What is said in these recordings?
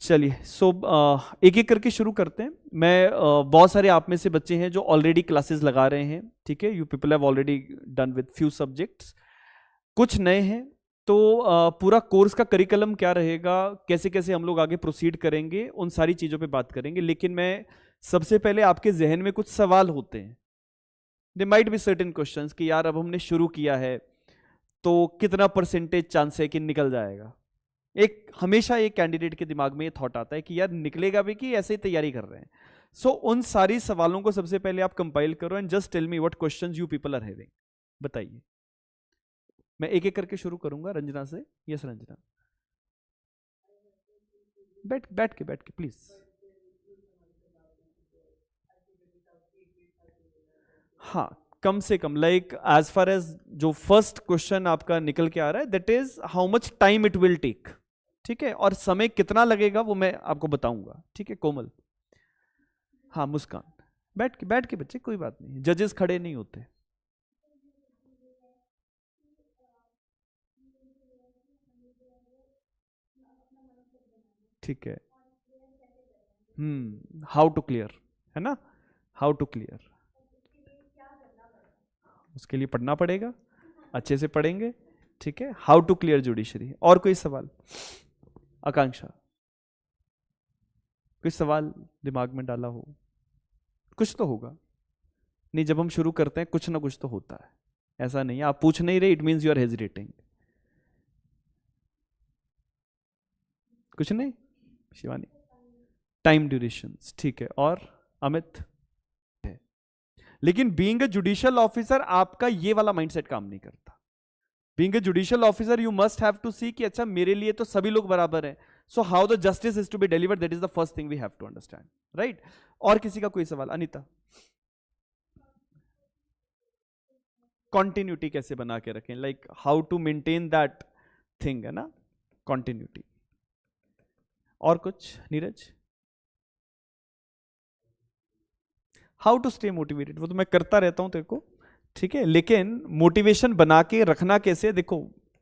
चलिए एक एक करके शुरू करते हैं। मैं बहुत सारे आप में से बच्चे हैं जो ऑलरेडी क्लासेस लगा रहे हैं, ठीक है, you people have already done with few subjects. कुछ नए हैं, तो पूरा कोर्स का करिकुलम क्या रहेगा, कैसे कैसे हम लोग आगे प्रोसीड करेंगे, उन सारी चीज़ों पे बात करेंगे। लेकिन मैं सबसे पहले, आपके जहन में कुछ सवाल होते हैं, they might be certain questions कि यार अब हमने शुरू किया है तो कितना परसेंटेज चांस है कि निकल जाएगा। एक हमेशा एक कैंडिडेट के दिमाग में ये थॉट आता है कि यार निकलेगा भी कि ऐसे ही तैयारी कर रहे हैं। उन सारी सवालों को सबसे पहले आप कंपाइल करो and just tell me what questions you people are having. बताइए। मैं एक एक करके शुरू करूंगा रंजना से। यस रंजना, बैठ के प्लीज। हाँ, कम से कम लाइक एज फार एज जो फर्स्ट क्वेश्चन आपका निकल के आ रहा है, that is how much time it will take. ठीक है, और समय कितना लगेगा वो मैं आपको बताऊंगा। ठीक है कोमल। हाँ मुस्कान, बैठ के बच्चे, कोई बात नहीं, जजेस खड़े नहीं होते। ठीक है। हाउ टू क्लियर, है ना, हाउ टू क्लियर, उसके लिए पढ़ना पड़ेगा, अच्छे से पढ़ेंगे। ठीक है, हाउ टू क्लियर जुडिशरी। और कोई सवाल? आकांक्षा, कोई सवाल दिमाग में डाला हो? कुछ तो होगा। नहीं, जब हम शुरू करते हैं कुछ ना कुछ तो होता है, ऐसा नहीं है आप पूछ नहीं रहे it means you are hesitating. कुछ नहीं। शिवानी, टाइम ड्यूरेशंस, ठीक है। और अमित है। लेकिन बीइंग अ जुडिशियल ऑफिसर आपका ये वाला माइंडसेट काम नहीं करता। Being a judicial officer you must have to see कि अच्छा मेरे लिए तो सभी लोग बराबर हैं, so how the justice is to be delivered, that is the first thing we have to understand, right. और किसी का कोई सवाल? अनीता, कॉन्टिन्यूटी कैसे बना के रखें, like how to maintain that thing, है ना, कॉन्टिन्यूटी। और कुछ? Neeraj, how to stay motivated, वो तो मैं करता रहता हूं तेरे को, ठीक है, लेकिन मोटिवेशन बना के रखना कैसे, देखो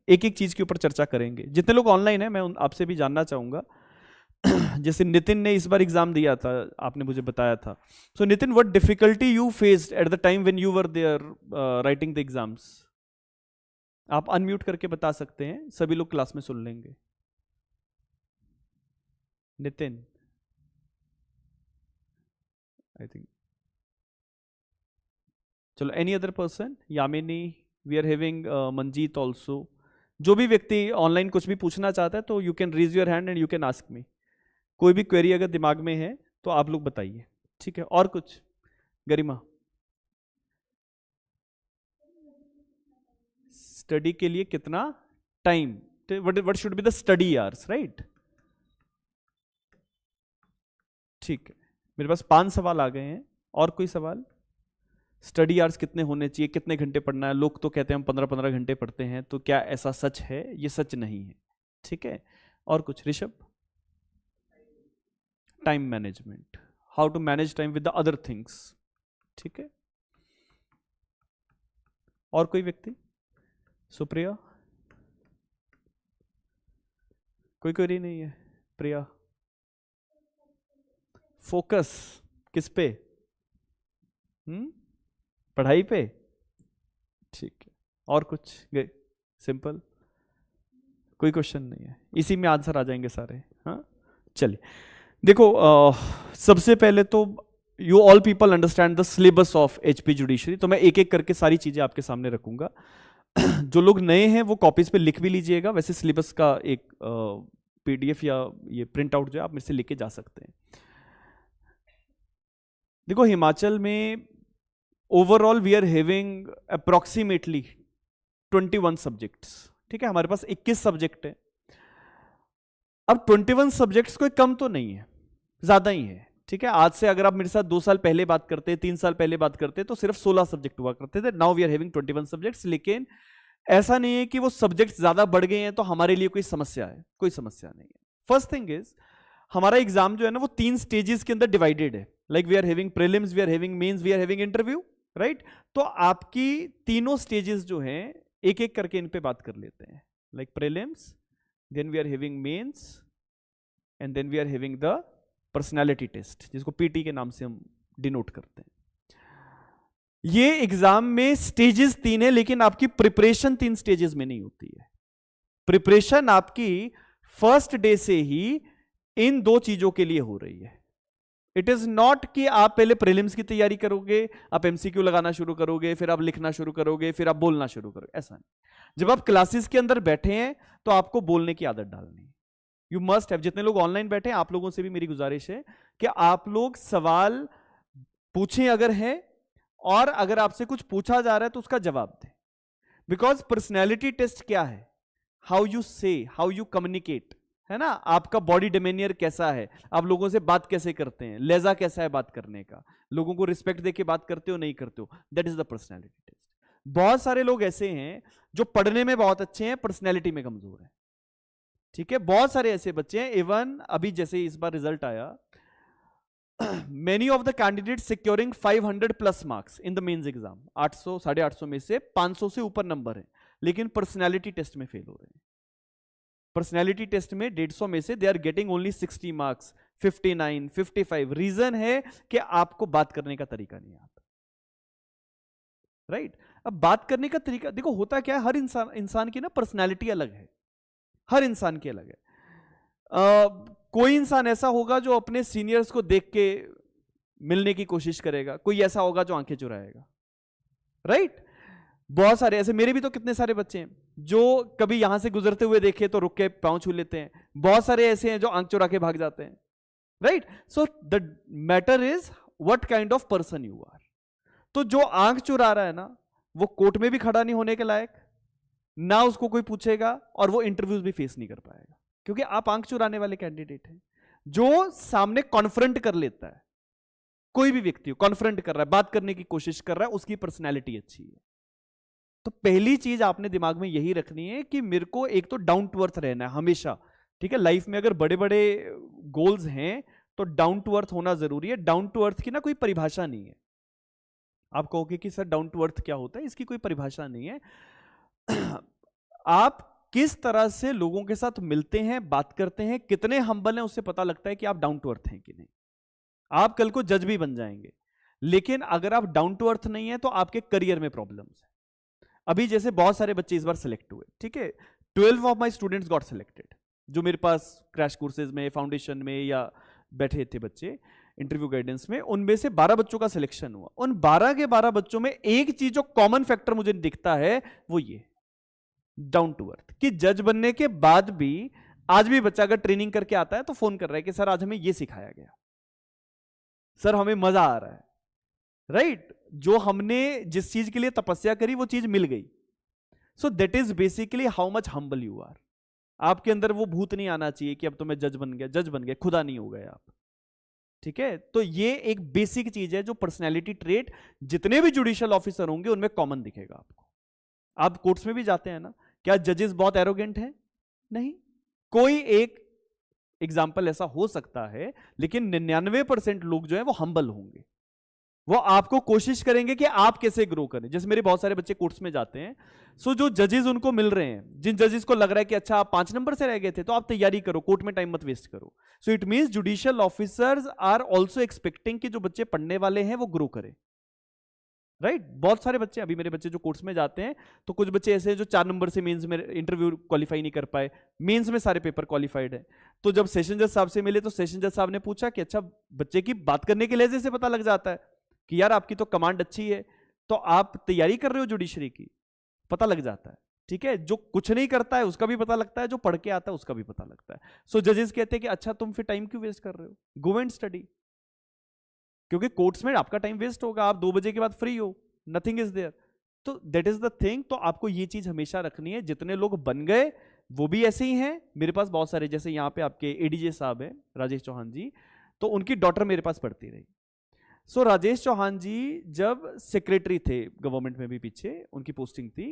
एक एक चीज के ऊपर चर्चा करेंगे। जितने लोग ऑनलाइन हैं मैं आपसे भी जानना चाहूंगा। जैसे नितिन ने इस बार एग्जाम दिया था, आपने मुझे बताया था। So Nitin, what difficulty you faced at the time when you were there writing the exams? आप अनम्यूट करके बता सकते हैं, सभी लोग क्लास में सुन लेंगे। नितिन, आई थिंक, चलो any other person, Yamini, we are having Manjeet also. जो भी व्यक्ति ऑनलाइन कुछ भी पूछना चाहता है तो you can raise your hand and you can ask me. कोई भी क्वेरी अगर दिमाग में है तो आप लोग बताइए। ठीक है, और कुछ? गरिमा, स्टडी के लिए कितना time, what should be the study hours, right. ठीक है, मेरे पास 5 सवाल आ गए हैं। और कोई सवाल? स्टडी आवर्स कितने होने चाहिए, कितने घंटे पढ़ना है? लोग तो कहते हैं हम 15-15 घंटे पढ़ते हैं, तो क्या ऐसा सच है? ये सच नहीं है। ठीक है, और कुछ? Rishabh, time management, how to manage time with the other things. ठीक है, और कोई व्यक्ति? सुप्रिया, कोई क्वेरी नहीं है? प्रिया, फोकस किस पे? पढ़ाई पे? ठीक है, और कुछ? गए सिंपल, कोई क्वेश्चन नहीं है, इसी में आंसर आ जाएंगे सारे। हाँ चलिए, देखो सबसे पहले तो you all people understand the syllabus of HP judiciary, तो मैं एक एक करके सारी चीजें आपके सामने रखूंगा। जो लोग नए हैं वो कॉपीज पे लिख भी लीजिएगा, वैसे सिलेबस का एक पीडीएफ या ये प्रिंट आउट जो है आप मेरे से लेके जा सकते हैं। देखो हिमाचल में overall we are having approximately 21 subjects. ठीक है, हमारे पास 21 सब्जेक्ट है। अब 21 सब्जेक्ट्स कोई कम तो नहीं है, ज्यादा ही है। ठीक है, आज से अगर आप मेरे साथ 2 साल पहले बात करते, 3 साल पहले बात करते तो सिर्फ 16 सब्जेक्ट हुआ करते थे। Now we are having 21 subjects. लेकिन ऐसा नहीं है कि वो सब्जेक्ट्स ज्यादा बढ़ गए हैं तो हमारे लिए कोई समस्या है, कोई समस्या नहीं है। फर्स्ट थिंग इज, हमारा एग्जाम जो है ना वो 3 स्टेजेस के अंदर डिवाइडेड है। Like we are having prelims, we are having mains, we are having interview, right. तो आपकी तीनों स्टेजेस जो हैं एक एक करके इन पे बात कर लेते हैं। Like prelims, then we are having mains, and then we are having the personality test, जिसको पीटी के नाम से हम डिनोट करते हैं। ये एग्जाम में स्टेजेस 3 है, लेकिन आपकी प्रिपरेशन 3 स्टेजेस में नहीं होती है। प्रिपरेशन आपकी फर्स्ट डे से ही इन 2 चीजों के लिए हो रही है। इट इज नॉट कि आप पहले प्रीलिम्स की तैयारी करोगे, आप एमसीक्यू लगाना शुरू करोगे, फिर आप लिखना शुरू करोगे, फिर आप बोलना शुरू करोगे, ऐसा नहीं। जब आप क्लासेस के अंदर बैठे हैं तो आपको बोलने की आदत डालनी है। यू मस्ट हैव, जितने लोग ऑनलाइन बैठे हैं आप लोगों से भी मेरी गुजारिश है कि आप लोग सवाल पूछें अगर है, और अगर आपसे कुछ पूछा जा रहा है तो उसका जवाब दें। बिकॉज पर्सनैलिटी टेस्ट क्या है? हाउ यू से, हाउ यू कम्युनिकेट, है ना? आपका बॉडी डिमेनियर कैसा है, आप लोगों से बात कैसे करते हैं, लहजा कैसा है बात करने का, लोगों को रिस्पेक्ट देके बात करते हो नहीं करते हो, that is the personality test. बहुत सारे लोग ऐसे हैं जो पढ़ने में बहुत अच्छे हैं, पर्सनैलिटी में कमजोर है। ठीक है, बहुत सारे ऐसे बच्चे हैं। इवन अभी जैसे इस बार रिजल्ट आया, many of the candidates securing 500 plus marks in the mains exam, 800 850 में से 500 से ऊपर नंबर है, लेकिन पर्सनैलिटी टेस्ट में फेल हो रहे हैं। पर्सनैलिटी टेस्ट में 150 में से they are getting only 60 marks, 59, 55। Reason है कि आपको बात करने का तरीका नहीं आता। राइट? अब बात करने का तरीका देखो होता क्या है, हर इंसान की ना पर्सनैलिटी अलग है, हर इंसान की अलग है। कोई इंसान ऐसा होगा जो अपने सीनियर्स को देख के मिलने की कोशिश करेगा, कोई ऐसा होगा जो आंखें चुराएगा। राइट? बहुत सारे ऐसे, मेरे भी तो कितने सारे बच्चे हैं जो कभी यहां से गुजरते हुए देखे तो रुक के पांव छू लेते हैं। बहुत सारे ऐसे हैं जो आंख चुरा के भाग जाते हैं। Right? So the matter is what kind of person you are. तो जो आंख चुरा रहा है ना, वो कोर्ट में भी खड़ा नहीं होने के लायक, ना उसको कोई पूछेगा, और वो इंटरव्यूज भी फेस नहीं कर पाएगा, क्योंकि आप आंख चुराने वाले कैंडिडेट हैं। जो सामने कॉन्फ्रंट कर लेता है, कोई भी व्यक्ति कॉन्फ्रंट कर रहा है, बात करने की कोशिश कर रहा है, उसकी पर्सनैलिटी अच्छी है। तो पहली चीज आपने दिमाग में यही रखनी है कि मेरे को एक तो डाउन टू अर्थ रहना है हमेशा। ठीक है, लाइफ में अगर बड़े बड़े गोल्स हैं तो डाउन टू अर्थ होना जरूरी है। डाउन टू अर्थ की ना कोई परिभाषा नहीं है। आप कहोगे कि सर डाउन टू अर्थ क्या होता है, इसकी कोई परिभाषा नहीं है। आप किस तरह से लोगों के साथ मिलते हैं, बात करते हैं, कितने हम्बल हैं, उससे पता लगता है कि आप डाउन टू अर्थ हैं कि नहीं। आप कल को जज भी बन जाएंगे, लेकिन अगर आप डाउन टू अर्थ नहीं है तो आपके करियर में प्रॉब्लम्स है। अभी जैसे बहुत सारे बच्चे इस बार सिलेक्ट हुए, ठीक है, 12 of my students got selected, जो मेरे पास क्रैश कोर्सेज में, फाउंडेशन में या बैठे थे बच्चे इंटरव्यू गाइडेंस में, उनमें से 12 बच्चों का सिलेक्शन हुआ। उन 12 के 12 बच्चों में एक चीज जो कॉमन फैक्टर मुझे दिखता है वो ये डाउन टू अर्थ, कि जज बनने के बाद भी आज भी बच्चा अगर ट्रेनिंग करके आता है तो फोन कर रहा है कि सर आज हमें ये सिखाया गया, सर हमें मजा आ रहा है। राइट? जो हमने जिस चीज के लिए तपस्या करी वो चीज मिल गई। So that is basically how much humble you are. आपके अंदर वो भूत नहीं आना चाहिए कि अब तो मैं जज बन गया, जज बन गया, खुदा नहीं हो गए आप। ठीक है, तो ये एक बेसिक चीज है जो पर्सनैलिटी ट्रेट जितने भी जुडिशियल ऑफिसर होंगे उनमें कॉमन दिखेगा आपको। आप कोर्ट्स में भी जाते हैं ना, क्या जजेस बहुत एरोगेंट हैं? नहीं। कोई एक एग्जाम्पल ऐसा हो सकता है, लेकिन 99% लोग जो है वो हम्बल होंगे। वो आपको कोशिश करेंगे कि आप कैसे ग्रो करें। जैसे मेरे बहुत सारे बच्चे कोर्ट्स में जाते हैं, सो जो जजेस उनको मिल रहे हैं, जिन जजेस को लग रहा है कि अच्छा आप 5 नंबर से रह गए थे तो आप तैयारी करो, कोर्ट में टाइम मत वेस्ट करो। So it means judicial officers are also expecting कि जो बच्चे पढ़ने वाले हैं वो ग्रो करें। राइट? बहुत सारे बच्चे, अभी मेरे बच्चे जो कोर्स में जाते हैं, तो कुछ बच्चे ऐसे हैं जो 4 नंबर से मेंस में इंटरव्यू क्वालिफाई नहीं कर पाए, मेंस में सारे पेपर क्वालिफाइड है। तो जब सेशन जज साहब से मिले तो सेशन जज साहब ने पूछा कि अच्छा बच्चे की बात करने के लहजे से पता लग जाता है कि यार आपकी तो कमांड अच्छी है, तो आप तैयारी कर रहे हो जुडिशरी की, पता लग जाता है। ठीक है, जो कुछ नहीं करता है उसका भी पता लगता है, जो पढ़ के आता है उसका भी पता लगता है। सो जजेस कहते हैं कि अच्छा तुम फिर टाइम क्यों वेस्ट कर रहे हो, गो एंड स्टडी, क्योंकि कोर्ट्स में आपका टाइम वेस्ट होगा, आप 2 बजे के बाद फ्री हो, नथिंग इज देयर। तो दैट इज द थिंग। तो आपको ये चीज हमेशा रखनी है। जितने लोग बन गए वो भी ऐसे ही हैं। मेरे पास बहुत सारे, जैसे यहाँ पे आपके एडीजे साहब हैं राजेश चौहान जी, तो उनकी डॉटर मेरे पास पढ़ती रही। सो राजेश चौहान जी जब सेक्रेटरी थे गवर्नमेंट में भी, पीछे उनकी पोस्टिंग थी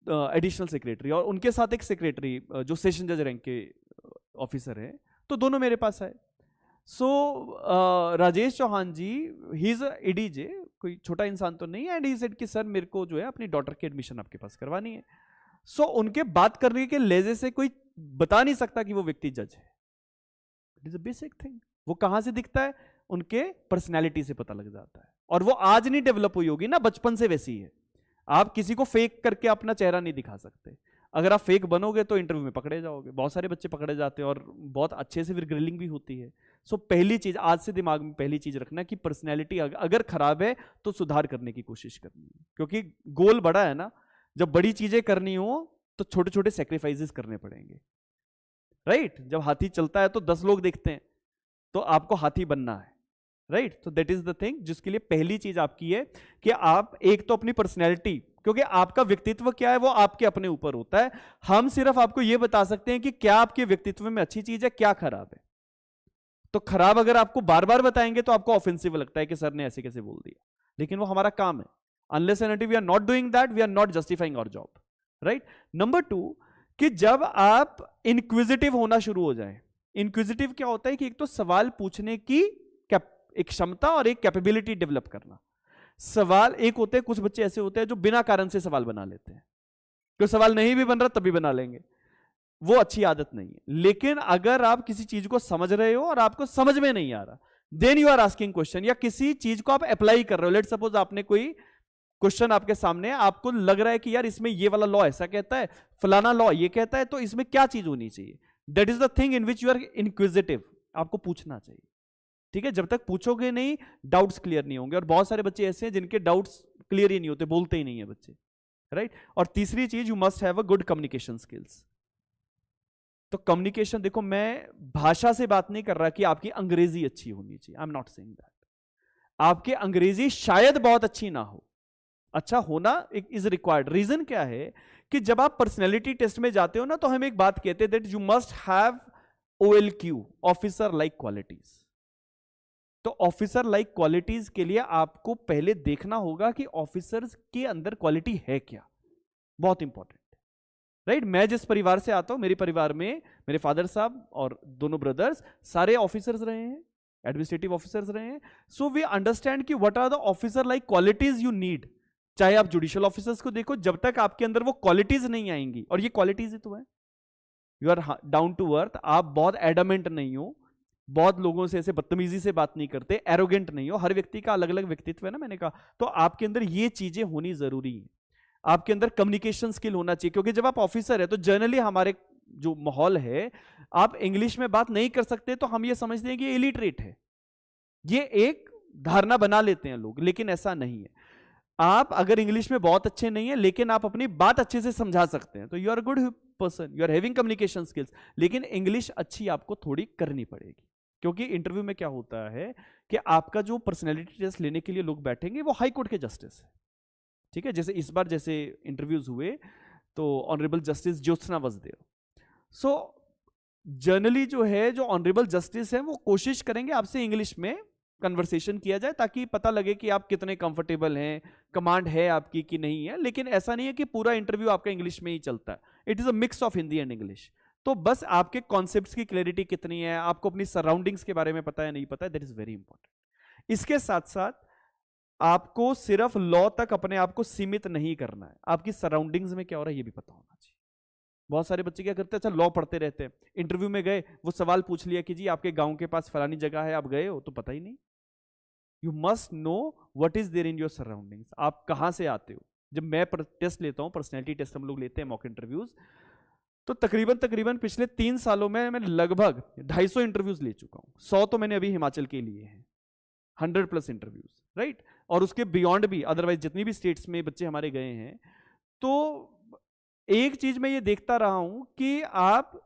एडिशनल सेक्रेटरी, और उनके साथ एक सेक्रेटरी जो सेशन जज रैंक के ऑफिसर है, तो दोनों मेरे पास आए। सो राजेश चौहान जी, ही इज एडीजे, कोई छोटा इंसान तो नहीं है, एंड ही सेड कि सर मेरे को जो है अपनी डॉटर की एडमिशन आपके पास करवानी है। सो उनके बात करने के लहजे से कोई बता नहीं सकता कि वो व्यक्ति जज है। Is a basic thing. वो कहां से दिखता है? उनके पर्सनैलिटी से पता लग जाता है। और वो आज नहीं डेवलप हुई होगी ना, बचपन से वैसी है। आप किसी को फेक करके अपना चेहरा नहीं दिखा सकते। अगर आप फेक बनोगे तो इंटरव्यू में पकड़े जाओगे। बहुत सारे बच्चे पकड़े जाते हैं और बहुत अच्छे से फिर ग्रिलिंग भी होती है। सो पहली चीज आज से दिमाग में पहली चीज रखना कि पर्सनैलिटी अगर खराब है तो सुधार करने की कोशिश करनी है, क्योंकि गोल बड़ा है ना। जब बड़ी चीजें करनी हो तो छोटे छोटे सेक्रीफाइसेस करने पड़ेंगे, राइट? जब हाथी चलता है तो 10 लोग देखते हैं, तो आपको हाथी बनना है, राइट? तो दैट इज द थिंग जिसके लिए पहली चीज आपकी है कि आप एक तो अपनी पर्सनैलिटी, क्योंकि आपका व्यक्तित्व क्या है वो आपके अपने ऊपर होता है। हम सिर्फ आपको यह बता सकते हैं कि क्या आपके व्यक्तित्व में अच्छी चीज है, क्या खराब है। तो खराब अगर आपको बार बार बताएंगे तो आपको ऑफेंसिव लगता है कि सर ने ऐसे कैसे बोल दिया, लेकिन वो हमारा काम है। Unless and until we are not doing that, we are not justifying our job, right? Number 2 कि जब आप इंक्विजिटिव होना शुरू हो जाए। इंक्विजिटिव क्या होता है कि एक तो सवाल पूछने की एक क्षमता और एक कैपेबिलिटी डेवलप करना। सवाल एक होते हैं, कुछ बच्चे ऐसे होते हैं जो बिना कारण से सवाल बना लेते हैं, तो सवाल नहीं भी बन रहा तभी बना लेंगे। वो अच्छी आदत नहीं है। लेकिन अगर आप किसी चीज को समझ रहे हो और आपको समझ में नहीं आ रहा, then you are asking question, या किसी चीज को आप अप्लाई कर रहे हो। लेट सपोज आपने कोई क्वेश्चन आपके सामने, आपको लग रहा है कि यार इसमें ये वाला लॉ ऐसा कहता है, फलाना लॉ ये कहता है, तो इसमें क्या चीज होनी चाहिए। That is the thing in which you are inquisitive. आपको पूछना चाहिए, ठीक है? जब तक पूछोगे नहीं, डाउट्स क्लियर नहीं होंगे। और बहुत सारे बच्चे ऐसे हैं जिनके डाउट्स क्लियर ही नहीं होते, बोलते ही नहीं है बच्चे, राइट? और तीसरी चीज, you must have a good communication skills. तो कम्युनिकेशन, देखो मैं भाषा से बात नहीं कर रहा कि आपकी अंग्रेजी अच्छी होनी चाहिए, आई एम नॉट सेइंग दैट। आपकी अंग्रेजी शायद बहुत अच्छी ना हो, अच्छा होना इज रिक्वायर्ड। रीजन क्या है कि जब आप पर्सनैलिटी टेस्ट में जाते हो ना, तो हम एक बात कहते हैं that you must have OLQ, officer like qualities. तो ऑफिसर लाइक क्वालिटीज के लिए आपको पहले देखना होगा कि ऑफिसर्स के अंदर क्वालिटी है क्या। बहुत इंपॉर्टेंट, राइट? मैं जिस परिवार से आता हूं, मेरे परिवार में मेरे फादर साहब और दोनों ब्रदर्स सारे ऑफिसर्स रहे हैं, एडमिनिस्ट्रेटिव ऑफिसर्स रहे हैं। सो वी अंडरस्टैंड कि what are the officer like qualities you need. चाहे आप जुडिशियल ऑफिसर्स को देखो, जब तक आपके अंदर वो क्वालिटीज नहीं आएंगी, और ये क्वालिटीज ही तो है, you are down to earth, आप बहुत एडमेंट नहीं हो, बहुत लोगों से ऐसे बदतमीजी से बात नहीं करते, एरोगेंट नहीं हो। हर व्यक्ति का अलग अलग व्यक्तित्व है ना, मैंने कहा। तो आपके अंदर ये चीजें होनी जरूरी है। आपके अंदर कम्युनिकेशन स्किल होना चाहिए, क्योंकि जब आप ऑफिसर है तो जनरली हमारे जो माहौल है, आप इंग्लिश में बात नहीं कर सकते तो हम ये समझते हैं कि ये इलिटरेट है। ये एक धारणा बना लेते हैं लोग, लेकिन ऐसा नहीं है। आप अगर इंग्लिश में बहुत अच्छे नहीं है लेकिन आप अपनी बात अच्छे से समझा सकते हैं, तो you are good person, you are having communication skills. लेकिन इंग्लिश अच्छी आपको थोड़ी करनी पड़ेगी, क्योंकि इंटरव्यू में क्या होता है कि आपका जो पर्सनैलिटी टेस्ट लेने के लिए लोग बैठेंगे वो हाई कोर्ट के जस्टिस है, ठीक है? जैसे इस बार जैसे इंटरव्यूज हुए तो honourable justice Jyotsna was there. So generally जो है, जो ऑनरेबल जस्टिस है, वो कोशिश करेंगे आपसे इंग्लिश में कन्वर्सेशन किया जाए, ताकि पता लगे कि आप कितने कंफर्टेबल हैं, कमांड है आपकी कि नहीं है। लेकिन ऐसा नहीं है कि पूरा इंटरव्यू आपका इंग्लिश में ही चलता है, it is a mix of Hindi and English. तो बस आपके कॉन्सेप्ट्स की क्लैरिटी कितनी है, आपको अपनी सराउंडिंग्स के बारे में पता है नहीं पता है, दैट इज वेरी इंपॉर्टेंट। इसके साथ साथ आपको सिर्फ लॉ तक अपने आप को सीमित नहीं करना है, आपकी सराउंडिंग्स में क्या हो रहा है ये भी पता होना चाहिए। बहुत सारे बच्चे क्या करते हैं, अच्छा लॉ पढ़ते रहते हैं, इंटरव्यू में गए, वो सवाल पूछ लिया कि जी आपके गांव के पास फलानी जगह है, आप गए हो, तो पता ही नहीं। You must know what is there in your surroundings, आप कहां से आते हो। जब मैं टेस्ट लेता हूं, पर्सनैलिटी टेस्ट हम लोग लेते हैं, मॉक इंटरव्यूज, तो तकरीबन पिछले 3 सालों में मैं लगभग 250 इंटरव्यूज ले चुका हूं। 100 तो मैंने अभी हिमाचल के लिए हैं, 100+ इंटरव्यूज, राइट? और उसके बियॉन्ड भी अदरवाइज जितनी भी स्टेट्स में बच्चे हमारे गए हैं। तो एक चीज मैं ये देखता रहा हूं कि आप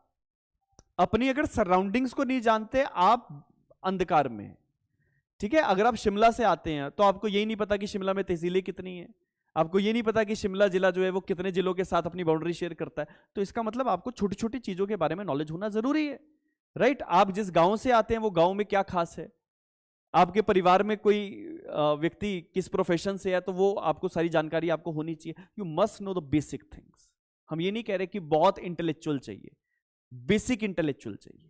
अपनी अगर सराउंडिंग्स को नहीं जानते, आप अंधकार में हैं, ठीक है? अगर आप शिमला से आते हैं तो आपको यही नहीं पता कि शिमला में तहसीलें कितनी हैं, आपको ये नहीं पता कि शिमला जिला जो है वो कितने जिलों के साथ अपनी बाउंड्री शेयर करता है। तो इसका मतलब आपको छोटी छोटी चीजों के बारे में नॉलेज होना जरूरी है, राइट? आप जिस गांव से आते हैं वो गांव में क्या खास है, आपके परिवार में कोई व्यक्ति किस प्रोफेशन से है, तो वो आपको सारी जानकारी आपको होनी चाहिए। You must know the basic things. हम ये नहीं कह रहे कि बहुत इंटेलेक्चुअल चाहिए, बेसिक इंटेलेक्चुअल चाहिए,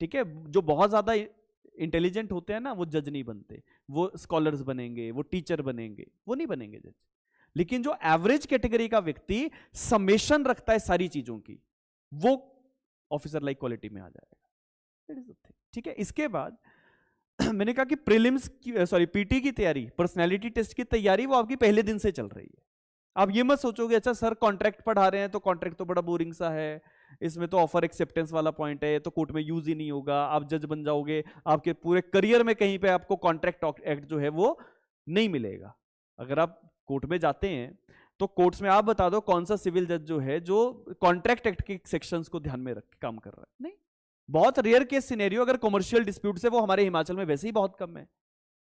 ठीक है? जो बहुत ज्यादा इंटेलिजेंट होते हैं ना, वो जज नहीं बनते, वो स्कॉलर्स बनेंगे, वो टीचर बनेंगे, वो नहीं बनेंगे जज। लेकिन जो एवरेज कैटेगरी का व्यक्ति समेशन रखता है सारी चीजों की, वो ऑफिसर लाइक क्वालिटी में आ जाएगा। ठीक है। इसके बाद मैंने कहा कि प्रीलिम्स की पीटी की तैयारी, पर्सनैलिटी टेस्ट की तैयारी वो आपकी पहले दिन से चल रही है। आप ये मत सोचोगे अच्छा सर कॉन्ट्रैक्ट पढ़ा रहे हैं तो कॉन्ट्रैक्ट तो बड़ा बोरिंग सा है, इसमें तो ऑफर एक्सेप्टेंस वाला पॉइंट है, तो कोर्ट में यूज ही नहीं होगा, आप जज बन जाओगे, आपके पूरे करियर में कहीं पे आपको कॉन्ट्रैक्ट एक्ट जो है वो नहीं मिलेगा। अगर आप कोर्ट में जाते हैं तो कोर्ट्स में आप बता दो कौन सा सिविल जज जो है जो कॉन्ट्रैक्ट एक्ट के सेक्शंस को ध्यान में रख के काम कर रहा है। नहीं, बहुत रेयर केस सिनेरियो। अगर कमर्शियल डिस्प्यूट्स है वो हमारे हिमाचल में वैसे ही बहुत कम है,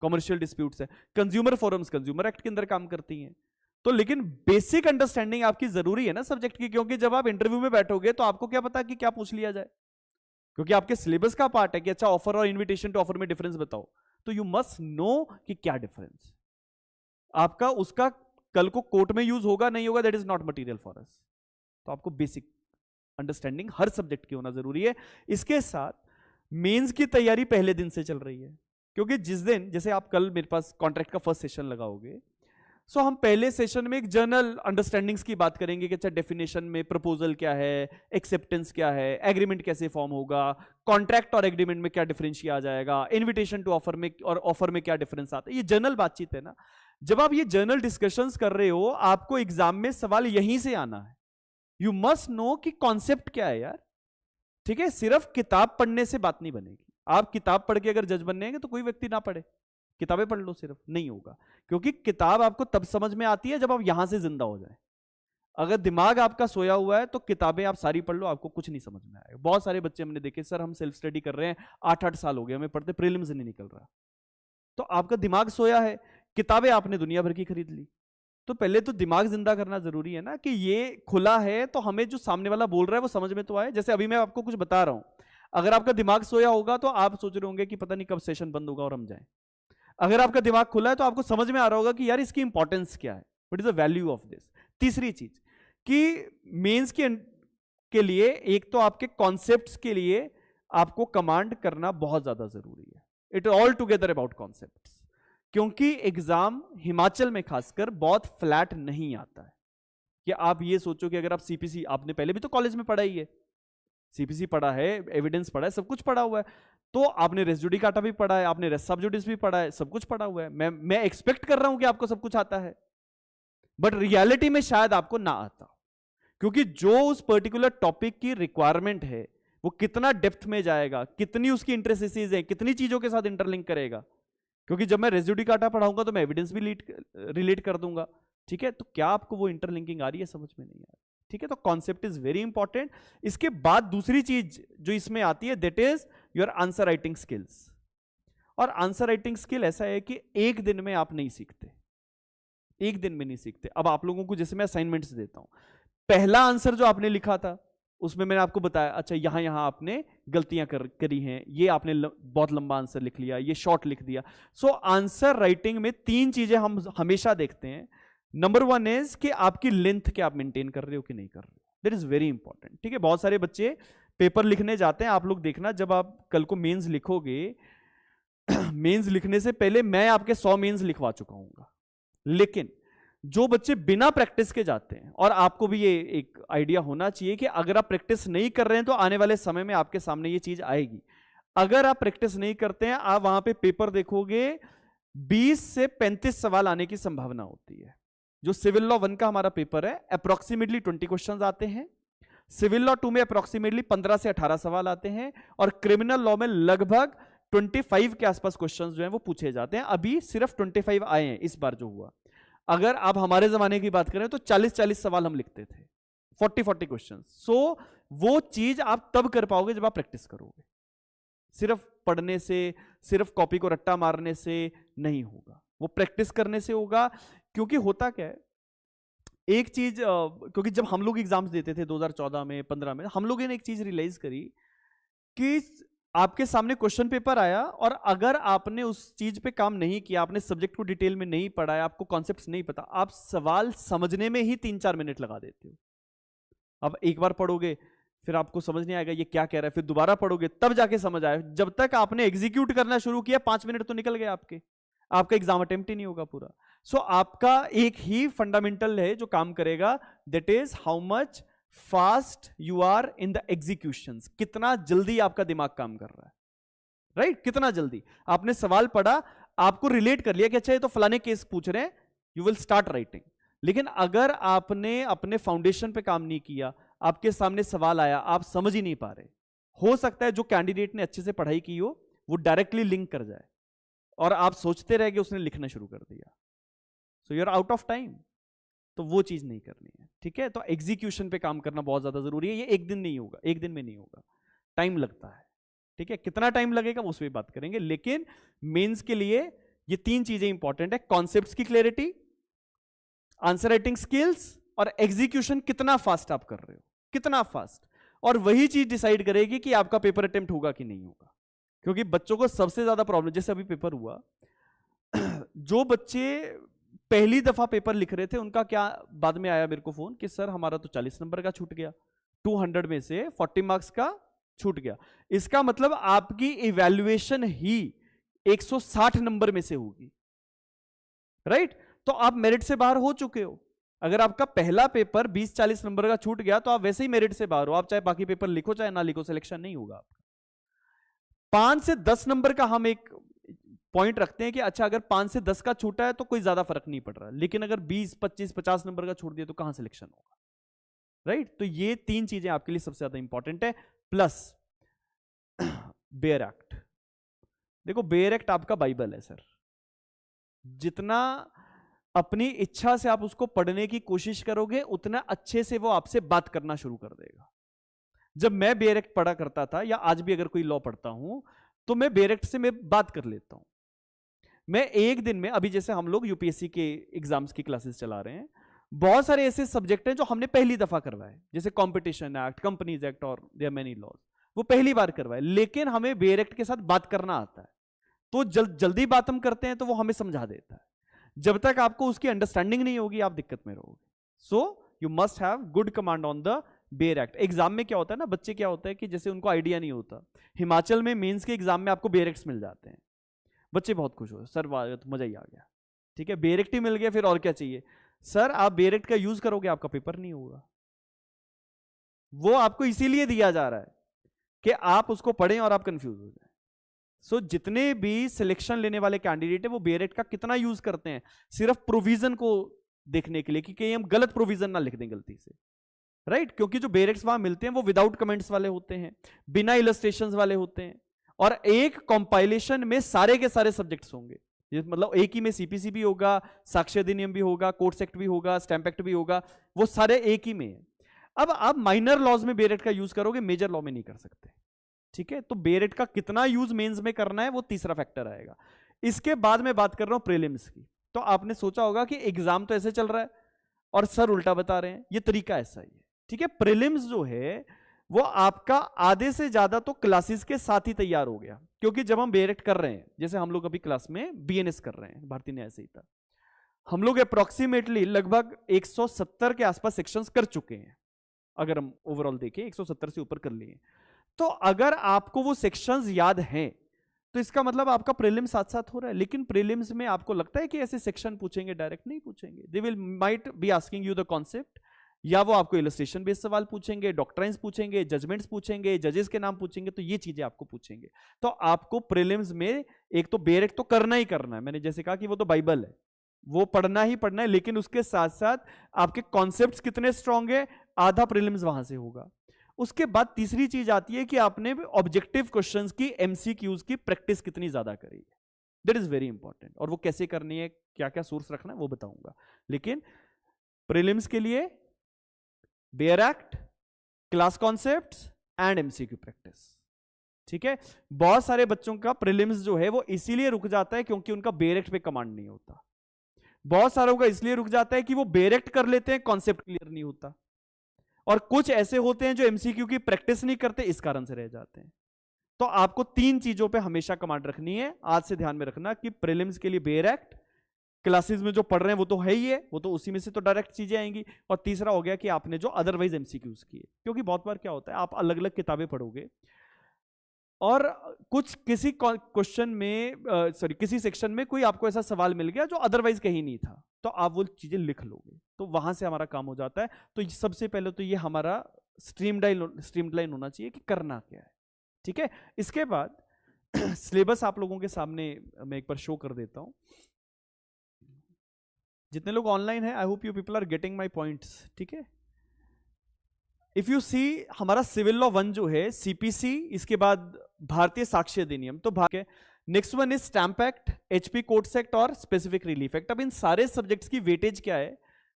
कमर्शियल डिस्प्यूट्स है। कंज्यूमर फोरम्स कंज्यूमर एक्ट के अंदर काम करती हैं। तो लेकिन बेसिक अंडरस्टैंडिंग आपकी जरूरी है ना सब्जेक्ट की, क्योंकि जब आप इंटरव्यू में बैठोगे तो आपको क्या पता कि क्या पूछ लिया जाए, क्योंकि आपके सिलेबस का पार्ट है कि अच्छा ऑफर और इनविटेशन टू ऑफर में डिफरेंस बताओ, तो यू मस्ट नो कि क्या डिफरेंस आपका उसका कल को कोर्ट में यूज होगा नहीं होगा, that is not material for us. तो आपको बेसिक अंडरस्टैंडिंग हर सब्जेक्ट की होना जरूरी है। इसके साथ मेंस की तैयारी पहले दिन से चल रही है, क्योंकि जिस दिन जैसे आप कल मेरे पास कॉन्ट्रैक्ट का फर्स्ट सेशन लगाओगे, सो हम पहले सेशन में एक जनरल अंडरस्टैंडिंग्स की बात करेंगे कि अच्छा डेफिनेशन में प्रपोजल क्या है, एक्सेप्टेंस क्या है, एग्रीमेंट कैसे फॉर्म होगा, कॉन्ट्रैक्ट और एग्रीमेंट में क्या डिफरेंस आ जाएगा, इनविटेशन टू ऑफर में और ऑफर में क्या डिफरेंस आता है। ये जनरल बातचीत है ना। जब आप ये जनरल डिस्कशंस कर रहे हो, आपको एग्जाम में सवाल यहीं से आना है। यू मस्ट नो कि कॉन्सेप्ट क्या है यार, ठीक है। सिर्फ किताब पढ़ने से बात नहीं बनेगी। आप किताब पढ़ के अगर जज बनने तो कोई व्यक्ति ना पढ़े, किताबें पढ़ लो सिर्फ, नहीं होगा। क्योंकि किताब आपको तब समझ में आती है जब आप यहां से जिंदा हो जाए। अगर दिमाग आपका सोया हुआ है तो किताबें आप सारी पढ़ लो, आपको कुछ नहीं समझ में आएगा। बहुत सारे बच्चे हमने देखे, सर हम सेल्फ स्टडी कर रहे हैं 8-8 साल हो गए हमें पढ़ते, प्रीलिम्स नहीं निकल रहा। तो आपका दिमाग सोया है, किताबें आपने दुनिया भर की खरीद ली। तो पहले तो दिमाग जिंदा करना जरूरी है ना, कि ये खुला है तो हमें जो सामने वाला बोल रहा है वो समझ में तो आए। जैसे अभी मैं आपको कुछ बता रहा हूं, अगर आपका दिमाग सोया होगा तो आप सोच रहे होंगे कि पता नहीं कब सेशन बंद होगा और हम जाएं। अगर आपका दिमाग खुला है तो आपको समझ में आ रहा होगा कि यार इसकी इंपॉर्टेंस क्या है, what is the value of this. तीसरी चीज कि मेंस के लिए एक तो आपके कॉन्सेप्ट्स के लिए आपको कमांड करना बहुत ज्यादा जरूरी है। It all together about concepts, क्योंकि एग्जाम हिमाचल में खासकर बहुत फ्लैट नहीं आता है। कि आप ये सोचो कि अगर आप सीपीसी, आपने पहले भी तो कॉलेज में पढ़ा ही है, सीपीसी पढ़ा है, एविडेंस पढ़ा है, सब कुछ पढ़ा हुआ है, तो आपने रेस जुडिकाटा भी पढ़ा है, आपने रेस सब जुडिस भी पढ़ा है, सब कुछ पढ़ा हुआ है। मैं एक्सपेक्ट कर रहा हूं कि आपको सब कुछ आता है, बट रियलिटी में शायद आपको ना आता, क्योंकि जो उस पर्टिकुलर टॉपिक की रिक्वायरमेंट है वो कितना डेप्थ में जाएगा, कितनी उसकी इंटरसेसिस है, कितनी चीजों के साथ इंटरलिंक करेगा। क्योंकि जब मैं रेस जुडिकाटा पढ़ाऊंगा तो मैं एविडेंस भी रिलेट कर दूंगा, ठीक है। तो क्या आपको वो इंटरलिंकिंग आ रही है, समझ में नहीं आ रही, ठीक है। तो कॉन्सेप्ट इज वेरी इंपॉर्टेंट। इसके बाद दूसरी चीज जो इसमें आती है that is your answer writing skills. और आंसर राइटिंग स्किल ऐसा है कि एक दिन में आप नहीं सीखते, एक दिन में नहीं सीखते। अब आप लोगों को जैसे मैं असाइनमेंट्स देता हूं, पहला आंसर जो आपने लिखा था उसमें मैंने आपको बताया अच्छा यहां यहां आपने गलतियां करी हैं, ये आपने बहुत लंबा आंसर लिख लिया, ये शॉर्ट लिख दिया। सो आंसर राइटिंग में 3 चीजें हम हमेशा देखते हैं। नंबर 1 इज कि आपकी लेंथ क्या आप मेंटेन कर रहे हो कि नहीं कर रहे हो, दैट इज वेरी इंपॉर्टेंट, ठीक है। बहुत सारे बच्चे पेपर लिखने जाते हैं, आप लोग देखना जब आप कल को मेंस लिखोगे, मेंस लिखने से पहले मैं आपके 100 मेंस लिखवा चुका हूंगा। लेकिन जो बच्चे बिना प्रैक्टिस के जाते हैं, और आपको भी ये एक आइडिया होना चाहिए कि अगर आप प्रैक्टिस नहीं कर रहे हैं तो आने वाले समय में आपके सामने ये चीज आएगी। अगर आप प्रैक्टिस नहीं करते हैं, आप वहां पे पेपर देखोगे 20 से 35 सवाल आने की संभावना होती है। जो सिविल लॉ 1 का हमारा पेपर है, अप्रोक्सीमेटली 20 क्वेश्चंस आते हैं। सिविल लॉ 2 में अप्रोक्सीमेटली 15 से 18 सवाल आते हैं, और क्रिमिनल लॉ में लगभग 25 के आसपास क्वेश्चंस जो हैं वो पूछे जाते हैं। अभी सिर्फ 25 आए हैं इस बार जो हुआ। अगर आप हमारे जमाने की बात करें तो 40-40 सवाल हम लिखते थे, 40-40 क्वेश्चन। सो वो चीज आप तब कर पाओगे जब आप प्रैक्टिस करोगे, सिर्फ पढ़ने से, सिर्फ कॉपी को रट्टा मारने से नहीं होगा, वो प्रैक्टिस करने से होगा। क्योंकि होता क्या है, एक चीज क्योंकि जब हम लोग एग्जाम्स देते थे 2014 में 15 में, हम लोगों ने एक चीज रियलाइज करी कि आपके सामने क्वेश्चन पेपर आया और अगर आपने उस चीज पे काम नहीं किया, आपने सब्जेक्ट को डिटेल में नहीं पढ़ा है, आपको कॉन्सेप्ट्स नहीं पता, आप सवाल समझने में ही 3-4 मिनट लगा देते हो। अब एक बार पढ़ोगे फिर आपको समझ नहीं आएगा ये क्या कह रहा है, फिर दोबारा पढ़ोगे तब जाके समझ आए। जब तक आपने एग्जीक्यूट करना शुरू किया 5 मिनट तो निकल गए आपका एग्जाम अटेम्प्ट ही नहीं होगा पूरा। सो आपका एक ही फंडामेंटल है जो काम करेगा, that is how much fast you are in the execution, कितना जल्दी आपका दिमाग काम कर रहा है, राइट? कितना जल्दी आपने सवाल पढ़ा, आपको रिलेट कर लिया कि अच्छा ये तो फलाने केस पूछ रहे हैं, यू विल स्टार्ट राइटिंग। लेकिन अगर आपने अपने फाउंडेशन पे काम नहीं किया, आपके सामने सवाल आया, आप समझ ही नहीं पा रहे, हो सकता है जो कैंडिडेट ने अच्छे से पढ़ाई की हो वो डायरेक्टली लिंक कर जाए और आप सोचते रह गए उसने लिखना शुरू कर दिया, so you are out of time. तो वो चीज नहीं करनी है, ठीक है? तो एग्जीक्यूशन पे काम करना बहुत ज्यादा जरूरी है। ये एक दिन नहीं होगा, एक दिन में नहीं होगा, टाइम लगता है, ठीक है? कितना टाइम लगेगा उस पर बात करेंगे, लेकिन मेंस के लिए ये तीन चीजें इंपॉर्टेंट है: कॉन्सेप्ट्स की क्लैरिटी, आंसर राइटिंग स्किल्स, और एग्जीक्यूशन कितना फास्ट आप कर रहे हो, कितना फास्ट। और वही चीज डिसाइड करेगी कि आपका पेपर अटेम्प्ट होगा कि नहीं होगा। क्योंकि बच्चों को सबसे ज्यादा प्रॉब्लम, जैसे अभी पेपर हुआ, जो बच्चे पहली दफा पेपर लिख रहे थे उनका क्या बाद में आया मेरे को फोन कि सर हमारा तो 40 नंबर का छूट गया, 200 में से 40 मार्क्स का छूट गया। इसका मतलब आपकी इवैल्यूएशन ही 160 नंबर में से होगी, राइट? तो आप मेरिट से बाहर हो चुके हो। अगर आपका पहला पेपर 20-40 नंबर का छूट गया तो आप वैसे ही मेरिट से बाहर हो, आप चाहे बाकी पेपर लिखो चाहे ना लिखो, सिलेक्शन नहीं होगा आपका। 5 से 10 नंबर का हम एक पॉइंट रखते हैं कि अच्छा अगर 5 से 10 का छूटा है तो कोई ज्यादा फर्क नहीं पड़ रहा, लेकिन अगर 20, 25, 50 नंबर का छूट दिया तो कहां सिलेक्शन होगा, राइट? तो ये तीन चीजें आपके लिए सबसे ज्यादा इंपॉर्टेंट है। प्लस बेयर एक्ट, देखो बेयर एक्ट आपका बाइबल है सर, जितना अपनी इच्छा से आप उसको पढ़ने की कोशिश करोगे उतना अच्छे से वो आपसे बात करना शुरू कर देगा। जब मैं बेयर एक्ट पढ़ा करता था या आज भी अगर कोई लॉ पढ़ता हूं तो मैं बेयर एक्ट से मैं बात कर लेता हूं। मैं एक दिन में, अभी जैसे हम लोग यूपीएससी के एग्जाम्स की क्लासेस चला रहे हैं, बहुत सारे ऐसे सब्जेक्ट हैं जो हमने पहली दफा करवाए, जैसे कॉम्पिटिशन एक्ट, कंपनीज एक्ट और देयर मेनी लॉज, वो पहली बार करवाए, लेकिन हमें बेयर एक्ट के साथ बात करना आता है तो जल्दी बात हम करते हैं तो वो हमें समझा देता है। जब तक आपको उसकी अंडरस्टैंडिंग नहीं होगी आप दिक्कत में रहोगे। So you must have good command on the bare act. Exam में क्या होता है ना, बच्चे क्या होता है कि जैसे उनको आइडिया नहीं होता, हिमाचल में मेंस के एग्जाम में आपको बेयर एक्ट्स मिल जाते हैं, बच्चे बहुत खुश हो, सर वाह तो मजा ही आ गया, ठीक है बेयर एक्ट ही मिल गया, फिर और क्या चाहिए। सर आप बेयर एक्ट का यूज करोगे आपका पेपर नहीं होगा, वो आपको इसीलिए दिया जा रहा है कि आप उसको पढ़ें और आप कंफ्यूज हो जाए। सो जितने भी सिलेक्शन लेने वाले कैंडिडेट है वो बेयर एक्ट का कितना यूज करते हैं, सिर्फ प्रोविजन को देखने के लिए कि कहीं हम गलत प्रोविजन ना लिख दें गलती से, राइट? क्योंकि जो बेयर एक्ट्स वहां मिलते हैं वो विदाउट कमेंट्स वाले होते हैं, बिना इलस्ट्रेशंस वाले होते हैं, और एक कंपाइलेशन में सारे के सारे सब्जेक्ट्स होंगे। मतलब एक ही में सीपीसी भी होगा, साक्ष्य अधिनियम भी होगा, कोर्ट्स एक्ट भी होगा, स्टैंप एक्ट भी होगा, वो सारे एक ही में है। अब आप माइनर लॉज में बेयर एक्ट का यूज करोगे, मेजर लॉ में नहीं कर सकते, ठीक है? तो बेयर एक्ट का कितना यूज मेंस में करना है वो तीसरा फैक्टर आएगा। इसके बाद मैं बात कर रहा हूं प्रीलिम्स की। तो आपने सोचा होगा कि एग्जाम तो ऐसे चल रहा है और सर उल्टा बता रहे हैं, ये तरीका ऐसा ही है, ठीक है? प्रीलिम्स जो है वो आपका आधे से ज्यादा तो क्लासेस के साथ ही तैयार हो गया, क्योंकि जब हम बेयर एक्ट कर रहे हैं, जैसे हम लोग अभी क्लास में बीएनएस कर रहे हैं, भारतीय न्याय संहिता, हम लोग अप्रोक्सीमेटली लगभग 170 के आसपास सेक्शंस कर चुके हैं। अगर हम ओवरऑल देखें 170 से ऊपर कर लिए, तो अगर आपको वो सेक्शंस याद हैं तो इसका मतलब आपका प्रीलिम्स साथ साथ हो रहा है। लेकिन प्रीलिम्स में आपको लगता है कि ऐसे सेक्शन पूछेंगे, डायरेक्ट नहीं पूछेंगे, they will might be asking you the concept, या वो आपको इलस्ट्रेशन बेस्ड सवाल पूछेंगे, डॉक्ट्राइन्स पूछेंगे, जजमेंट्स पूछेंगे, जजेस के नाम पूछेंगे, तो ये चीजें आपको पूछेंगे। तो आपको प्रीलिम्स में एक तो बेयर एक्ट तो करना ही करना है, मैंने जैसे कहा कि वो तो बाइबल है, वो पढ़ना ही पढ़ना है, लेकिन उसके साथ साथ आपके कॉन्सेप्ट्स कितने स्ट्रांग है, आधा प्रीलिम्स वहां से होगा। उसके बाद तीसरी चीज आती है कि आपने ऑब्जेक्टिव क्वेश्चंस की, एमसीक्यूज की प्रैक्टिस कितनी ज्यादा करी है, दैट इज वेरी इंपॉर्टेंट। और वो कैसे करनी है, क्या क्या सोर्स रखना है वो बताऊंगा। लेकिन प्रीलिम्स के लिए bare act, class concepts and MCQ practice, ठीक है? बहुत सारे बच्चों का प्रीलिम्स जो है वो इसीलिए रुक जाता है क्योंकि उनका बेयर एक्ट पे कमांड नहीं होता। बहुत सारों का इसलिए रुक जाता है कि वो बेयर एक्ट कर लेते हैं, कॉन्सेप्ट क्लियर नहीं होता, और कुछ ऐसे होते हैं जो एमसीक्यू की प्रैक्टिस नहीं करते, इस कारण से रह जाते हैं। तो आपको तीन चीजों पे हमेशा कमांड रखनी है, आज से ध्यान में रखना कि प्रीलिम्स के लिए बेयर एक्ट, क्लासेस में जो पढ़ रहे हैं वो तो है ही है, वो तो उसी में से तो डायरेक्ट चीजें आएंगी, और तीसरा हो गया कि आपने जो अदरवाइज एमसीक्यूज किए। क्योंकि बहुत बार क्या होता है, आप अलग अलग किताबें पढ़ोगे और कुछ किसी क्वेश्चन में किसी सेक्शन में कोई आपको ऐसा सवाल मिल गया जो अदरवाइज कहीं नहीं था, तो आप वो चीजें लिख लोगे, तो वहां से हमारा काम हो जाता है। तो सबसे पहले तो ये हमारा स्ट्रीमलाइन होना चाहिए कि करना क्या है, ठीक है। इसके बाद सिलेबस आप लोगों के सामने मैं एक बार शो कर देता हूं। जितने लोग ऑनलाइन है, I hope you people are getting my points, ठीक है। इफ यू सी, हमारा सिविल लॉ 1 जो है, सीपीसी, इसके बाद भारतीय साक्ष्य अधिनियम, तो next one is stamp act, HP courts act और स्पेसिफिक रिलीफ एक्ट। अब इन सारे सब्जेक्ट्स की वेटेज क्या है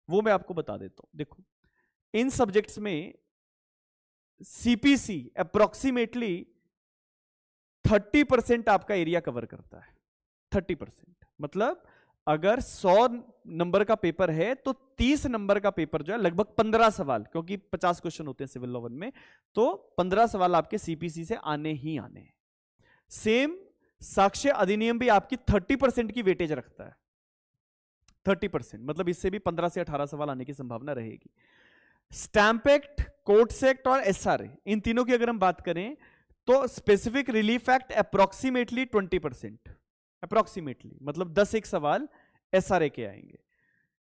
वो मैं आपको बता देता हूं। देखो, इन सब्जेक्ट्स में सीपीसी अप्रोक्सीमेटली 30% आपका एरिया कवर करता है। 30% मतलब अगर 100 नंबर का पेपर है तो 30 नंबर का पेपर जो है, लगभग 15 सवाल, क्योंकि 50 क्वेश्चन होते हैं सिविल लॉ 1 में, तो 15 सवाल आपके सीपीसी से आने ही आने हैं। सेम साक्ष्य अधिनियम भी आपकी 30% की वेटेज रखता है। 30% मतलब इससे भी 15 से 18 सवाल आने की संभावना रहेगी। स्टैंप एक्ट, कोर्ट्स एक्ट और एसआरए, इन तीनों की अगर हम बात करें तो specific relief act approximately 20%, approximately मतलब 10 एक सवाल एसआरए के आएंगे।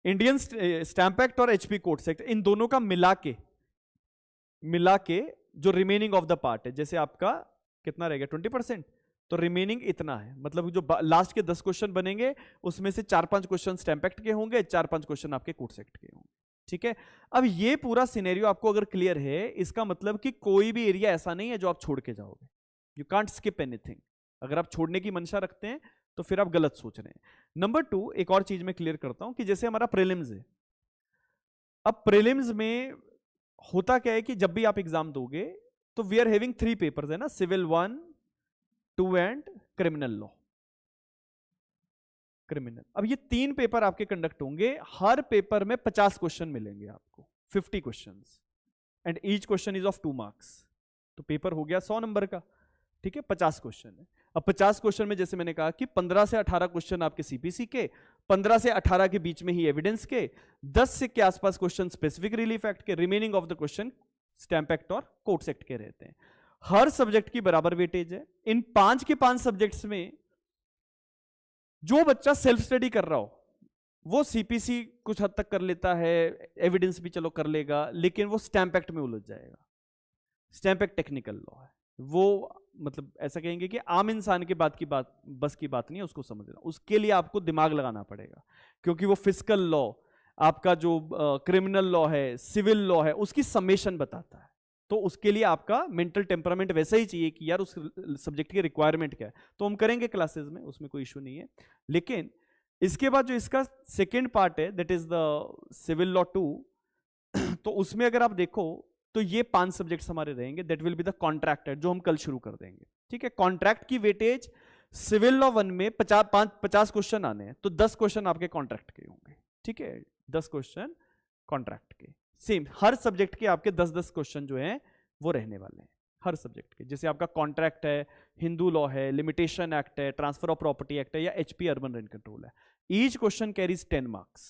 इंडियन स्टैंप एक्ट और एचपी कोर्ट्स एक्ट, इन दोनों का मिला के जो रिमेनिंग ऑफ द पार्ट है, जैसे आपका कितना रहेगा 20%, तो रिमेनिंग इतना है। मतलब जो लास्ट के 10 क्वेश्चन बनेंगे उसमें से 4-5 क्वेश्चन स्टैंप एक्ट के होंगे, 4-5 क्वेश्चन आपके कोर्ट्स एक्ट के होंगे, ठीक है। अब ये पूरा सिनेरियो आपको अगर क्लियर है, इसका मतलब कि कोई भी एरिया ऐसा नहीं है जो आप छोड़ के जाओगे। You can't skip anything. अगर आप छोड़ने की मंशा रखते हैं तो फिर आप गलत सोच रहे हैं। नंबर 2, एक और चीज मैं क्लियर करता हूं कि जैसे हमारा प्रीलिम्स है, अब प्रीलिम्स में होता क्या है कि जब भी आप एग्जाम दोगे तो वी आर हैविंग 3 पेपर्स है ना, civil 1, 2 and criminal law. Criminal, अब ये 3 पेपर आपके कंडक्ट होंगे। हर पेपर में 50 क्वेश्चन मिलेंगे आपको, 50 questions, and each question is of 2 marks. तो पेपर हो गया 100 नंबर का, ठीक है, 50 क्वेश्चन है। अब 50 क्वेश्चन में जैसे मैंने कहा कि 15 से 18 क्वेश्चन आपके सीपीसी के, 15 से 18 के बीच में ही एविडेंस के, 10 से के आसपास क्वेश्चन स्पेसिफिक रिलीफ एक्ट के, remaining of the question stamp act और कोर्ट्स एक्ट के रहते हैं। हर सब्जेक्ट की बराबर वेटेज है। इन 5 के 5 सब्जेक्ट्स में जो बच्चा सेल्फ स्टडी कर रहा हो वो सीपीसी कुछ हद तक कर लेता है, एविडेंस भी चलो कर लेगा, लेकिन वो स्टैंप एक्ट में उलझ जाएगा। स्टैंप एक्ट टेक्निकल लॉ है, वो मतलब ऐसा कहेंगे कि आम इंसान के बस की बात नहीं है उसको समझना। उसके लिए आपको दिमाग लगाना पड़ेगा, क्योंकि वो फिस्कल लॉ, आपका जो क्रिमिनल लॉ है, सिविल लॉ है, उसकी समेशन बताता है। तो उसके लिए आपका मेंटल टेम्परामेंट वैसा ही चाहिए कि यार उस सब्जेक्ट की रिक्वायरमेंट क्या है। तो हम करेंगे क्लासेस में, उसमें कोई इशू नहीं है। लेकिन इसके बाद जो इसका सेकेंड पार्ट है, that is the civil law 2, तो उसमें अगर आप देखो तो ये 5 सब्जेक्ट्स हमारे रहेंगे। That will be the contract, जो हम कल शुरू कर देंगे, ठीक है। कॉन्ट्रैक्ट की वेटेज सिविल लॉ 1 में 50 क्वेश्चन आने हैं, तो 10 क्वेश्चन आपके कॉन्ट्रैक्ट के होंगे, ठीक है, 10 क्वेश्चन कॉन्ट्रैक्ट के। सेम हर सब्जेक्ट के आपके 10-10 क्वेश्चन जो हैं वो रहने वाले हैं हर सब्जेक्ट के। जैसे आपका कॉन्ट्रैक्ट है, हिंदू लॉ है, लिमिटेशन एक्ट है, ट्रांसफर ऑफ प्रॉपर्टी एक्ट है, या एचपी अर्बन रेंट कंट्रोल है। Each question carries 10 marks,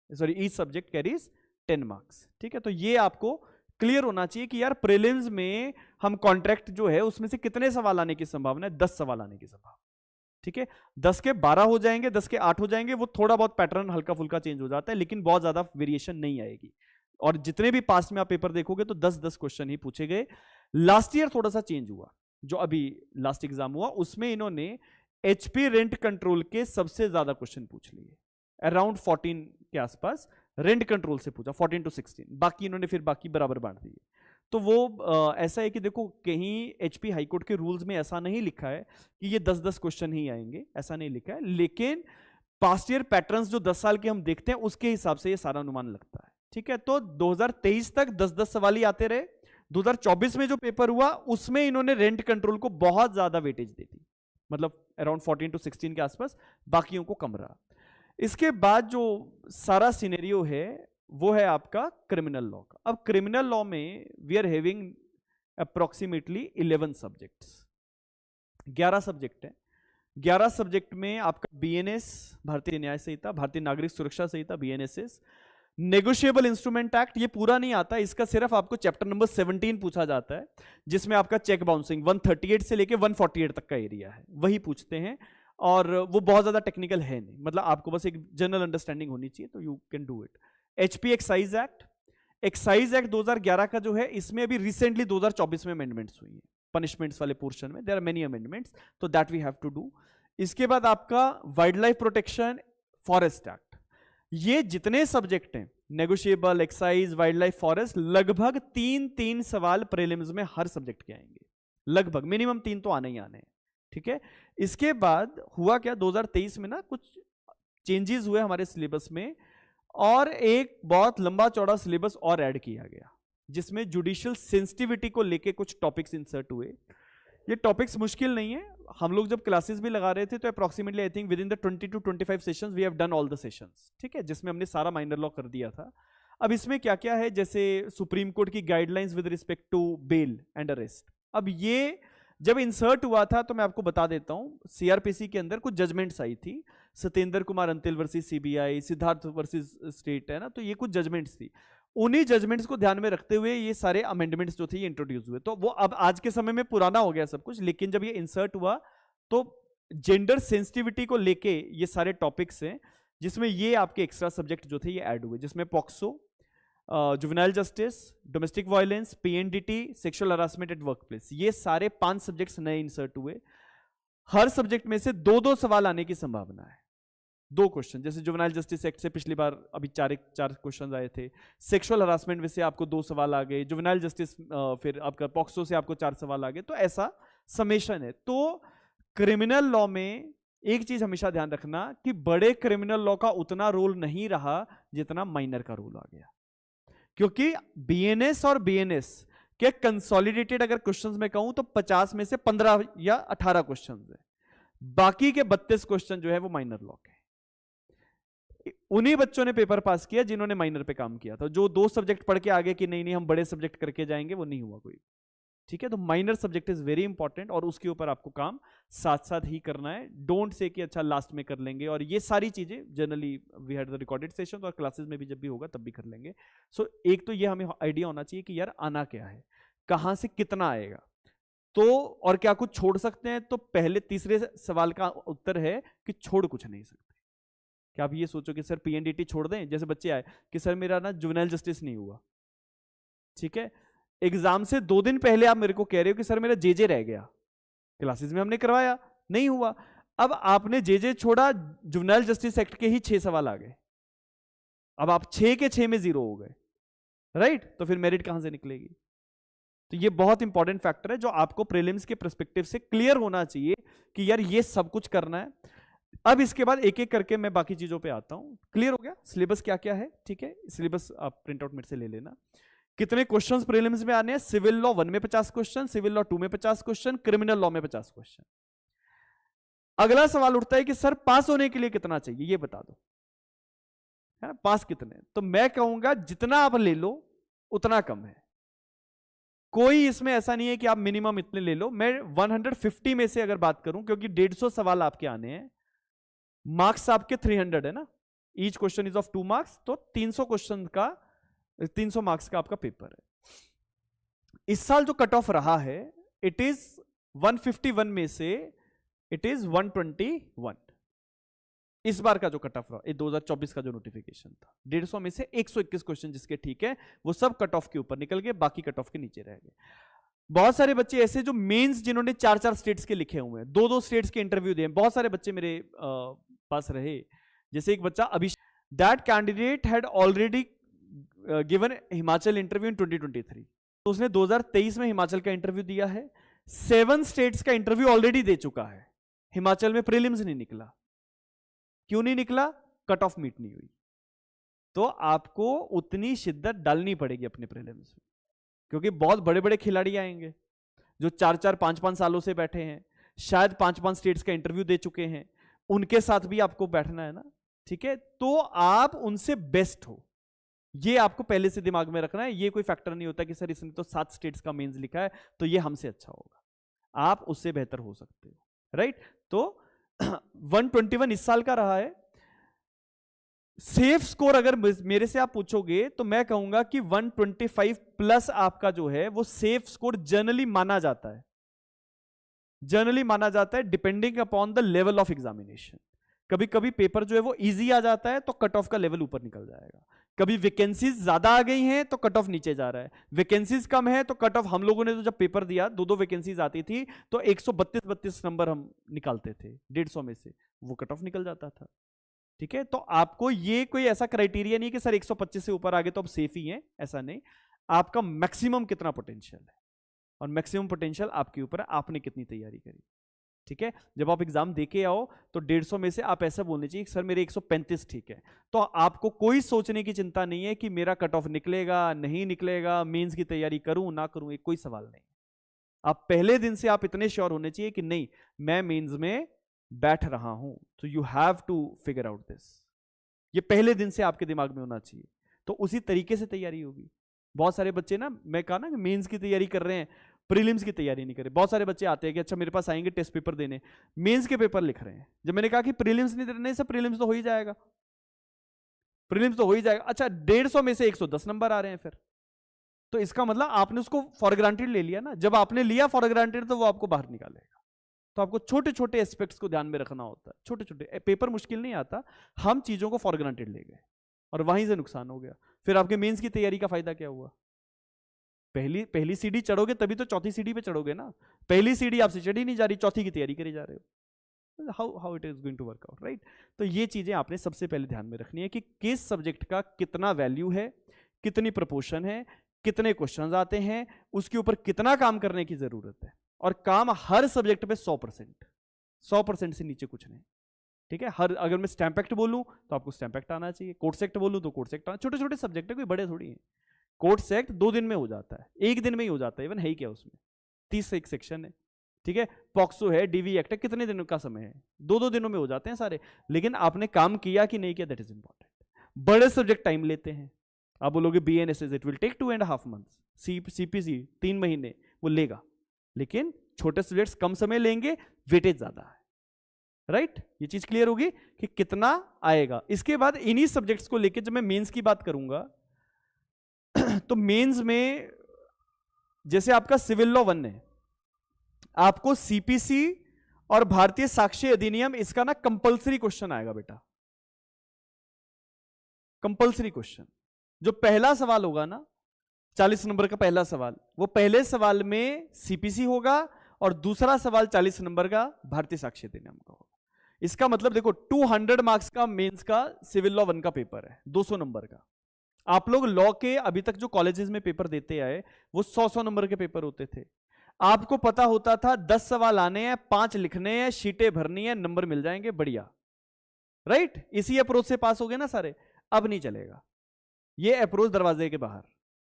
sorry each subject carries 10 marks, ठीक है। तो ये आपको क्लियर होना चाहिए कि यार प्रीलिम्स में हम कॉन्ट्रैक्ट जो है उसमें से कितने सवाल आने की संभावना है, 10 सवाल आने की संभावना, ठीक है। 10 के 12 हो जाएंगे, 10 के 8 हो जाएंगे, वो थोड़ा बहुत पैटर्न हल्का फुल्का चेंज हो जाता है, लेकिन बहुत ज्यादा वेरिएशन नहीं आएगी। और जितने भी पास्ट में आप पेपर देखोगे तो 10-10 क्वेश्चन ही पूछे गए। लास्ट ईयर थोड़ा सा चेंज हुआ, जो अभी लास्ट एग्जाम हुआ उसमें इन्होंने एचपी रेंट कंट्रोल के सबसे ज्यादा क्वेश्चन पूछ लिए, अराउंड 14 के आसपास रेंट कंट्रोल से पूछा, 14 to 16, बाकी इन्होंने फिर बाकी बराबर बांट दिए। तो वो ऐसा है कि देखो कहीं एचपी हाईकोर्ट के रूल्स में ऐसा नहीं लिखा है कि ये 10-10 क्वेश्चन ही आएंगे, ऐसा नहीं लिखा है, लेकिन पास्ट ईयर पैटर्न्स जो 10 साल के हम देखते हैं उसके हिसाब से ये सारा अनुमान लगता है, ठीक है। तो 2023 तक 10-10 सवाल ही आते रहे। 2024 में जो पेपर हुआ उसमें इन्होंने रेंट कंट्रोल को बहुत ज्यादा वेटेज दे दी, मतलब अराउंड 14 to 16 के आसपास, बाकियों को कम रहा। इसके बाद जो सारा सिनेरियो है वो है आपका क्रिमिनल लॉ का। अब क्रिमिनल लॉ में we are having approximately 11 subjects, 11 subject है। 11 सब्जेक्ट में आपका बीएनएस, भारतीय न्याय संहिता, भारतीय नागरिक सुरक्षा संहिता, बीएनएसएस, नेगोशिएबल इंस्ट्रूमेंट एक्ट, ये पूरा नहीं आता, इसका सिर्फ आपको चैप्टर नंबर 17 पूछा जाता है, जिसमें आपका चेक बाउंसिंग 138 से लेके 148 तक का एरिया है, वही पूछते हैं। और वो बहुत ज्यादा टेक्निकल है नहीं, मतलब आपको बस एक जनरल अंडरस्टैंडिंग होनी चाहिए, तो you can do it. HP excise act 2011 का जो है, इसमें अभी रिसेंटली 2024 में अमेंडमेंट्स हुई है पनिशमेंट्स वाले पोर्शन में, देयर आर मेनी अमेंडमेंट्स, तो that we have to do. इसके बाद आपका wildlife protection, forest act, ये जितने सब्जेक्ट हैं, negotiable, excise, wildlife, forest, लगभग 3-3 सवाल प्रीलिम्स में हर सब्जेक्ट के आएंगे, लगभग मिनिमम 3 तो आने ही आने हैं, ठीक है। इसके बाद हुआ क्या, 2023 में ना कुछ चेंजेस हुए हमारे सिलेबस में, और एक बहुत लंबा चौड़ा सिलेबस और ऐड किया गया, जिसमें जुडिशियल सेंसिटिविटी को लेके कुछ टॉपिक्स इंसर्ट हुए। ये टॉपिक्स मुश्किल नहीं है, हम लोग जब क्लासेस भी लगा रहे थे तो approximately I think within the 20 to 25 sessions we have done all the sessions, ठीक है, जिसमें हमने सारा माइनर लॉ कर दिया था। अब इसमें क्या क्या है, जैसे सुप्रीम कोर्ट की guidelines with respect to bail and arrest, अब ये जब इंसर्ट हुआ था तो मैं आपको बता देता हूं, सीआरपीसी के अंदर कुछ जजमेंट्स आई थी, Satyendra Kumar Antil versus CBI, Siddharth versus state, है ना, तो ये कुछ जजमेंट्स थी, उन्हीं जजमेंट्स को ध्यान में रखते हुए ये सारे अमेंडमेंट्स जो थे ये इंट्रोड्यूस हुए। तो वो अब आज के समय में पुराना हो गया सब कुछ, लेकिन जब ये इंसर्ट हुआ तो जेंडर सेंसिटिविटी को लेके ये सारे टॉपिक्स हैं, जिसमें ये आपके एक्स्ट्रा सब्जेक्ट जो थे ये ऐड हुए, जिसमें POCSO, juvenile justice, domestic violence, PNDT, sexual harassment at work place, ये सारे 5 सब्जेक्ट्स नए इंसर्ट हुए। हर सब्जेक्ट में से 2-2 सवाल आने की संभावना है, 2 क्वेश्चन, जैसे जुवेनाइल जस्टिस एक्ट से पिछली बार अभी 4 क्वेश्चन आए थे, सेक्सुअल हरासमेंट में से आपको 2 सवाल आ गए, जुवेनाइल जस्टिस फिर आपका पॉक्सो से आपको 4 सवाल आ गए, तो ऐसा समेशन है। तो क्रिमिनल लॉ में एक चीज हमेशा ध्यान रखना कि बड़े क्रिमिनल लॉ का उतना रोल नहीं रहा जितना माइनर का रोल आ गया, क्योंकि बीएनएस और बीएनएस के कंसोलिडेटेड अगर क्वेश्चंस में कहूं तो 50 में से 15 या 18 क्वेश्चंस है, बाकी के 32 क्वेश्चन जो है वो माइनर लॉ के। उन्हीं बच्चों ने पेपर पास किया जिन्होंने माइनर पे काम किया था, जो 2 सब्जेक्ट पढ़ के आगे कि नहीं नहीं हम बड़े सब्जेक्ट करके जाएंगे, वो नहीं हुआ कोई, ठीक है। तो minor subject is very important, और उसके ऊपर आपको काम साथ साथ ही करना है, डोंट से कि अच्छा लास्ट में कर लेंगे, और ये सारी चीजें generally we had the recorded session, और क्लासेस में भी जब भी होगा तब भी कर लेंगे। सो एक तो ये हमें आइडिया होना चाहिए कि यार आना क्या है, कहां से कितना आएगा, तो और क्या कुछ छोड़ सकते हैं, तो पहले तीसरे सवाल का उत्तर है कि छोड़ कुछ नहीं सकते। क्या आप ये सोचो कि सर पीएनडीटी छोड़ दें, जैसे बच्चे आए कि सर मेरा ना जुवेनाइल जस्टिस नहीं हुआ, ठीक है, एग्जाम से 2 दिन पहले आप मेरे को कह रहे हो कि सर मेरा जेजे रह गया, क्लासेस में हमने करवाया नहीं हुआ, अब आपने जेजे छोड़ा, जुवेनाइल जस्टिस एक्ट के ही 6 सवाल आ गए, अब आप 6 के 6 में 0 हो गए, राइट, तो फिर मेरिट कहां से निकलेगी। तो ये बहुत इंपॉर्टेंट फैक्टर है जो आपको प्रीलिम्स के पर्सपेक्टिव से क्लियर होना चाहिए कि यार ये सब कुछ करना है। अब इसके बाद एक एक करके मैं बाकी चीजों पे आता हूं। क्लियर हो गया सिलेबस क्या क्या है, ठीक है, सिलेबस आप प्रिंट आउट मेरे से ले लेना। कितने क्वेश्चंस प्रीलिम्स में आने हैं, सिविल लॉ 1 में 50 क्वेश्चन, सिविल लॉ 2 में 50 क्वेश्चन, क्रिमिनल लॉ में 50 क्वेश्चन। अगला सवाल उठता है कि सर पास होने के लिए कितना चाहिए, ये बता दो, है ना, पास कितने, तो मैं कहूंगा जितना आप ले लो उतना कम है, कोई इसमें ऐसा नहीं है कि आप मिनिमम इतने ले लो। मैं 150 में से अगर बात करूं, क्योंकि 150 सवाल आपके आने हैं, मार्क्स आपके 300 है ना, each question is of 2 marks, तो 300 क्वेश्चन का 300 मार्क्स का आपका पेपर है। इस साल जो कट ऑफ रहा है इट इज 151 में से इट इज 121, इस बार का जो कट ऑफ रहा, 2024 का जो नोटिफिकेशन था, 150 में से 121 क्वेश्चन जिसके ठीक है वो सब कट ऑफ के ऊपर निकल गए, बाकी कट ऑफ के नीचे रह गए। बहुत सारे बच्चे ऐसे जो मेंस जिन्होंने 4-4 स्टेट्स के लिखे हुए हैं, 2-2 स्टेट्स के इंटरव्यू दिए, बहुत सारे बच्चे मेरे पास रहे, जैसे एक बच्चा Abhishek, that candidate had already given Himachal interview in 2023, तो उसने 2023 में हिमाचल का इंटरव्यू दिया है, 7 स्टेट्स का इंटरव्यू ऑलरेडी दे चुका है, हिमाचल में प्रीलिम्स नहीं निकला। क्यों नहीं निकला, कट ऑफ मीट नहीं हुई। तो आपको उतनी शिद्दत डालनी पड़ेगी अपने प्रीलिम्स में, क्योंकि बहुत बड़े बड़े खिलाड़ी आएंगे जो 4-4 5-5 सालों से बैठे हैं, शायद 5-5 स्टेट्स का इंटरव्यू दे चुके हैं, उनके साथ भी आपको बैठना है ना, ठीक है, तो आप उनसे बेस्ट हो, ये आपको पहले से दिमाग में रखना है। ये कोई फैक्टर नहीं होता कि सर इसने तो 7 स्टेट्स का मेंस लिखा है तो ये हमसे अच्छा होगा, आप उससे बेहतर हो सकते हो, राइट। तो 121 इस साल का रहा है। सेफ स्कोर अगर मेरे से आप पूछोगे तो मैं कहूंगा कि 125 प्लस आपका जो है वो सेफ स्कोर जनरली माना जाता है, जनरली माना जाता है depending upon the level of examination. कभी कभी पेपर जो है वो इजी आ जाता है तो कट ऑफ का लेवल ऊपर निकल जाएगा, कभी वैकेंसीज ज्यादा आ गई हैं तो कट ऑफ नीचे जा रहा है, वैकेंसीज कम है तो कट ऑफ, हम लोगों ने तो जब पेपर दिया दो वैकेंसीज आती थी तो 132 नंबर हम निकालते थे 150 में से, वो कट ऑफ निकल जाता था। ठीक है, तो आपको ये कोई ऐसा क्राइटेरिया नहीं कि सर 125 से ऊपर आ गए तो अब सेफ ही है, ऐसा नहीं। आपका मैक्सिमम कितना पोटेंशियल है और मैक्सिमम पोटेंशियल आपके ऊपर है, आपने कितनी तैयारी करी। ठीक है, जब आप एग्जाम देके आओ तो 150 में से आप ऐसा बोलने चाहिए सर मेरे 135 ठीक है, तो आपको कोई सोचने की चिंता नहीं है कि मेरा कट ऑफ निकलेगा नहीं निकलेगा, मेंस की तैयारी करूं ना करूं, एक कोई सवाल नहीं। आप पहले दिन से आप इतने श्योर होने चाहिए कि नहीं मैं मेंस में बैठ रहा हूं, तो you have to figure out this, ये पहले दिन से आपके दिमाग में होना चाहिए, तो उसी तरीके से तैयारी होगी। बहुत सारे बच्चे ना, मैं कहा ना मेंस की तैयारी कर रहे हैं, प्रीलिम्स की तैयारी नहीं करे। बहुत सारे बच्चे आते हैं कि अच्छा मेरे पास आएंगे टेस्ट पेपर देने, मेंस के पेपर लिख रहे हैं। जब मैंने कहा कि प्रीलिम्स नहीं दे रहे, नहीं सर प्रीलिम्स तो हो ही जाएगा, प्रीलिम्स तो हो ही जाएगा। अच्छा 150 में से 110 नंबर आ रहे हैं फिर, तो इसका मतलब आपने उसको फॉर ग्रांटेड ले लिया ना, जब आपने लिया फॉर ग्रांटेड तो वो आपको बाहर निकालेगा। तो आपको छोटे छोटे एस्पेक्ट्स को ध्यान में रखना होता है, छोटे छोटे, पेपर मुश्किल नहीं आता, हम चीजों को फॉर ग्रांटेड ले गए और वहीं से नुकसान हो गया। फिर आपके मेंस की तैयारी का फायदा क्या हुआ? पहली सीढ़ी चढ़ोगे तभी तो चौथी सीढ़ी पे चढ़ोगे ना, पहली सीढ़ी आपसे चढ़ी नहीं जा रही, चौथी की तैयारी करी जा रहे हो। How it is going to work out, right? तो ये चीजें आपने सबसे पहले ध्यान में रखनी है कि किस सब्जेक्ट का कितना वैल्यू है, कितनी प्रपोर्शन है, कितने क्वेश्चंस आते हैं, उसके ऊपर कितना काम करने की जरूरत है, और काम हर सब्जेक्ट पे 100% से नीचे कुछ नहीं। ठीक है, हर, अगर मैं स्टैम्प एक्ट बोलूं तो आपको स्टैम्प एक्ट आना चाहिए, कोर्ट सेक्ट बोलूं तो कोर्ट सेक्ट आना, छोटे छोटे सब्जेक्ट है, कोई बड़े थोड़ी है। कोर्ट सेक्ट 2 दिन में हो जाता है, 1 दिन में ही हो जाता है, इवन है ही क्या उसमें, 30 से 1 सेक्शन है। ठीक है, पॉक्सो है, डीवी एक्ट है, कितने दिनों का समय है, 2-2 दिनों में हो जाते हैं सारे। लेकिन आपने काम किया कि नहीं किया, दैट इज इंपॉर्टेंट। बड़े सब्जेक्ट टाइम लेते हैं, आप बोलोगे BNSS it will take 2.5 months, CPC 3 महीने वो लेगा, लेकिन छोटे सब्जेक्ट्स कम समय लेंगे, वेटेज ज्यादा है, राइट? ये चीज क्लियर होगी कि कितना आएगा। इसके बाद इन्हीं सब्जेक्ट्स को लेके जब मैं मेंस की बात करूंगा तो मेंस में जैसे आपका सिविल लॉ 1 है, आपको CPC और भारतीय साक्ष्य अधिनियम, इसका ना कंपलसरी क्वेश्चन आएगा बेटा, कंपलसरी क्वेश्चन। जो पहला सवाल होगा ना, 40 नंबर का पहला सवाल, वो पहले सवाल में CPC होगा और दूसरा सवाल 40 नंबर का भारतीय साक्ष्य अधिनियम का होगा। इसका मतलब देखो 200 मार्क्स का मेंस का सिविल लॉ 1 का पेपर है, 200 नंबर का। आप लोग लॉ के अभी तक जो कॉलेजेस में पेपर देते आए वो 100-100 नंबर के पेपर होते थे। आपको पता होता था 10 सवाल आने हैं, 5 लिखने हैं, शीटें भरनी है, नंबर मिल जाएंगे, बढ़िया, राइट? इसी अप्रोच से पास हो गए ना सारे। अब नहीं चलेगा ये अप्रोच, दरवाजे के बाहर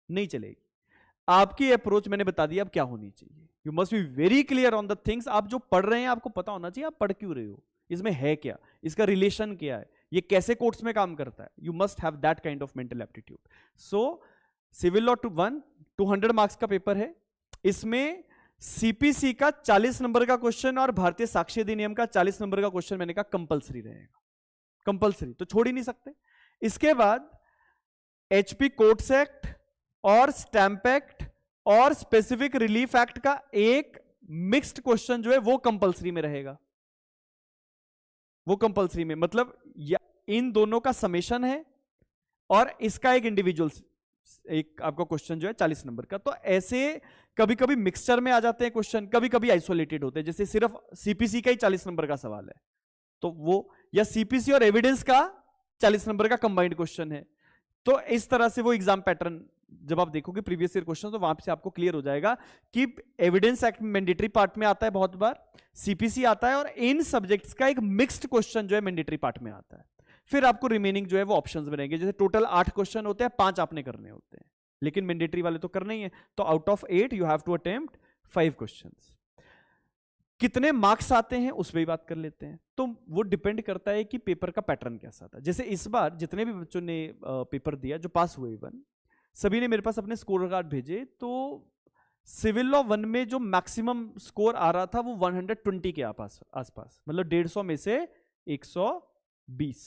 नहीं चलेगी। आपकी अप्रोच मैंने बता दिया अब क्या होनी चाहिए। You must be very clear on the things. आप जो पढ़ रहे हैं आपको पता होना चाहिए आप पढ़ क्यों रहे हो, इसमें है क्या, इसका रिलेशन क्या है, ये कैसे कोर्ट्स में काम करता है। You must have that kind of mental aptitude. So civil law 1 200 marks का पेपर है, इसमें CPC का 40 नंबर का क्वेश्चन और भारतीय साक्ष्य अधिनियम का 40 नंबर का क्वेश्चन मैंने कहा कंपलसरी रहेगा, कंपलसरी तो छोड़ ही नहीं सकते। इसके बाद HP कोर्ट्स एक्ट और स्टैंप एक्ट और स्पेसिफिक रिलीफ एक्ट का एक मिक्स्ड क्वेश्चन जो है वो कंपलसरी में रहेगा, वो कंपलसरी में, मतलब इन दोनों का समेशन है और इसका एक इंडिविजुअल एक आपका क्वेश्चन जो है 40 नंबर का। तो ऐसे कभी कभी मिक्सचर में आ जाते हैं क्वेश्चन, कभी कभी आइसोलेटेड होते हैं, जैसे सिर्फ CPC का ही 40 नंबर का सवाल है तो वो, या CPC और एविडेंस का 40 नंबर का कंबाइंड क्वेश्चन है। तो इस तरह से वो एग्जाम पैटर्न जब आप देखोगे प्रीवियस ईयर क्वेश्चन तो वहां से आपको क्लियर हो जाएगा कि एविडेंस एक्ट मैंडेटरी पार्ट में आता है बहुत बार, CPC आता है, और इन सब्जेक्ट्स का एक मिक्स्ड क्वेश्चन जो है मैंडेटरी पार्ट में आता है। फिर आपको रिमेनिंग जो है वो ऑप्शंस बनेंगे, जैसे टोटल 8 क्वेश्चन होते हैं, 5 आपने करने होते हैं, लेकिन मैंडेटरी वाले तो करना ही है, तो out of 8 you have to attempt 5 questions. कितने मार्क्स आते हैं उस पर भी बात कर लेते हैं। तो वो डिपेंड करता है कि पेपर का पैटर्न कैसा था। जैसे इस बार जितने भी बच्चों ने पेपर दिया जो पास हुए, इवन सभी ने मेरे पास अपने स्कोर कार्ड भेजे, तो सिविल लॉ 1 में जो मैक्सिमम स्कोर आ रहा था वो 120 के आसपास, मतलब 150 में से 120।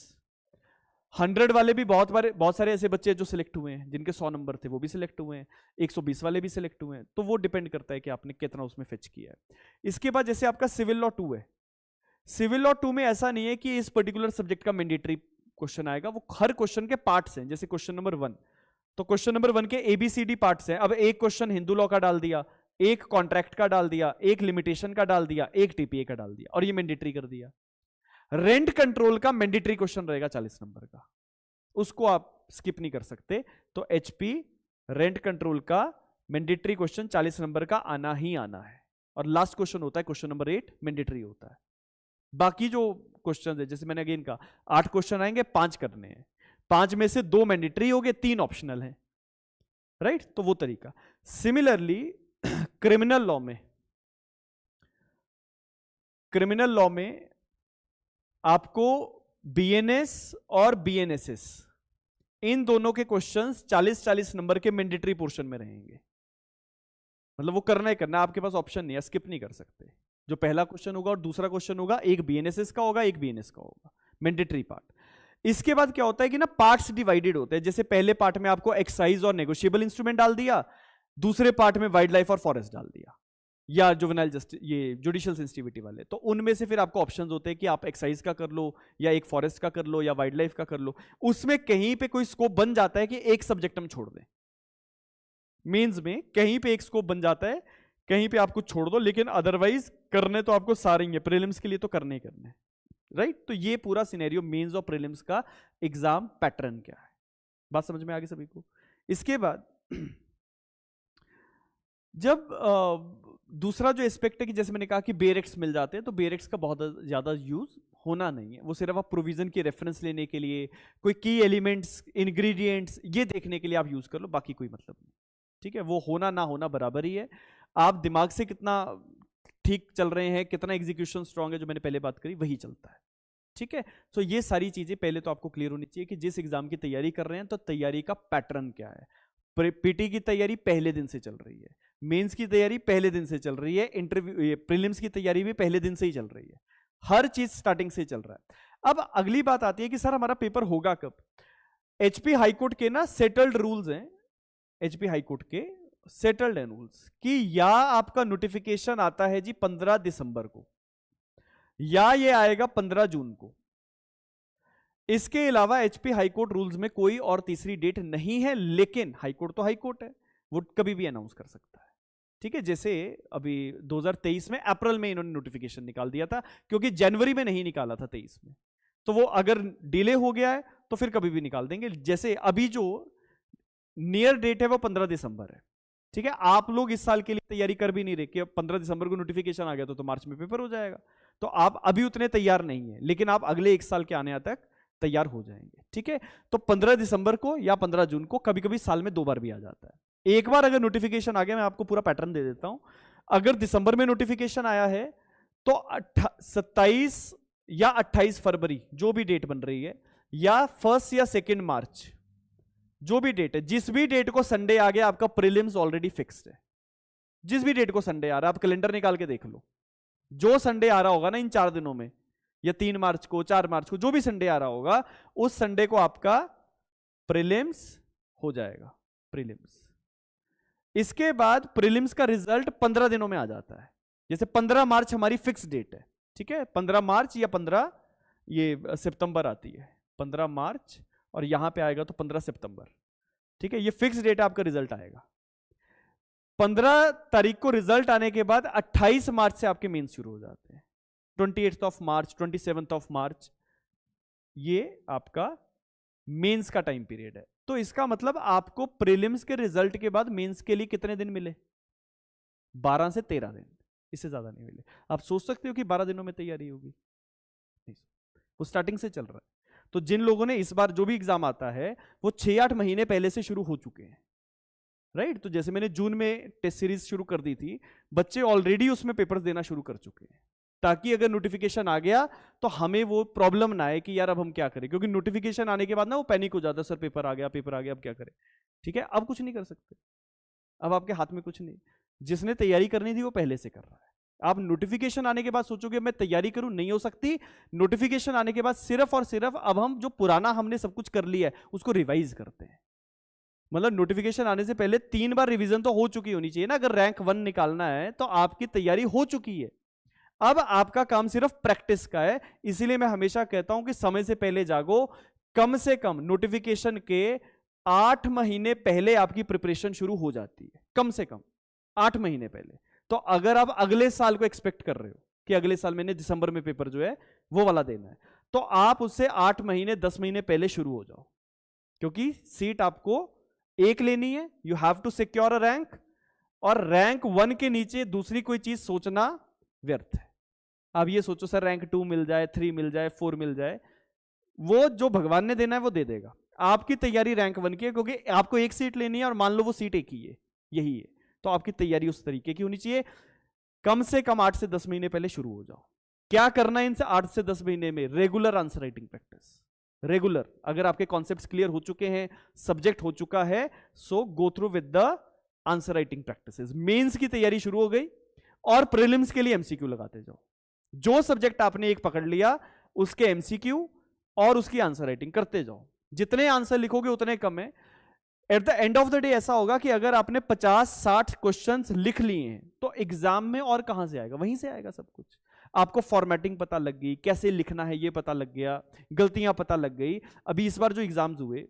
100 वाले भी बहुत सारे ऐसे बच्चे जो सिलेक्ट हुए हैं, जिनके 100 नंबर थे वो भी सिलेक्ट हुए हैं, 120 वाले भी सिलेक्ट हुए हैं। तो वो डिपेंड करता है कि आपने कितना उसमें फेच किया है। इसके बाद जैसे आपका सिविल लॉ 2 है, सिविल लॉ 2 में ऐसा नहीं है कि इस पर्टिकुलर सब्जेक्ट का मैंडेटरी क्वेश्चन आएगा, वो हर क्वेश्चन के पार्ट्स हैं। जैसे क्वेश्चन नंबर 1, तो क्वेश्चन नंबर 1 के ABCD पार्ट्स हैं। अब एक क्वेश्चन हिंदू लॉ का डाल दिया, एक कॉन्ट्रैक्ट का डाल दिया, एक लिमिटेशन का डाल दिया, एक TPA का डाल दिया, और ये मैंडेटरी कर दिया। रेंट कंट्रोल का मैंडेटरी क्वेश्चन रहेगा 40 नंबर का, उसको आप स्किप नहीं कर सकते। तो HP रेंट कंट्रोल का मैंडेटरी क्वेश्चन 40 नंबर का आना ही आना है। और लास्ट क्वेश्चन होता है क्वेश्चन नंबर 8, मैंडेटरी होता है। बाकी जो क्वेश्चन है, जैसे मैंने अगेन कहा 8 क्वेश्चन आएंगे, 5 करने हैं, 5 में से 2 मैंडेटरी हो गए, 3 ऑप्शनल हैं, राइट। तो वो तरीका। सिमिलरली क्रिमिनल लॉ में आपको BNS और BNSS इन दोनों के क्वेश्चंस 40-40 नंबर के मैंडेटरी पोर्शन में रहेंगे। मतलब वो करना ही करना, आपके पास ऑप्शन नहीं है, स्किप नहीं कर सकते। जो पहला क्वेश्चन होगा और दूसरा क्वेश्चन होगा, एक BNSS का होगा, एक BNS का होगा, मैंडेटरी पार्ट। इसके बाद क्या होता है कि ना पार्ट्स डिवाइडेड होते हैं। जैसे पहले पार्ट में आपको एक्साइज और नेगोशिएबल इंस्ट्रूमेंट डाल दिया, दूसरे पार्ट में वाइल्ड लाइफ और फॉरेस्ट डाल दिया, या जुवेनाइल जस्टिस, ये जुडिशियल सेंसिटिविटी वाले। तो उनमें से फिर आपको ऑप्शंस होते हैं कि आप एक्साइज का कर लो, या एक फॉरेस्ट का कर लो, या वाइल्ड लाइफ का कर लो। उसमें कहीं पे कोई स्कोप बन जाता है कि एक सब्जेक्ट हम छोड़ दें। मेंस में कहीं पे एक स्कोप बन जाता है, कहीं पे आप कुछ छोड़ दो, लेकिन अदरवाइज करने तो आपको सारे ही है, प्रीलिम्स के लिए तो करने ही करने, राइट। तो ये पूरा सिनेरियो मेंस और प्रीलिम्स का एग्जाम पैटर्न क्या है, बात समझ में आ गई सभी को। इसके बाद जब दूसरा जो एस्पेक्ट है कि जैसे मैंने कहा कि बेरेक्स मिल जाते हैं, तो बेरेक्स का बहुत ज्यादा यूज होना नहीं है। वो सिर्फ आप प्रोविजन की रेफरेंस लेने के लिए, कोई की एलिमेंट्स, इंग्रेडिएंट्स ये देखने के लिए आप यूज कर लो, बाकी कोई मतलब नहीं, ठीक है। वो होना ना होना बराबर ही है। आप दिमाग से कितना ठीक चल रहे हैं, कितना एग्जीक्यूशन स्ट्रांग है, जो मैंने पहले बात करी वही चलता है, ठीक है। तो ये सारी चीजें पहले तो आपको क्लियर होनी चाहिए कि जिस एग्जाम की तैयारी कर रहे हैं तो तैयारी का पैटर्न क्या है। पीटी की तैयारी पहले दिन से चल रही है, मेंस की तैयारी पहले दिन से चल रही है, इंटरव्यू प्रीलिम्स की तैयारी भी पहले दिन से ही चल रही है, हर चीज स्टार्टिंग से चल रहा है। अब अगली बात आती है कि सर हमारा पेपर होगा कब। HP हाईकोर्ट के ना सेटल्ड रूल्स हैं, HP हाईकोर्ट के सेटल्ड रूल्स कि या आपका नोटिफिकेशन आता है जी 15 दिसंबर को, या ये आएगा 15 जून को। इसके अलावा HP हाईकोर्ट रूल्स में कोई और तीसरी डेट नहीं है, लेकिन हाईकोर्ट तो हाईकोर्ट है, वो कभी भी अनाउंस कर सकता है, ठीक है। जैसे अभी 2023 में अप्रैल में इन्होंने नोटिफिकेशन निकाल दिया था, क्योंकि जनवरी में नहीं निकाला था 23 में, तो वो अगर डिले हो गया है तो फिर कभी भी निकाल देंगे। जैसे अभी जो नियर डेट है वो 15 दिसंबर है, ठीक है। आप लोग इस साल के लिए तैयारी कर भी नहीं रहे कि 15 दिसंबर को नोटिफिकेशन आ गया तो मार्च में पेपर हो जाएगा, तो आप अभी उतने तैयार नहीं है, लेकिन आप अगले 1 साल के आने तक तैयार हो जाएंगे, ठीक है। तो 15 दिसंबर को या 15 जून को, कभी कभी साल में 2 बार भी आ जाता है। एक बार अगर नोटिफिकेशन आ गया, मैं आपको पूरा पैटर्न दे देता हूं। अगर दिसंबर में नोटिफिकेशन आया है तो 27 या 28 फरवरी जो भी डेट बन रही है, या 1 या 2 मार्च जो भी डेट है, जिस भी डेट को संडे आ गया आपका प्रीलिम्स ऑलरेडी फिक्स्ड है। जिस भी डेट को संडे आ रहा है आप कैलेंडर निकाल के देख लो, जो संडे आ रहा होगा ना इन 4 दिनों में, या 3 मार्च को, 4 मार्च को, जो भी संडे आ रहा होगा उस संडे को आपका प्रीलिम्स हो जाएगा, प्रीलिम्स। इसके बाद प्रीलिम्स का रिजल्ट 15 दिनों में आ जाता है। जैसे 15 मार्च हमारी फिक्स डेट है, ठीक है, 15 मार्च या 15 ये सितंबर आती है, 15 मार्च और यहां पे आएगा तो 15 सितंबर, ठीक है। ये फिक्स डेट है, आपका रिजल्ट आएगा 15 तारीख को। रिजल्ट आने के बाद 28 मार्च से आपके मेंस शुरू हो जाते हैं, 28th of March, 27th of March, ये आपका मेंस का टाइम पीरियड है। तो इसका मतलब आपको प्रीलिम्स के रिजल्ट के बाद मेंस के लिए कितने दिन मिले? 12 से 13 दिन, इससे ज्यादा नहीं मिले। आप सोच सकते हो कि 12 दिनों में तैयारी होगी, नहीं, वो स्टार्टिंग से चल रहा है। तो जिन लोगों ने इस बार जो भी एग्जाम आता है वो 6-8 महीने पहले से शुरू हो चुके हैं, राइट। तो जैसे मैंने जून में टेस्ट सीरीज शुरू कर दी थी, बच्चे ऑलरेडी उसमें पेपर्स देना शुरू कर चुके हैं, ताकि अगर नोटिफिकेशन आ गया तो हमें वो प्रॉब्लम ना आए कि यार अब हम क्या करें, क्योंकि नोटिफिकेशन आने के बाद ना वो पैनिक हो जाता है, सर पेपर आ गया, पेपर आ गया, अब क्या करें, ठीक है। अब कुछ नहीं कर सकते, अब आपके हाथ में कुछ नहीं, जिसने तैयारी करनी थी वो पहले से कर रहा है, आप नोटिफिकेशन आने के बाद सोचोगे मैं तैयारी करूं, नहीं हो सकती। नोटिफिकेशन आने के बाद सिर्फ और सिर्फ अब हम जो पुराना हमने सब कुछ कर लिया है उसको रिवाइज करते हैं। मतलब नोटिफिकेशन आने से पहले 3 बार रिवीजन तो हो चुकी होनी चाहिए ना। अगर रैंक 1 निकालना है तो आपकी तैयारी हो चुकी है, अब आपका काम सिर्फ प्रैक्टिस का है। इसीलिए मैं हमेशा कहता हूं कि समय से पहले जागो। कम से कम नोटिफिकेशन के 8 महीने पहले आपकी प्रिपरेशन शुरू हो जाती है, कम से कम 8 महीने पहले। तो अगर आप अगले साल को एक्सपेक्ट कर रहे हो कि अगले साल मैंने दिसंबर में पेपर जो है वो वाला देना है, तो आप उससे 8 महीने 10 महीने पहले शुरू हो जाओ, क्योंकि सीट आपको एक लेनी है। You have to secure a rank, और रैंक 1 के नीचे दूसरी कोई चीज सोचना व्यर्थ है। आप ये सोचो सर रैंक 2 मिल जाए, 3 मिल जाए, 4 मिल जाए, वो जो भगवान ने देना है वो दे देगा। आपकी तैयारी रैंक 1 की है, क्योंकि आपको एक सीट लेनी है और मान लो वो सीट एक ही है, यही है, तो आपकी तैयारी उस तरीके की होनी चाहिए। कम से कम 8 से 10 महीने पहले शुरू हो जाओ। क्या करना है इनसे 8 से 10 महीने में? Regular answer writing practice. Regular, अगर आपके कॉन्सेप्ट्स क्लियर हो चुके हैं, सब्जेक्ट हो चुका है, so go through with the answer writing practices. Mains की तैयारी शुरू हो गई, और प्रीलिम्स के लिए एमसीक्यू लगाते जाओ। जो सब्जेक्ट आपने एक पकड़ लिया उसके एमसीक्यू और उसकी आंसर राइटिंग करते जाओ। जितने आंसर लिखोगे उतने कम है। At the end of the day ऐसा होगा कि अगर आपने 50-60 क्वेश्चंस लिख लिए हैं तो एग्जाम में और कहां से आएगा? वहीं से आएगा सब कुछ। आपको फॉर्मेटिंग पता लग गई, कैसे लिखना है ये पता लग गया, गलतियां पता लग गई। अभी इस बार जो एग्जाम्स हुए,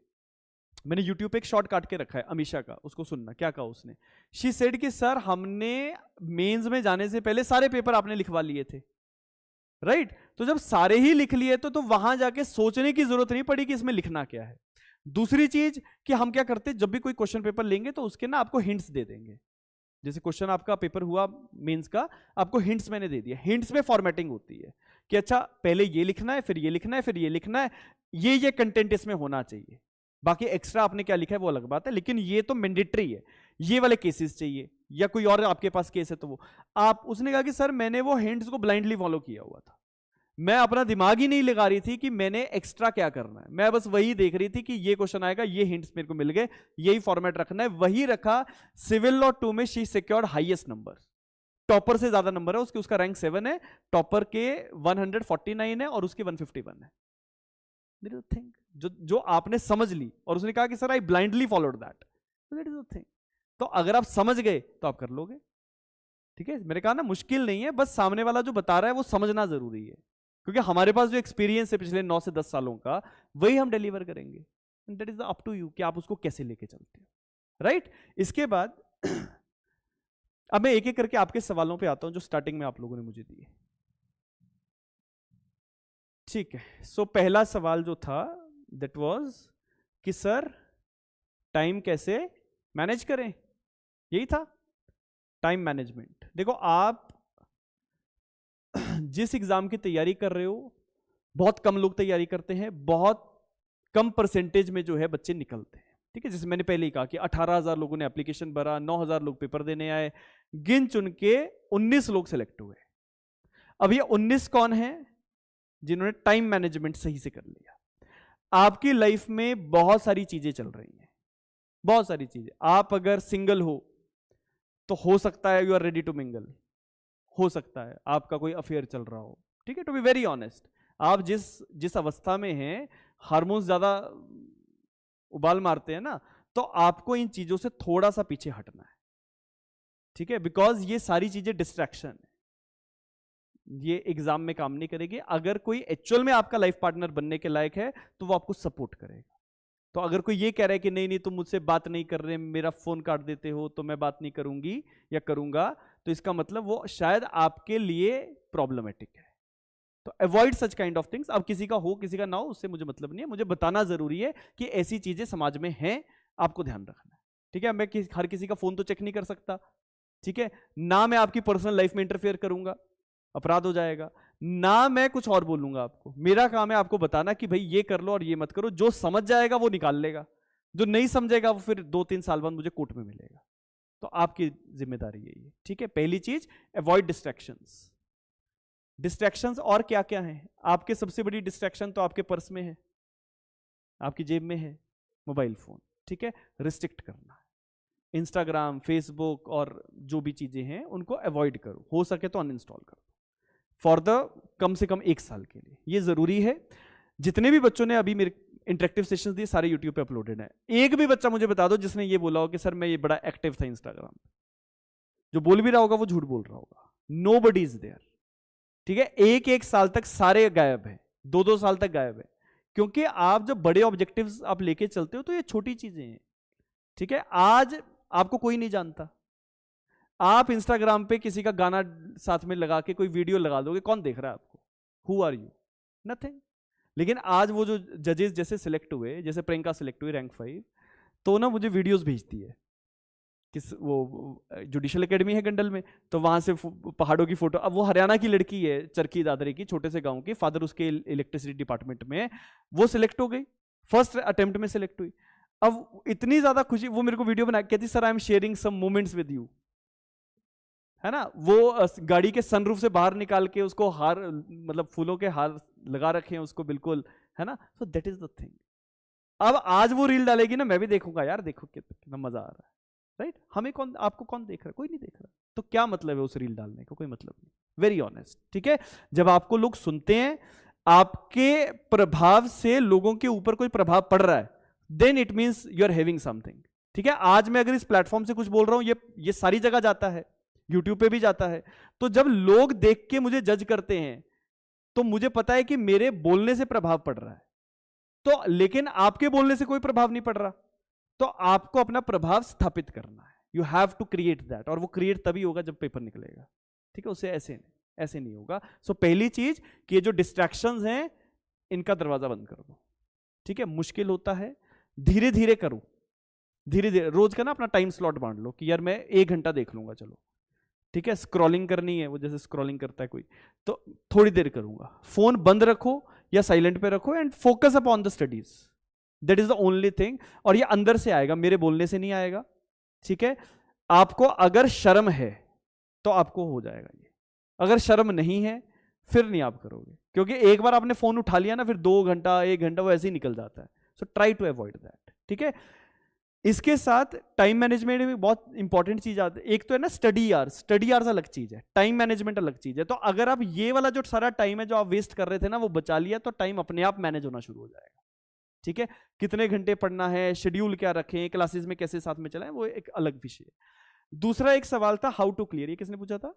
मैंने यूट्यूब पे एक शॉर्ट काट के रखा है अमीशा का, उसको सुनना क्या कहा उसने। शी सेड कि सर हमने मेंस में जाने से पहले सारे पेपर आपने लिखवा लिए थे, राइट? तो जब सारे ही लिख लिए तो वहां जाके सोचने की जरूरत नहीं पड़ी कि इसमें लिखना क्या है। दूसरी चीज कि हम क्या करते, जब भी कोई क्वेश्चन पेपर लेंगे तो उसके ना आपको हिंट्स दे देंगे। जैसे क्वेश्चन आपका पेपर हुआ मेंस का, आपको हिंट्स मैंने दे दिया। हिंट्स में फॉर्मेटिंग होती है कि अच्छा पहले ये लिखना है, फिर ये लिखना है, फिर ये लिखना है, ये कंटेंट इसमें होना चाहिए। बाकी एक्स्ट्रा आपने क्या लिखा है वो अलग बात है, लेकिन ये तो मैंडेटरी है। ये वाले केसेस चाहिए, या कोई और आपके पास केस है तो वो आप। उसने कहा कि सर मैंने वो हिंट्स को ब्लाइंडली फॉलो किया हुआ था, मैं अपना दिमाग ही नहीं लगा रही थी कि मैंने एक्स्ट्रा क्या करना है। मैं बस वही देख रही थी कि ये क्वेश्चन आएगा, ये हिंट्स मेरे को मिल गए, यही फॉर्मेट रखना है, वही रखा। सिविल लॉ 2 में she secured highest number, topper से ज्यादा नंबर है उसके, उसका रैंक 7 है, टॉपर के 149 है और उसके 151 है। थिंग जो आपने समझ ली, और उसने कहा कि sir I blindly followed that, that is the thing. तो अगर आप समझ गए तो आप कर लोगे, ठीक है। मैंने कहा ना मुश्किल नहीं है, बस सामने वाला जो बता रहा है वो समझना जरूरी है, क्योंकि हमारे पास जो एक्सपीरियंस है पिछले 9 से 10 सालों का, वही हम डिलीवर करेंगे। That is up to you कि आप उसको कैसे लेके चलते हो, राइट? इसके बाद अब मैं एक एक करके आपके सवालों पे आता हूं जो स्टार्टिंग में आप लोगों ने मुझे दिए, ठीक है। सो पहला सवाल जो था दैट वाज कि सर टाइम कैसे मैनेज करें, यही था टाइम मैनेजमेंट। देखो आप जिस एग्जाम की तैयारी कर रहे हो, बहुत कम लोग तैयारी करते हैं, बहुत कम परसेंटेज में जो है बच्चे निकलते हैं, ठीक है। जैसे मैंने पहले ही कहा कि 18,000 लोगों ने एप्लीकेशन भरा, 9,000 लोग पेपर देने आए, गिन चुन के 19 लोग सेलेक्ट हुए। अब ये 19 कौन है? जिन्होंने टाइम मैनेजमेंट सही से कर लिया। आपकी लाइफ में बहुत सारी चीजें चल रही हैं, बहुत सारी चीजें। आप अगर सिंगल हो तो सकता है you are ready to mingle, हो सकता है आपका कोई अफेयर चल रहा हो, ठीक है। टू बी वेरी ऑनेस्ट, आप जिस अवस्था में हैं, हार्मोन्स ज्यादा उबाल मारते हैं ना, तो आपको इन चीजों से थोड़ा सा पीछे हटना है, ठीक है। बिकॉज ये सारी चीजें डिस्ट्रैक्शन है, ये एग्जाम में काम नहीं करेगी। अगर कोई एक्चुअल में आपका लाइफ पार्टनर बनने के लायक है तो वो आपको सपोर्ट करेगा। तो अगर कोई ये कह रहा है कि नहीं नहीं तुम मुझसे बात नहीं कर रहे, मेरा फोन काट देते हो, तो मैं बात नहीं करूंगी या करूंगा, तो इसका मतलब वो शायद आपके लिए प्रॉब्लमेटिक है। तो avoid such kind of things. अब किसी का हो किसी का ना हो उससे मुझे मतलब नहीं है, मुझे बताना जरूरी है कि ऐसी चीजें समाज में हैं, आपको ध्यान रखना है, ठीक है। मैं हर किसी का फोन तो चेक नहीं कर सकता, ठीक है ना। मैं आपकी पर्सनल लाइफ में इंटरफेयर करूंगा, अपराध हो जाएगा ना। मैं कुछ और बोलूंगा आपको, मेरा काम है आपको बताना कि भाई ये कर लो और ये मत करो। जो समझ जाएगा वो निकाल लेगा, जो नहीं समझेगा वो फिर 2-3 साल बाद मुझे कोर्ट में मिलेगा। तो आपकी जिम्मेदारी यही है, ठीक है। पहली चीज अवॉइड डिस्ट्रैक्शंस। डिस्ट्रैक्शंस और क्या क्या है? आपके सबसे बड़ी डिस्ट्रैक्शन तो आपके पर्स में है, आपकी जेब में है, मोबाइल फोन, ठीक है। रिस्ट्रिक्ट करना है, इंस्टाग्राम, फेसबुक और जो भी चीजें हैं उनको अवॉइड करो, हो सके तो अनइंस्टॉल करो फॉर द कम से कम 1 साल के लिए। ये जरूरी है। जितने भी बच्चों ने अभी मेरे इंटरेक्टिव सेशंस दिए सारे यूट्यूब पे अपलोडेड है। एक भी बच्चा मुझे बता दो जिसने ये बोला हो कि सर मैं ये बड़ा एक्टिव था इंस्टाग्राम पे। जो बोल भी रहा होगा वो झूठ बोल रहा होगा। Nobody is there. ठीक है, 1-1 साल तक सारे गायब है, 2-2 साल तक गायब है। क्योंकि आप जब बड़े ऑब्जेक्टिव्स आप लेके चलते हो तो ये छोटी चीजें हैं। ठीक है, आज आपको कोई नहीं जानता, आप इंस्टाग्राम पे किसी का गाना साथ में लगा के कोई वीडियो लगा दोगे, कौन देख रहा है आपको? Who are you? नथिंग। लेकिन आज वो जो जजेस जैसे सिलेक्ट हुए, जैसे प्रियंका सिलेक्ट हुई रैंक 5, तो ना मुझे वीडियोस भेजती है किस वो जुडिशियल एकेडमी है गंडल में, तो वहां से पहाड़ों की फोटो। अब वो हरियाणा की लड़की है, चरखी दादरी की, छोटे से गांव की, फादर उसके इलेक्ट्रिसिटी डिपार्टमेंट में, वो सिलेक्ट हो गई, फर्स्ट अटेम्प्ट में सिलेक्ट हुई। अब इतनी ज्यादा खुशी, वो मेरे को वीडियो बना के कहती sir I am sharing some moments with you, है ना। वो गाड़ी के सनरूफ से बाहर निकाल के उसको हार, मतलब फूलों के हार लगा रखे हैं उसको बिल्कुल, है ना। सो दैट इज द थिंग। अब आज वो रील डालेगी ना, मैं भी देखूंगा, यार देखो कितना मजा आ रहा है, राइट। हमें कौन, आपको कौन देख रहा है? कोई नहीं देख रहा, तो क्या मतलब है उस रील डालने का? कोई मतलब नहीं। Very honest. ठीक है, जब आपको लोग सुनते हैं, आपके प्रभाव से लोगों के ऊपर कोई प्रभाव पड़ रहा है, then it means you are having something. ठीक है, आज मैं अगर इस प्लेटफॉर्म से कुछ बोल रहा हूं, ये सारी जगह जाता है, यूट्यूब पे भी जाता है, तो जब लोग देख के मुझे जज करते हैं तो मुझे पता है कि मेरे बोलने से प्रभाव पड़ रहा है। तो लेकिन आपके बोलने से कोई प्रभाव नहीं पड़ रहा, तो आपको अपना प्रभाव स्थापित करना है। You have to create that, और वो क्रिएट तभी होगा जब पेपर निकलेगा। ठीक है, उससे ऐसे नहीं होगा। सो पहली चीज कि ये जो डिस्ट्रैक्शंस हैं इनका दरवाजा बंद कर दो। ठीक है, मुश्किल होता है, धीरे धीरे करो, धीरे धीरे। रोज का ना अपना टाइम स्लॉट बांट लो कि यार मैं 1 घंटा देख लूंगा, चलो ठीक है। स्क्रॉलिंग करनी है, वो जैसे स्क्रॉलिंग करता है कोई, तो थोड़ी देर करूंगा। फोन बंद रखो या साइलेंट पे रखो and focus upon the studies, that is the only thing. और ये अंदर से आएगा, मेरे बोलने से नहीं आएगा। ठीक है, आपको अगर शर्म है तो आपको हो जाएगा ये, अगर शर्म नहीं है फिर नहीं आप करोगे, क्योंकि एक बार आपने फोन उठा लिया ना, फिर 2 घंटा 1 घंटा वो ऐसे ही निकल जाता है। So try to avoid that. ठीक है, इसके साथ टाइम मैनेजमेंट में बहुत इंपॉर्टेंट चीज आती है। एक तो है ना स्टडी आवर्स अलग चीज है, टाइम मैनेजमेंट अलग चीज है। तो अगर आप ये वाला जो सारा टाइम है जो आप वेस्ट कर रहे थे ना, वो बचा लिया, तो टाइम अपने आप मैनेज होना शुरू हो जाएगा। ठीक है, कितने घंटे पढ़ना है, शेड्यूल क्या रखें, क्लासेस में कैसे साथ में चलाएं, वो एक अलग विषय है। दूसरा एक सवाल था हाउ टू क्लियर, ये किसने पूछा था?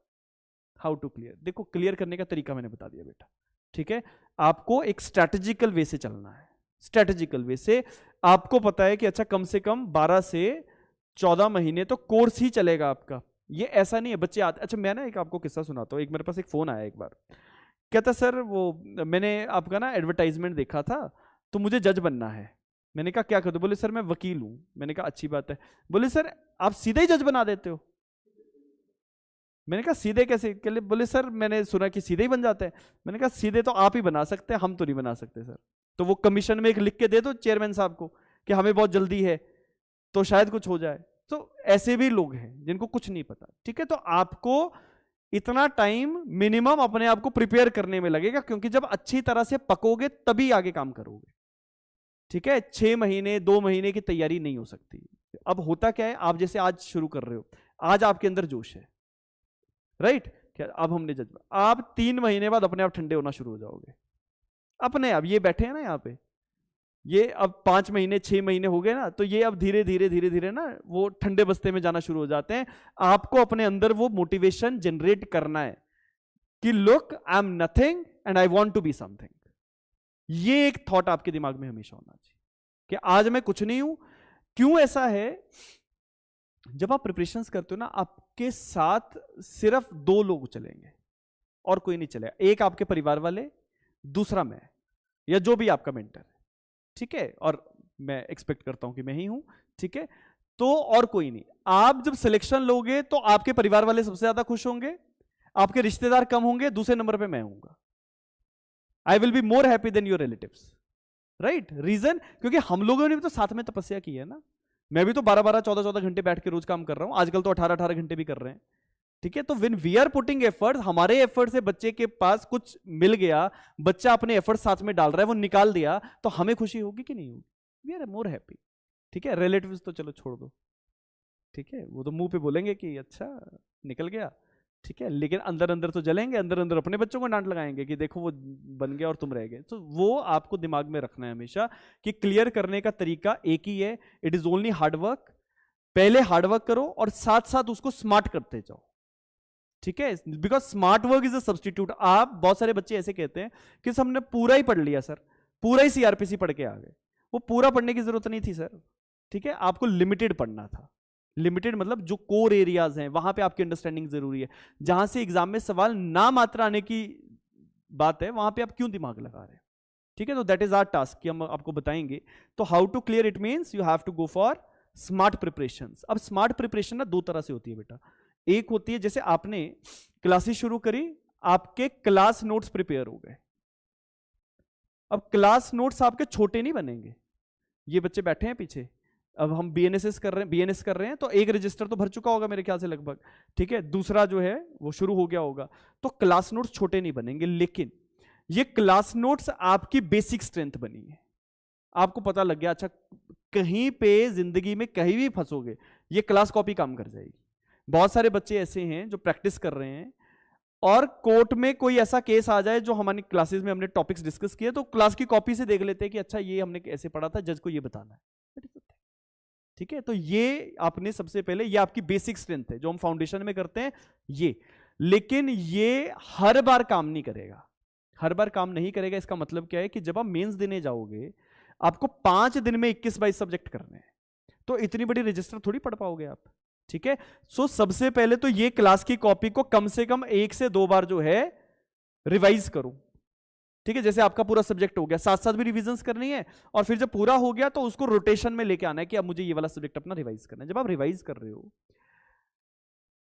How to clear. देखो, क्लियर करने का तरीका मैंने बता दिया बेटा। ठीक है, आपको एक स्ट्रैटेजिकल वे से चलना है। स्ट्रैटेजिकल वे से आपको पता है कि अच्छा कम से कम 12 से 14 महीने तो कोर्स ही चलेगा आपका। ये ऐसा नहीं है बच्चे आते। अच्छा मैं ना एक आपको किस्सा सुनाता हूँ। एक मेरे पास एक फोन आया एक बार, कहता सर वो मैंने आपका ना एडवर्टाइजमेंट देखा था, तो मुझे जज बनना है। मैंने कहा क्या कर दो? बोले सर मैं वकील हूं। मैंने कहा अच्छी बात है। बोले सर आप सीधे ही जज बना देते हो। मैंने कहा सीधे कैसे? बोले सर मैंने सुना कि सीधे ही बन जाते हैं। मैंने कहा सीधे तो आप ही बना सकते हैं, हम तो नहीं बना सकते सर। तो वो कमीशन में एक लिख के दे दो चेयरमैन साहब को कि हमें बहुत जल्दी है, तो शायद कुछ हो जाए। तो ऐसे भी लोग हैं जिनको कुछ नहीं पता। ठीक है, तो आपको इतना टाइम मिनिमम अपने आप को प्रिपेयर करने में लगेगा, क्योंकि जब अच्छी तरह से पकोगे तभी आगे काम करोगे। ठीक है, 6 महीने 2 महीने की तैयारी नहीं हो सकती। अब होता क्या है, आप जैसे आज शुरू कर रहे हो, आज आपके अंदर जोश है, राइट। क्या अब हमने जज, आप 3 महीने बाद अपने आप ठंडे होना शुरू हो जाओगे अपने आप। ये बैठे हैं ना यहाँ पे, ये अब 5 महीने 6 महीने हो गए ना, तो ये अब धीरे धीरे ना वो ठंडे बस्ते में जाना शुरू हो जाते हैं। आपको अपने अंदर वो मोटिवेशन जनरेट करना है कि look I am nothing and I want to be something. ये एक थॉट आपके दिमाग में हमेशा होना चाहिए कि आज मैं कुछ नहीं हूं। क्यों ऐसा है? जब आप प्रिपरेशंस करते हो ना, आपके साथ सिर्फ 2 लोग चलेंगे और कोई नहीं चलेगा। एक आपके परिवार वाले, दूसरा मैं या जो भी आपका मेंटर है। ठीक है, और मैं एक्सपेक्ट करता हूं कि मैं ही हूं। ठीक है, तो और कोई नहीं। आप जब सिलेक्शन लोगे तो आपके परिवार वाले सबसे ज्यादा खुश होंगे, आपके रिश्तेदार कम होंगे, दूसरे नंबर पे मैं हूंगा। I will be more happy than your relatives, right. Reason, क्योंकि हम लोगों ने भी तो साथ में तपस्या की है ना। मैं भी तो 12-12 14-14 घंटे बैठ के रोज काम कर रहा हूं, आजकल तो 18-18 घंटे भी कर रहे हैं। ठीक है, तो when we are putting effort, हमारे एफर्ट से बच्चे के पास कुछ मिल गया, बच्चा अपने एफर्ट साथ में डाल रहा है, वो निकाल दिया, तो हमें खुशी होगी कि नहीं होगी? We are more happy. ठीक है, रिलेटिव्स तो चलो छोड़ दो, ठीक है, वो तो मुंह पे बोलेंगे कि अच्छा निकल गया, ठीक है, लेकिन अंदर अंदर तो जलेंगे, अंदर अंदर अपने बच्चों को डांट लगाएंगे कि देखो वो बन गया और तुम रह गए। तो वो आपको दिमाग में रखना है हमेशा कि क्लियर करने का तरीका एक ही है, इट इज ओनली हार्डवर्क। पहले हार्डवर्क करो और साथ साथ उसको स्मार्ट करते जाओ, ठीक है, because smart work is a substitute. आप बहुत सारे बच्चे ऐसे कहते हैं कि हमने पूरा ही पढ़ लिया सर, पूरा ही सीआरपीसी पढ़ के आ गए। वो पूरा पढ़ने की जरूरत नहीं थी सर, ठीक है, आपको लिमिटेड पढ़ना था। लिमिटेड मतलब जो कोर एरियाज हैं वहां पे आपकी अंडरस्टैंडिंग जरूरी है। जहां से एग्जाम में सवाल ना मात्र आने की बात है वहां पे आप क्यों दिमाग लगा रहे हैं, ठीक है। तो दैट इज आवर टास्क कि हम आपको बताएंगे। तो how to clear it means you have to go for smart preparation. अब स्मार्ट प्रिपरेशन ना दो तरह से होती है बेटा। एक होती है जैसे आपने क्लासेस शुरू करी, आपके क्लास नोट्स प्रिपेयर हो गए। अब क्लास नोट्स आपके छोटे नहीं बनेंगे। ये बच्चे बैठे हैं पीछे, अब हम बीएनएस कर रहे हैं तो एक रजिस्टर तो भर चुका होगा मेरे ख्याल से लगभग, ठीक है, दूसरा जो है वो शुरू हो गया होगा। तो क्लास नोट्स छोटे नहीं बनेंगे, लेकिन ये क्लास नोट्स आपकी बेसिक स्ट्रेंथ बनी है। आपको पता लग गया अच्छा कहीं पे जिंदगी में कहीं भी फंसोगे ये क्लास कॉपी काम कर जाएगी। बहुत सारे बच्चे ऐसे हैं जो प्रैक्टिस कर रहे हैं और कोर्ट में कोई ऐसा केस आ जाए जो हमारी क्लासेस में हमने टॉपिक्स डिस्कस किए तो क्लास की कॉपी से देख लेते हैं कि अच्छा ये हमने ऐसे पढ़ा था, जज को ये बताना है, ठीक है। तो ये आपने सबसे पहले, ये आपकी बेसिक स्ट्रेंथ है जो हम फाउंडेशन में करते हैं ये। लेकिन ये हर बार काम नहीं करेगा, हर बार काम नहीं करेगा। इसका मतलब क्या है कि जब आप मेंस देने जाओगे आपको 5 दिन में 21-22 सब्जेक्ट करने हैं, तो इतनी बड़ी रजिस्टर थोड़ी पढ़ पाओगे आप, ठीक है। सो सबसे पहले तो ये क्लास की कॉपी को कम से कम 1 से 2 बार जो है रिवाइज करो, ठीक है। जैसे आपका पूरा सब्जेक्ट हो गया, साथ साथ भी रिवीजन करनी है, और फिर जब पूरा हो गया तो उसको रोटेशन में लेके आना है कि अब मुझे ये वाला सब्जेक्ट अपना रिवाइज करना है। जब आप रिवाइज कर रहे हो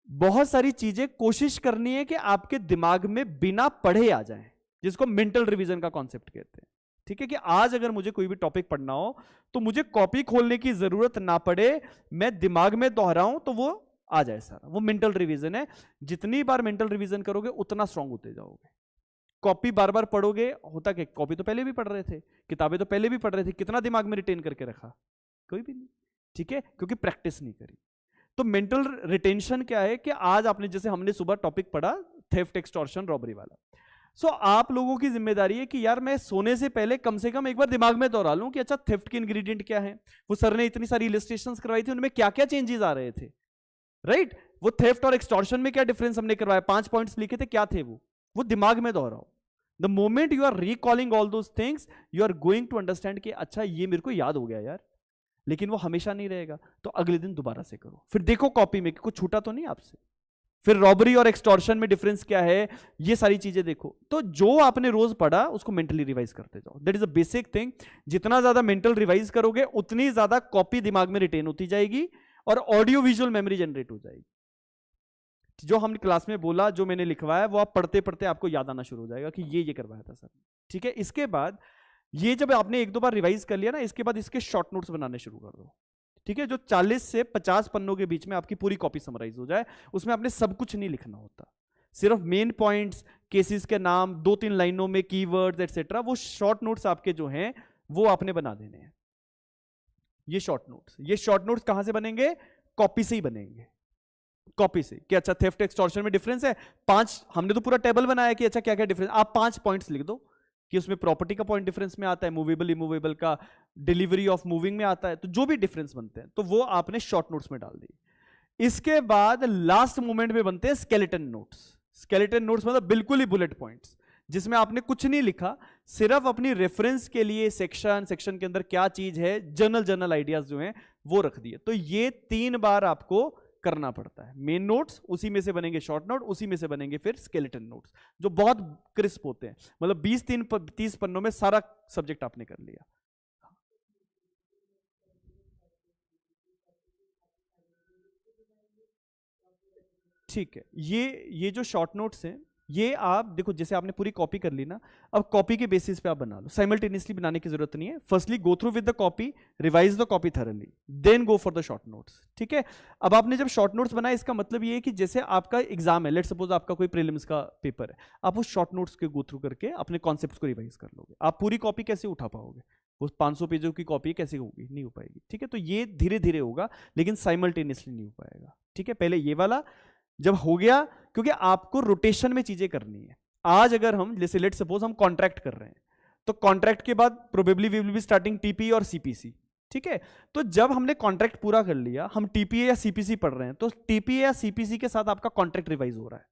बहुत सारी चीजें कोशिश करनी है कि आपके दिमाग में बिना पढ़े आ जाए, जिसको मेंटल रिवीजन का कॉन्सेप्ट कहते हैं, ठीक है। कि आज अगर मुझे कोई भी टॉपिक पढ़ना हो तो मुझे कॉपी खोलने की जरूरत ना पड़े, मैं दिमाग में दोहराऊं तो वो आ जाए सारा, वो मेंटल रिवीजन है। जितनी बार मेंटल रिवीजन करोगे उतना स्ट्रांग होते जाओगे। कॉपी बार बार पढ़ोगे, होता क्या, कॉपी तो पहले भी पढ़ रहे थे, किताबें तो पहले भी पढ़ रहे थे, कितना दिमाग में रिटेन करके रखा, कोई भी नहीं, ठीक है, क्योंकि प्रैक्टिस नहीं करी। तो मेंटल रिटेंशन क्या है कि आज आपने, जैसे हमने सुबह टॉपिक पढ़ा थेफ्ट, एक्सटॉर्शन, रॉबरी वाला, सो आप लोगों की जिम्मेदारी है कि यार मैं सोने से पहले कम से कम एक बार दिमाग में दोहरा लूं कि अच्छा थेफ्ट के इंग्रेडिएंट क्या है, वो सर ने इतनी सारी इलस्ट्रेशंस करवाई थी, उनमें क्या क्या चेंजेस आ रहे थे, राइट। वो थेफ्ट और एक्सटॉर्शन में क्या डिफरेंस हमने करवाया, 5 पॉइंट्स लिखे थे, क्या थे वो दिमाग में दोहराओ। The moment you are recalling all those things you are going to understand कि अच्छा ये मेरे को याद हो गया यार, लेकिन वो हमेशा नहीं रहेगा, तो अगले दिन दोबारा से करो, फिर देखो कॉपी में कुछ छूटा तो नहीं आपसे। फिर रॉबरी और एक्सटॉर्शन में डिफरेंस क्या है, ये सारी चीजें देखो। तो जो आपने रोज पढ़ा उसको मेंटली रिवाइज करते जाओ, that is a basic thing. जितना ज्यादा मेंटल रिवाइज करोगे उतनी ज्यादा कॉपी दिमाग में रिटेन होती जाएगी और ऑडियो विजुअल मेमोरी जनरेट हो जाएगी। जो हमने क्लास में बोला, जो मैंने लिखवाया, वो आप पढ़ते पढ़ते आपको याद आना शुरू हो जाएगा कि ये करवाया था सर, ठीक है। इसके बाद ये जब आपने 1-2 बार रिवाइज कर लिया ना, इसके बाद इसके शॉर्ट नोट्स बनाने शुरू कर दो, ठीक है। जो 40 से 50 पन्नों के बीच में आपकी पूरी कॉपी समराइज हो जाए। उसमें आपने सब कुछ नहीं लिखना होता, सिर्फ मेन पॉइंट्स, केसेस के नाम, 2-3 लाइनों में कीवर्ड्स एटसेट्रा, वो शॉर्ट नोट्स आपके जो हैं वो आपने बना देने हैं। ये शॉर्ट नोट्स कहां से बनेंगे, कॉपी से ही बनेंगे, कॉपी से। कि अच्छा थेफ्ट एक्सटॉर्शन में डिफरेंस है 5, हमने तो पूरा टेबल बनाया कि अच्छा क्या क्या डिफरेंस, आप 5 पॉइंट्स लिख दो कि उसमें प्रॉपर्टी का पॉइंट डिफरेंस में आता है, मूवेबल इमूवेबल का, डिलीवरी ऑफ मूविंग में आता है, तो जो भी डिफरेंस बनते हैं तो वो आपने शॉर्ट नोट्स में डाल दी। इसके बाद लास्ट मोमेंट में बनते हैं स्केलेटन नोट्स। स्केलेटन नोट्स मतलब बिल्कुल ही बुलेट पॉइंट्स, जिसमें आपने कुछ नहीं लिखा, सिर्फ अपनी रेफरेंस के लिए सेक्शन के अंदर क्या चीज है, जर्नल आइडियाज जो हैं वो रख दिए। तो ये 3 बार आपको करना पड़ता है। मेन नोट्स, उसी में से बनेंगे शॉर्ट नोट, उसी में से बनेंगे फिर स्केलेटन नोट्स, जो बहुत क्रिस्प होते हैं। मतलब 20-30 पन्नों में सारा सब्जेक्ट आपने कर लिया। ठीक है, ये जो शॉर्ट नोट्स हैं ये आप देखो, जैसे आपने पूरी कॉपी कर ली ना, अब कॉपी के बेसिस पे आप बना लो, साइमल्टेनियसली बनाने की जरूरत नहीं है। Firstly go through with the copy, revise the copy thoroughly, then go for the short notes, ठीक है। अब आपने जब शॉर्ट नोट्स बनाए, इसका मतलब ये है कि जैसे आपका एग्जाम है, लेट सपोज आपका कोई प्रीलिम्स का पेपर है, आप उस शॉर्ट नोट्स के गो थ्रू करके अपने कॉन्सेप्ट्स को रिवाइज कर लोगे। आप पूरी कॉपी कैसे उठा पाओगे, वो 500 पेजों की कॉपी कैसे होगी, नहीं हो पाएगी। ठीक है, तो ये धीरे धीरे होगा, लेकिन साइमल्टेनियसली नहीं हो पाएगा। ठीक है, पहले ये वाला जब हो गया, क्योंकि आपको रोटेशन में चीजें करनी है। आज अगर हम जैसे लेट सपोज हम कॉन्ट्रैक्ट कर रहे हैं, तो कॉन्ट्रैक्ट के बाद probably we will be starting TP और सीपीसी। ठीक है, तो जब हमने कॉन्ट्रैक्ट पूरा कर लिया, हम टीपीए या सीपीसी पढ़ रहे हैं, तो टीपीए या सीपीसी के साथ आपका कॉन्ट्रैक्ट रिवाइज हो रहा है।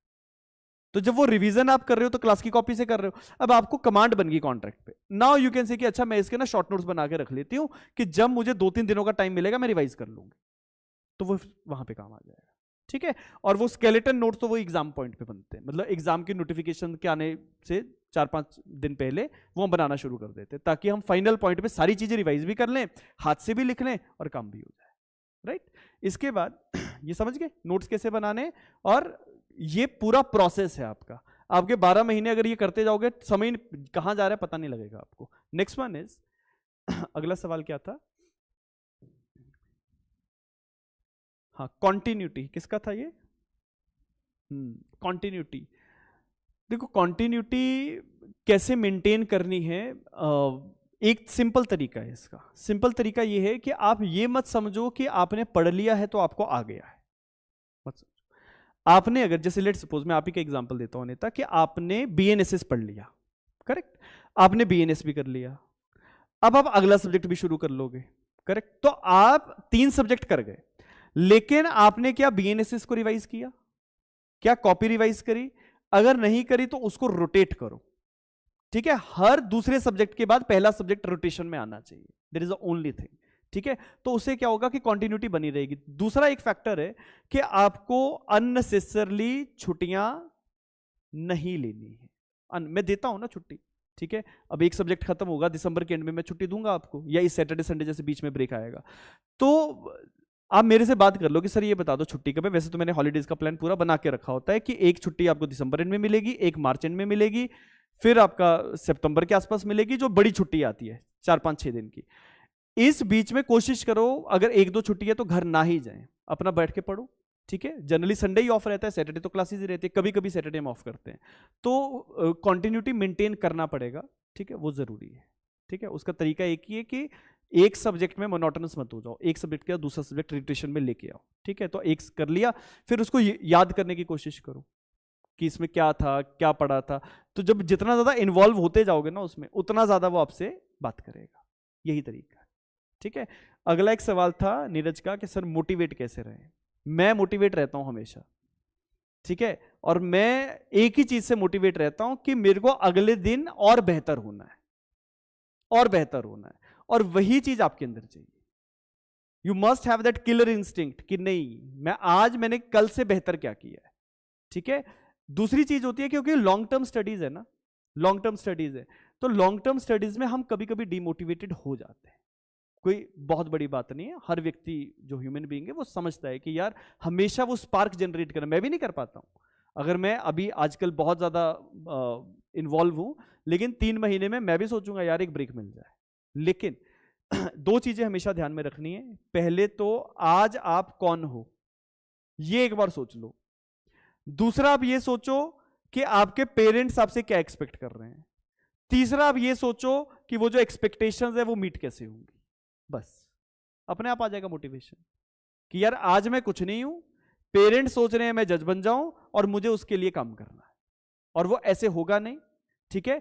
तो जब वो रिवीजन आप कर रहे हो तो क्लास की कॉपी से कर रहे हो। अब आपको कमांड बन गई कॉन्ट्रैक्ट पे, नाउ यू कैन से कि अच्छा मैं इसके ना शॉर्ट नोट्स बना के रख लेती हूं कि जब मुझे 2-3 दिनों का टाइम मिलेगा मैं रिवाइज कर लूंगी, तो वो वहां पे काम आ जाएगा। ठीक है, और वो स्केलेटन नोट्स तो वो एग्जाम पॉइंट पे बनते हैं, मतलब एग्जाम की नोटिफिकेशन के आने से 4-5 दिन पहले वो हम बनाना शुरू कर देते हैं, ताकि हम फाइनल पॉइंट पे सारी चीजें रिवाइज भी कर लें, हाथ से भी लिख लें और काम भी हो जाए। राइट, इसके बाद ये समझ गए नोट्स कैसे बनाने, और ये पूरा प्रोसेस है आपका। आपके 12 महीने अगर ये करते जाओगे, समय कहां जा रहा है पता नहीं लगेगा आपको। नेक्स्ट वन इज, अगला सवाल क्या था, हाँ कॉन्टिन्यूटी, किसका था ये? कॉन्टिन्यूटी। देखो कॉन्टिन्यूटी कैसे मेंटेन करनी है, एक सिंपल तरीका है इसका। सिंपल तरीका ये है कि आप ये मत समझो कि आपने पढ़ लिया है तो आपको आ गया है, मत समझो। आपने अगर जैसे लेट सपोज मैं आप ही का एग्जांपल देता हूं नेता, कि आपने बीएनएसएस पढ़ लिया, करेक्ट, आपने बीएनएस भी कर लिया, अब आप अगला सब्जेक्ट भी शुरू कर लोगे, करेक्ट, तो आप 3 सब्जेक्ट कर गए, लेकिन आपने क्या बीएनएसएस को रिवाइज किया, क्या कॉपी रिवाइज करी? अगर नहीं करी तो उसको रोटेट करो। ठीक है, हर दूसरे सब्जेक्ट के बाद पहला सब्जेक्ट रोटेशन में आना चाहिए, that is the only thing. ठीक है, तो उससे क्या होगा कि कंटिन्यूटी बनी रहेगी। दूसरा एक फैक्टर है कि आपको अननेसेसरली छुट्टियां नहीं लेनी है। मैं देता हूं ना छुट्टी, ठीक है, अब एक सब्जेक्ट खत्म होगा दिसंबर के एंड में, मैं छुट्टी दूंगा आपको, या इस सैटरडे संडे जैसे बीच में ब्रेक आएगा, तो आप मेरे से बात कर लो कि सर ये बता दो छुट्टी कब है। वैसे तो मैंने हॉलीडेज का प्लान पूरा बना के रखा होता है कि एक छुट्टी आपको दिसंबर एंड में मिलेगी, एक मार्च एंड में मिलेगी, फिर आपका सितंबर के आसपास मिलेगी, जो बड़ी छुट्टी आती है 4-5-6 दिन की। इस बीच में कोशिश करो अगर 1-2 छुट्टी है तो घर ना ही जाएं, अपना बैठ के पढ़ो। ठीक है, जनरली संडे ही ऑफ रहता है, सैटरडे तो क्लासेस ही रहती है, कभी कभी सैटरडे हम ऑफ करते हैं, तो कंटिन्यूटी मेंटेन करना पड़ेगा। ठीक है, वो जरूरी है। ठीक है, उसका तरीका एक ही है कि एक सब्जेक्ट में मोनोटोनस मत हो जाओ, एक सब्जेक्ट का दूसरा सब्जेक्ट रिटेशन में लेके आओ। ठीक है, तो एक कर लिया, फिर उसको याद करने की कोशिश करो कि इसमें क्या था, क्या पढ़ा था। तो जब जितना ज्यादा इन्वॉल्व होते जाओगे ना उसमें, उतना ज्यादा वो आपसे बात करेगा। यही तरीका है। ठीक है, अगला एक सवाल था नीरज का कि सर मोटिवेट कैसे रहे। मैं मोटिवेट रहता हूं हमेशा। ठीक है, और मैं एक ही चीज से मोटिवेट रहता हूं कि मेरे को अगले दिन और बेहतर होना है, और बेहतर होना है, और वही चीज आपके अंदर चाहिए। You must have that killer instinct कि नहीं, मैंने कल से बेहतर क्या किया है। ठीक है, दूसरी चीज होती है क्योंकि लॉन्ग टर्म स्टडीज है ना, लॉन्ग टर्म स्टडीज है, तो लॉन्ग टर्म स्टडीज में हम कभी कभी डिमोटिवेटेड हो जाते हैं। कोई बहुत बड़ी बात नहीं है, हर व्यक्ति जो ह्यूमन बीइंग है वो समझता है कि यार हमेशा वो स्पार्क जनरेट करना, मैं भी नहीं कर पाता हूं। अगर मैं अभी आजकल बहुत ज्यादा इन्वॉल्व हूं, लेकिन 3 महीने में मैं भी सोचूंगा यार एक ब्रेक मिल जाए। लेकिन 2 चीजें हमेशा ध्यान में रखनी है। पहले तो आज आप कौन हो ये एक बार सोच लो। दूसरा आप ये सोचो कि आपके पेरेंट्स आपसे क्या एक्सपेक्ट कर रहे हैं। तीसरा आप ये सोचो कि वो जो एक्सपेक्टेशंस है वो मीट कैसे होंगी। बस अपने आप आ जाएगा मोटिवेशन कि यार आज मैं कुछ नहीं हूं, पेरेंट्स सोच रहे हैं मैं जज बन जाऊं और मुझे उसके लिए काम करना है, और वो ऐसे होगा नहीं। ठीक है,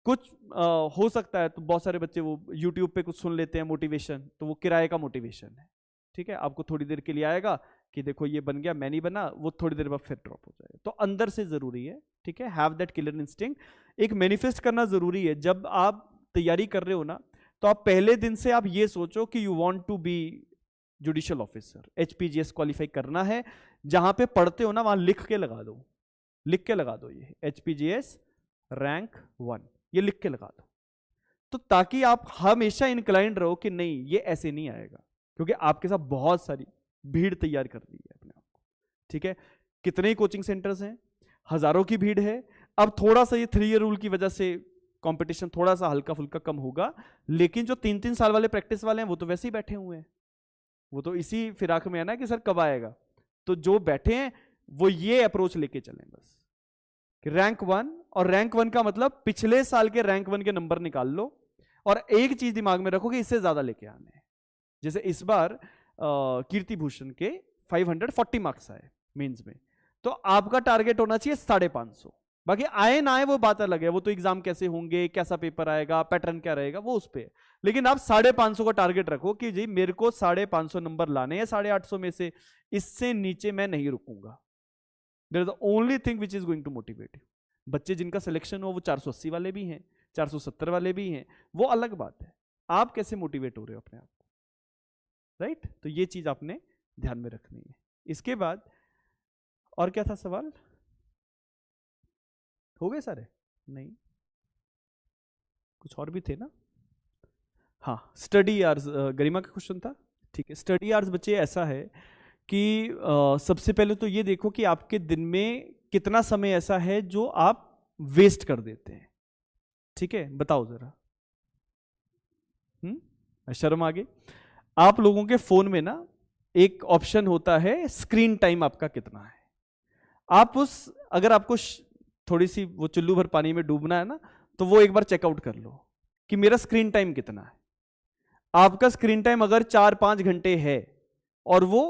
कुछ हो सकता है तो बहुत सारे बच्चे वो YouTube पे कुछ सुन लेते हैं मोटिवेशन, तो वो किराए का मोटिवेशन है। ठीक है, आपको थोड़ी देर के लिए आएगा कि देखो ये बन गया, मैं नहीं बना, वो थोड़ी देर बाद फिर ड्रॉप हो जाएगा। तो अंदर से जरूरी है। ठीक है, हैव दैट किलर इंस्टिंक्ट। एक मैनिफेस्ट करना जरूरी है। जब आप तैयारी कर रहे हो ना, तो आप पहले दिन से आप ये सोचो कि you want to be judicial officer, HPGS qualify करना है। जहां पे पढ़ते हो ना वहां लिख के लगा दो, लिख के लगा दो ये HPGS रैंक 1, ये लिख के लगा दो, तो ताकि आप हमेशा इंक्लाइंड रहो कि नहीं ये ऐसे नहीं आएगा, क्योंकि आपके साथ बहुत सारी भीड़ तैयार कर दी है अपने आप को। ठीक है, कितने ही कोचिंग सेंटर्स हैं, हजारों की भीड़ है। अब थोड़ा सा ये 3 ईयर रूल की वजह से कंपटीशन थोड़ा सा हल्का फुल्का कम होगा, लेकिन जो 3-3 साल वाले प्रैक्टिस वाले हैं वो तो वैसे ही बैठे हुए हैं, वो तो इसी फिराक में है ना कि सर कब आएगा। तो जो बैठे हैं वो ये अप्रोच लेके चलें बस कि रैंक 1, और रैंक 1 का मतलब पिछले साल के रैंक 1 के नंबर निकाल लो और एक चीज दिमाग में रखो कि इससे ज्यादा लेके आने हैं। जैसे इस बार कीर्ति भूषण के 540 मार्क्स आए मेंस में, तो आपका टारगेट होना चाहिए 550। बाकी आए ना आए वो बात अलग है, वो तो एग्जाम कैसे होंगे, कैसा पेपर आएगा, पैटर्न क्या रहेगा, वो उस पे है। लेकिन आप 550 का टारगेट रखो कि जी मेरे को 550 नंबर लाने हैं 850 में से, इससे नीचे मैं नहीं रुकूंगा। There is the only thing which is going to motivate you. बच्चे जिनका सिलेक्शन हो वो 480 वाले भी हैं, 470 वाले भी हैं, वो अलग बात है। आप कैसे मोटिवेट हो रहे हो अपने आप को, राइट? तो ये चीज आपने ध्यान में रखनी है। इसके बाद और क्या था सवाल? हो गए सारे? नहीं, कुछ और भी थे ना? हाँ, स्टडी आवर्स, गरिमा का क्वेश्चन था। ठीक है, स्टडी आवर्स बच्चे ऐसा है कि सबसे पहले तो ये देखो कि आपके दिन में कितना समय ऐसा है जो आप वेस्ट कर देते हैं। ठीक है, बताओ जरा। शर्म आ गई? आप लोगों के फोन में ना एक ऑप्शन होता है स्क्रीन टाइम आपका कितना है। आप उस, अगर आपको थोड़ी सी वो चुल्लू भर पानी में डूबना है ना, तो वो एक बार चेकआउट कर लो कि मेरा स्क्रीन टाइम कितना है। आपका स्क्रीन टाइम अगर 4-5 घंटे है और वो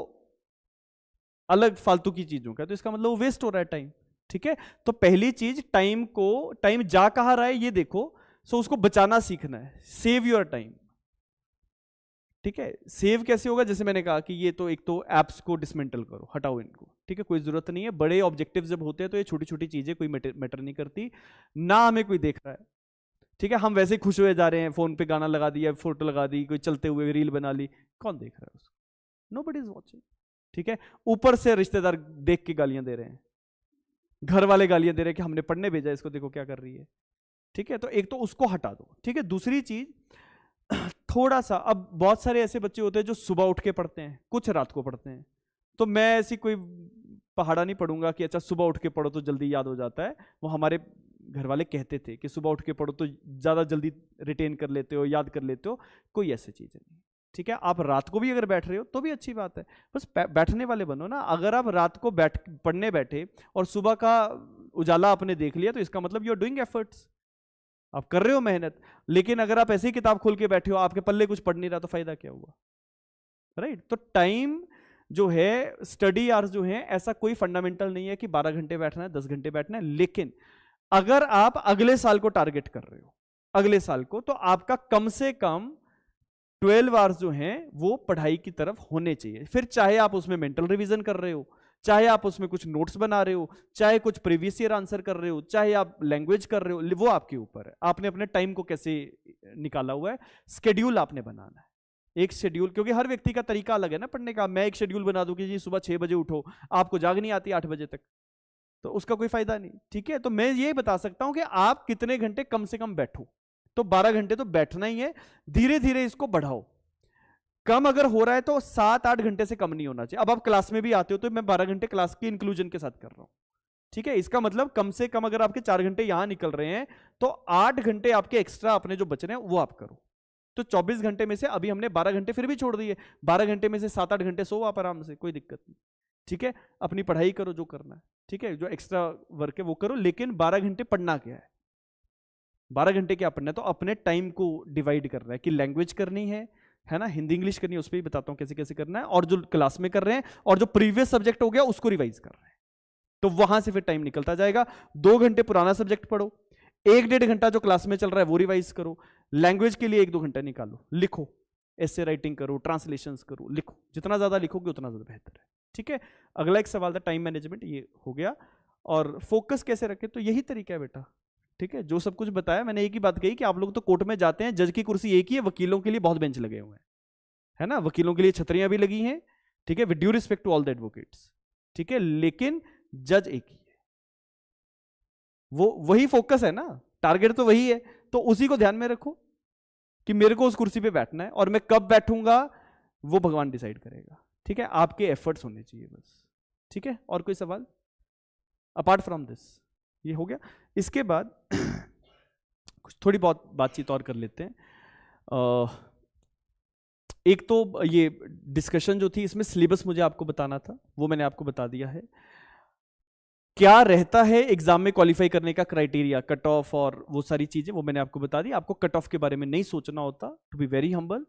अलग फालतू की चीजों का, तो इसका मतलब वो वेस्ट हो रहा है टाइम। ठीक है, तो पहली चीज टाइम जा कहां रहा है ये देखो, सो उसको बचाना सीखना है। Save your time. ठीक है, सेव कैसे होगा? जैसे मैंने कहा कि ये तो एक तो एप्स को डिसमेंटल करो, हटाओ इनको। ठीक है, कोई जरूरत नहीं है। बड़े ऑब्जेक्टिव्स जब होते हैं तो ये छोटी छोटी चीजें कोई मैटर नहीं करती ना, हमें कोई देख रहा है। ठीक है, हम वैसे ही खुश हुए जा रहे हैं, फोन पे गाना लगा दिया, फोटो लगा दी, कोई चलते हुए रील बना ली, कौन देख रहा है उसको? Nobody is watching. ठीक है, ऊपर से रिश्तेदार देख के गालियां दे रहे हैं, घर वाले गालियां दे रहे हैं कि हमने पढ़ने भेजा, इसको देखो क्या कर रही है। ठीक है, तो एक तो उसको हटा दो। ठीक है, दूसरी चीज थोड़ा सा, अब बहुत सारे ऐसे बच्चे होते हैं जो सुबह उठ के पढ़ते हैं, कुछ रात को पढ़ते हैं। तो मैं ऐसी कोई पहाड़ा नहीं पढ़ूंगा कि अच्छा सुबह उठ के पढ़ो तो जल्दी याद हो जाता है। वो हमारे घर वाले कहते थे कि सुबह उठ के पढ़ो तो ज्यादा जल्दी रिटेन कर लेते हो, याद कर लेते हो। कोई ऐसी चीज नहीं। ठीक है, आप रात को भी अगर बैठ रहे हो तो भी अच्छी बात है, बस बैठने वाले बनो ना। अगर आप रात को पढ़ने बैठे और सुबह का उजाला आपने देख लिया, तो इसका मतलब यू आर डूइंग एफर्ट्स, आप कर रहे हो मेहनत। लेकिन अगर आप ऐसे ही किताब खोल के बैठे हो, आपके पल्ले कुछ पढ़ नहीं रहा, तो फायदा क्या हुआ? राइट? तो टाइम जो है, स्टडी आवर्स जो है, ऐसा कोई फंडामेंटल नहीं है कि 12 घंटे बैठना है, 10 घंटे बैठना है। लेकिन अगर आप अगले साल को टारगेट कर रहे हो, अगले साल को, तो आपका कम से कम 12 आवर्स जो हैं वो पढ़ाई की तरफ होने चाहिए। फिर चाहे आप उसमें मेंटल रिवीजन कर रहे हो, चाहे आप उसमें कुछ नोट्स बना रहे हो, चाहे कुछ प्रीवियस ईयर आंसर कर रहे हो, चाहे आप लैंग्वेज कर रहे हो, वो आपके ऊपर है। आपने अपने टाइम को कैसे निकाला हुआ है, स्केड्यूल आपने बनाना है, एक शेड्यूल। क्योंकि हर व्यक्ति का तरीका अलग है ना पढ़ने का। मैं एक शेड्यूल बना दूं कि जी सुबह 6 बजे उठो, आपको जाग नहीं आती 8 बजे तक, तो उसका कोई फायदा नहीं। ठीक है, तो मैं ये बता सकता हूं कि आप कितने घंटे कम से कम बैठो। तो 12 घंटे तो बैठना ही है, धीरे धीरे इसको बढ़ाओ। कम अगर हो रहा है तो 7-8 घंटे से कम नहीं होना चाहिए। अब आप क्लास में भी आते हो तो मैं 12 घंटे क्लास की इंक्लूजन के साथ कर रहा हूं। ठीक है, इसका मतलब कम से कम अगर आपके 4 घंटे यहां निकल रहे हैं, तो 8 घंटे आपके एक्स्ट्रा अपने जो बच रहे हैं वो आप करो। तो 24 घंटे में से अभी हमने 12 घंटे फिर भी छोड़ दिए, 12 घंटे में से 7-8 घंटे सो आप आराम से, कोई दिक्कत नहीं। ठीक है, अपनी पढ़ाई करो जो करना है। ठीक है, जो एक्स्ट्रा वर्क है वो करो, लेकिन 12 घंटे पढ़ना क्या है, 12 घंटे क्या पढ़ना है? तो अपने टाइम को डिवाइड करना है कि लैंग्वेज करनी है ना, हिंदी इंग्लिश करनी है, उस पर भी बताता हूं कैसे कैसे करना है, और जो क्लास में कर रहे हैं और जो प्रीवियस सब्जेक्ट हो गया उसको रिवाइज कर रहे हैं, तो वहां से फिर टाइम निकलता जाएगा। 2 घंटे पुराना सब्जेक्ट पढ़ो, 1-1.5 घंटा जो क्लास में चल रहा है वो रिवाइज करो, लैंग्वेज के लिए 1-2 घंटा निकालो, लिखो, ऐसे राइटिंग करो, ट्रांसलेशंस करो, लिखो, जितना ज्यादा लिखोगे उतना ज्यादा बेहतर है। ठीक है, अगला एक सवाल था टाइम मैनेजमेंट, ये हो गया। और फोकस कैसे रखें, तो यही तरीका है बेटा। ठीक है, जो सब कुछ बताया मैंने, एक ही बात कही कि आप लोग तो कोर्ट में जाते हैं, जज की कुर्सी एक ही है, वकीलों के लिए बहुत बेंच लगे हुए हैं, है ना, वकीलों के लिए छतरियां भी लगी हैं। ठीक है, with due respect to all the advocates. ठीक है, लेकिन जज एक ही है, वो वही फोकस है ना, टारगेट तो वही है, तो उसी को ध्यान में रखो कि मेरे को उस कुर्सी पे बैठना है, और मैं कब बैठूंगा वो भगवान डिसाइड करेगा। ठीक है, आपके एफर्ट्स होने चाहिए बस। ठीक है, और कोई सवाल अपार्ट फ्रॉम दिस? ये हो गया। इसके बाद कुछ थोड़ी बहुत बातचीत और कर लेते हैं। एक तो ये डिस्कशन जो थी, इसमें सिलेबस मुझे आपको बताना था, वो मैंने आपको बता दिया है। क्या रहता है एग्जाम में क्वालिफाई करने का क्राइटेरिया, कट ऑफ और वो सारी चीजें, वो मैंने आपको बता दी। आपको कट ऑफ के बारे में नहीं सोचना होता, टू बी वेरी हम्बल।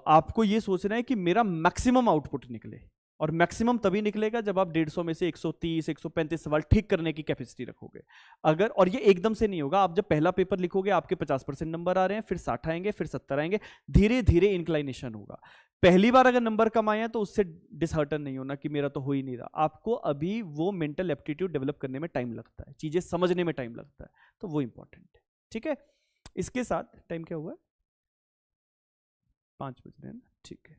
आपको ये सोचना है कि मेरा मैक्सिमम आउटपुट निकले, और मैक्सिमम तभी निकलेगा जब आप 150 में से 130 135 सवाल ठीक करने की कैपेसिटी रखोगे। अगर, और ये एकदम से नहीं होगा, आप जब पहला पेपर लिखोगे आपके 50% नंबर आ रहे हैं, फिर 60 आएंगे, फिर 70 आएंगे, धीरे धीरे इंक्लाइनेशन होगा। पहली बार अगर नंबर कम आए हैं तो उससे डिसहर्टन नहीं होना कि मेरा तो हो ही नहीं रहा। आपको अभी वो मेंटल एप्टीट्यूड डेवलप करने में टाइम लगता है, चीजें समझने में टाइम लगता है, तो वो इंपॉर्टेंट है। ठीक है, इसके साथ टाइम क्या हुआ है, 5 बज रहे हैं ना, ठीक है।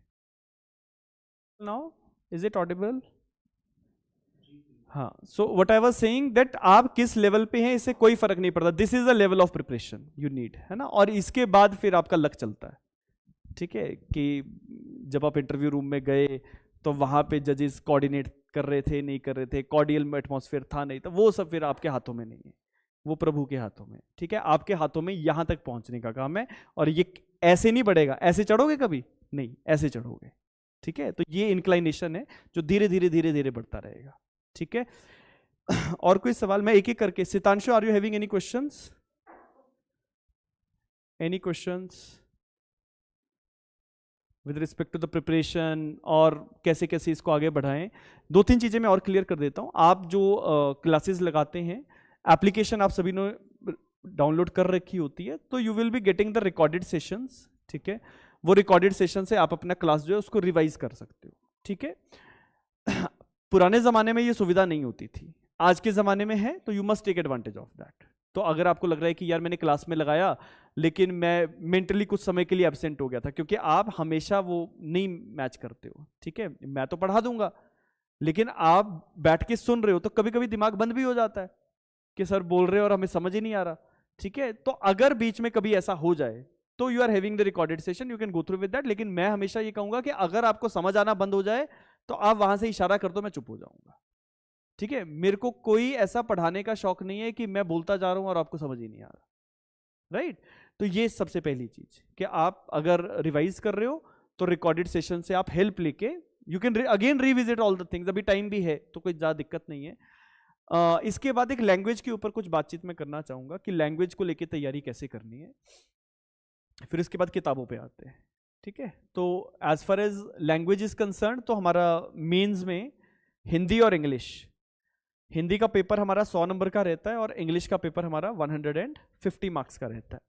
Now is it audible? हाँ, so what I was saying that आप किस लेवल पे हैं इससे कोई फर्क नहीं पड़ता, this is the level of preparation you need, है ना। और इसके बाद फिर आपका लक चलता है, ठीक है, कि जब आप इंटरव्यू रूम में गए तो वहां पे जजेस कोऑर्डिनेट कर रहे थे, नहीं कर रहे थे, कॉर्डियल एटमॉस्फेयर था नहीं, तो वो सब फिर आपके हाथों में नहीं है, वो प्रभु के हाथों में। ठीक है, आपके हाथों में यहां तक पहुंचने का काम है, और ये ऐसे नहीं बढ़ेगा, ऐसे चढ़ोगे कभी नहीं, ऐसे चढ़ोगे। ठीक है, तो ये इंक्लाइनेशन है जो धीरे धीरे धीरे धीरे बढ़ता रहेगा। ठीक है, और कोई सवाल? मैं एक एक करके, Sitanshu are you having any questions? Any questions with respect to the preparation, और कैसे कैसे इसको आगे बढ़ाएं? 2-3 चीजें मैं और क्लियर कर देता हूं। आप जो क्लासेस लगाते हैं, एप्लीकेशन आप सभी ने डाउनलोड कर रखी होती है, तो you will be getting the recorded sessions. ठीक है, वो रिकॉर्डेड सेशन से आप अपना क्लास जो है उसको रिवाइज कर सकते हो। ठीक है, पुराने जमाने में ये सुविधा नहीं होती थी, आज के जमाने में है, तो you must take advantage of that. तो अगर आपको लग रहा है कि यार मैंने क्लास में लगाया लेकिन मैं मेंटली कुछ समय के लिए एब्सेंट हो गया था, क्योंकि आप हमेशा वो नहीं मैच करते हो। ठीक है, मैं तो पढ़ा दूंगा, लेकिन आप बैठ के सुन रहे हो तो कभी कभी दिमाग बंद भी हो जाता है कि सर बोल रहे हो और हमें समझ ही नहीं आ रहा। ठीक है, तो अगर बीच में कभी ऐसा हो जाए तो you are having the recorded session, you can go through with that. लेकिन मैं हमेशा ये कहूंगा कि अगर आपको समझ आना बंद हो जाए तो आप वहां से इशारा कर दो, मैं चुप हो जाऊंगा। ठीक है, मेरे को कोई ऐसा पढ़ाने का शौक नहीं है कि मैं बोलता जा रहा हूं और आपको समझ ही नहीं आ रहा, राइट? तो ये सबसे पहली चीज कि आप अगर रिवाइज कर रहे हो तो रिकॉर्डेड सेशन से आप हेल्प लेके you can again revisit all the things. अभी टाइम भी है तो कोई ज्यादा दिक्कत नहीं है। इसके बाद एक लैंग्वेज के ऊपर कुछ बातचीत मैं करना चाहूंगा कि लैंग्वेज को लेके तैयारी कैसे करनी है, फिर इसके बाद किताबों पे आते हैं। ठीक है, तो as far as language is concern, तो हमारा मेंस में हिंदी और इंग्लिश, हिंदी का पेपर हमारा 100 नंबर का रहता है और इंग्लिश का पेपर हमारा 150 मार्क्स का रहता है।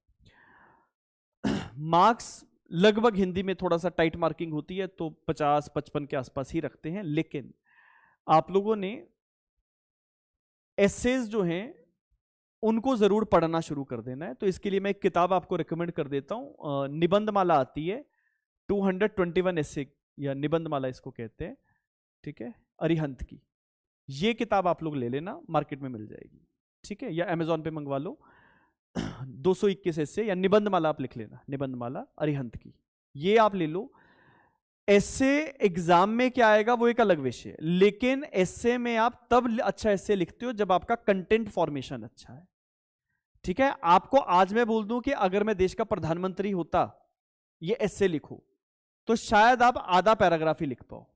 मार्क्स लगभग हिंदी में थोड़ा सा टाइट मार्किंग होती है, तो 50-55 के आसपास ही रखते हैं। लेकिन आप लोगों ने एसेज जो हैं उनको जरूर पढ़ना शुरू कर देना है। तो इसके लिए मैं एक किताब आपको रिकमेंड कर देता हूं, निबंधमाला आती है 221 एसे, या निबंधमाला इसको कहते हैं। ठीक है, अरिहंत की ये किताब आप लोग ले लेना, मार्केट में मिल जाएगी। ठीक है, या अमेजोन पे मंगवा लो, 221 एसे या निबंधमाला आप लिख लेना, निबंधमाला अरिहंत की, ये आप ले लो। एसे एग्जाम में क्या आएगा वो एक अलग विषय है, लेकिन एसे में आप तब अच्छा एसे लिखते हो जब आपका कंटेंट फॉर्मेशन अच्छा है। ठीक है, आपको आज मैं बोल दूं कि अगर मैं देश का प्रधानमंत्री होता, ये एसे लिखो, तो शायद आप आधा पैराग्राफ ही लिख पाओ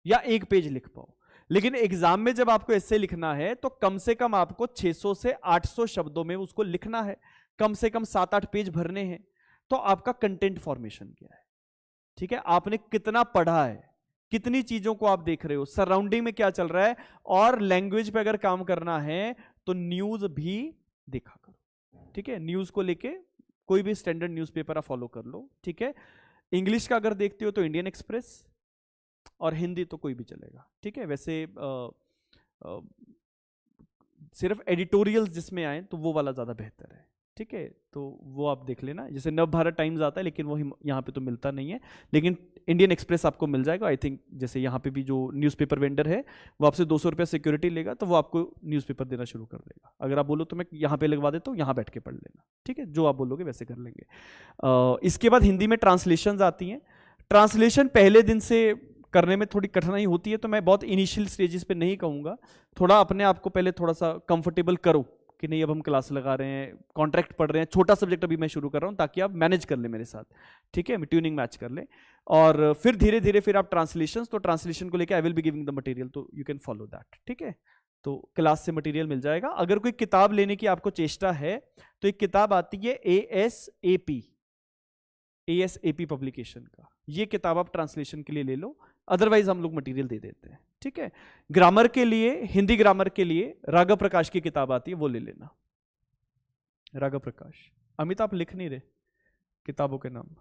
या 1 पेज लिख पाओ। लेकिन एग्जाम में जब आपको एसे लिखना है तो कम से कम आपको 600 से 800 शब्दों में उसको लिखना है, कम से कम 7-8 पेज भरने हैं। तो आपका कंटेंट फॉर्मेशन क्या है? ठीक है, आपने कितना पढ़ा है, कितनी चीजों को आप देख रहे हो, सराउंडिंग में क्या चल रहा है, और लैंग्वेज पे अगर काम करना है तो न्यूज भी देखा करो। ठीक है, न्यूज को लेके कोई भी स्टैंडर्ड न्यूज़पेपर आप फॉलो कर लो। ठीक है, इंग्लिश का अगर देखते हो तो इंडियन एक्सप्रेस, और हिंदी तो कोई भी चलेगा। ठीक है, वैसे सिर्फ एडिटोरियल्स जिसमें आए तो वो वाला ज़्यादा बेहतर है। ठीक है, तो वो आप देख लेना, जैसे नव भारत टाइम्स आता है लेकिन वो यहाँ पे तो मिलता नहीं है, लेकिन इंडियन एक्सप्रेस आपको मिल जाएगा। आई थिंक जैसे यहाँ पे भी जो न्यूज़पेपर वेंडर है वो आपसे 200 रुपया सिक्योरिटी लेगा, तो वो आपको न्यूज़पेपर देना शुरू कर देगा। अगर आप बोलो तो मैं यहाँ पे लगवा देता हूँ, यहाँ बैठ के पढ़ लेना। ठीक है, जो आप बोलोगे वैसे कर लेंगे। इसके बाद हिंदी में ट्रांसलेशन आती हैं। ट्रांसलेशन पहले दिन से करने में थोड़ी कठिनाई होती है, तो मैं बहुत इनिशियल स्टेजेस पे नहीं कहूँगा, थोड़ा अपने आप को पहले थोड़ा सा कंफर्टेबल करो कि नहीं अब हम क्लास लगा रहे हैं, कॉन्ट्रैक्ट पढ़ रहे हैं, छोटा सब्जेक्ट अभी मैं शुरू कर रहा हूँ, ताकि आप मैनेज कर ले मेरे साथ। ठीक है, ट्यूनिंग मैच कर ले, और फिर धीरे धीरे फिर आप ट्रांसलेशन, तो ट्रांसलेशन को लेकर आई will be giving the material, तो यू कैन फॉलो दैट। ठीक है, तो क्लास से मटेरियल मिल जाएगा। अगर कोई किताब लेने की आपको चेष्टा है तो एक किताब आती है ASAP पब्लिकेशन का, ये किताब आप ट्रांसलेशन के लिए ले लो, अदरवाइज हम लोग मटेरियल दे देते हैं। ठीक है, ग्रामर के लिए, हिंदी ग्रामर के लिए राघव प्रकाश की किताब आती है, वो ले लेना। राघव प्रकाश, अमित आप लिख नहीं रहे किताबों के नाम।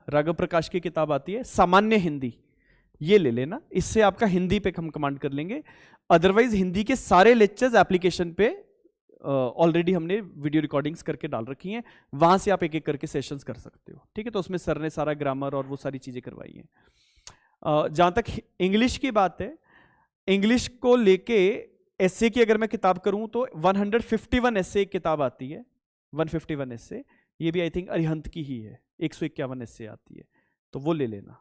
राघव प्रकाश की किताब आती है सामान्य हिंदी, ये ले लेना, इससे आपका हिंदी पे हम कमांड कर लेंगे। अदरवाइज हिंदी के सारे लेक्चर्स एप्लीकेशन पे ऑलरेडी हमने वीडियो रिकॉर्डिंग्स करके डाल रखी हैं, वहां से आप एक एक करके सेशंस कर सकते हो। ठीक है, तो उसमें सर ने सारा ग्रामर और वो सारी चीजें करवाई हैं। जहां तक इंग्लिश की बात है, इंग्लिश को लेके एसए की अगर मैं किताब करूं तो 151 एसए किताब आती है, 151 एसए, ये भी आई थिंक अरिहंत की ही है, 151 एसए आती है, तो वो ले लेना।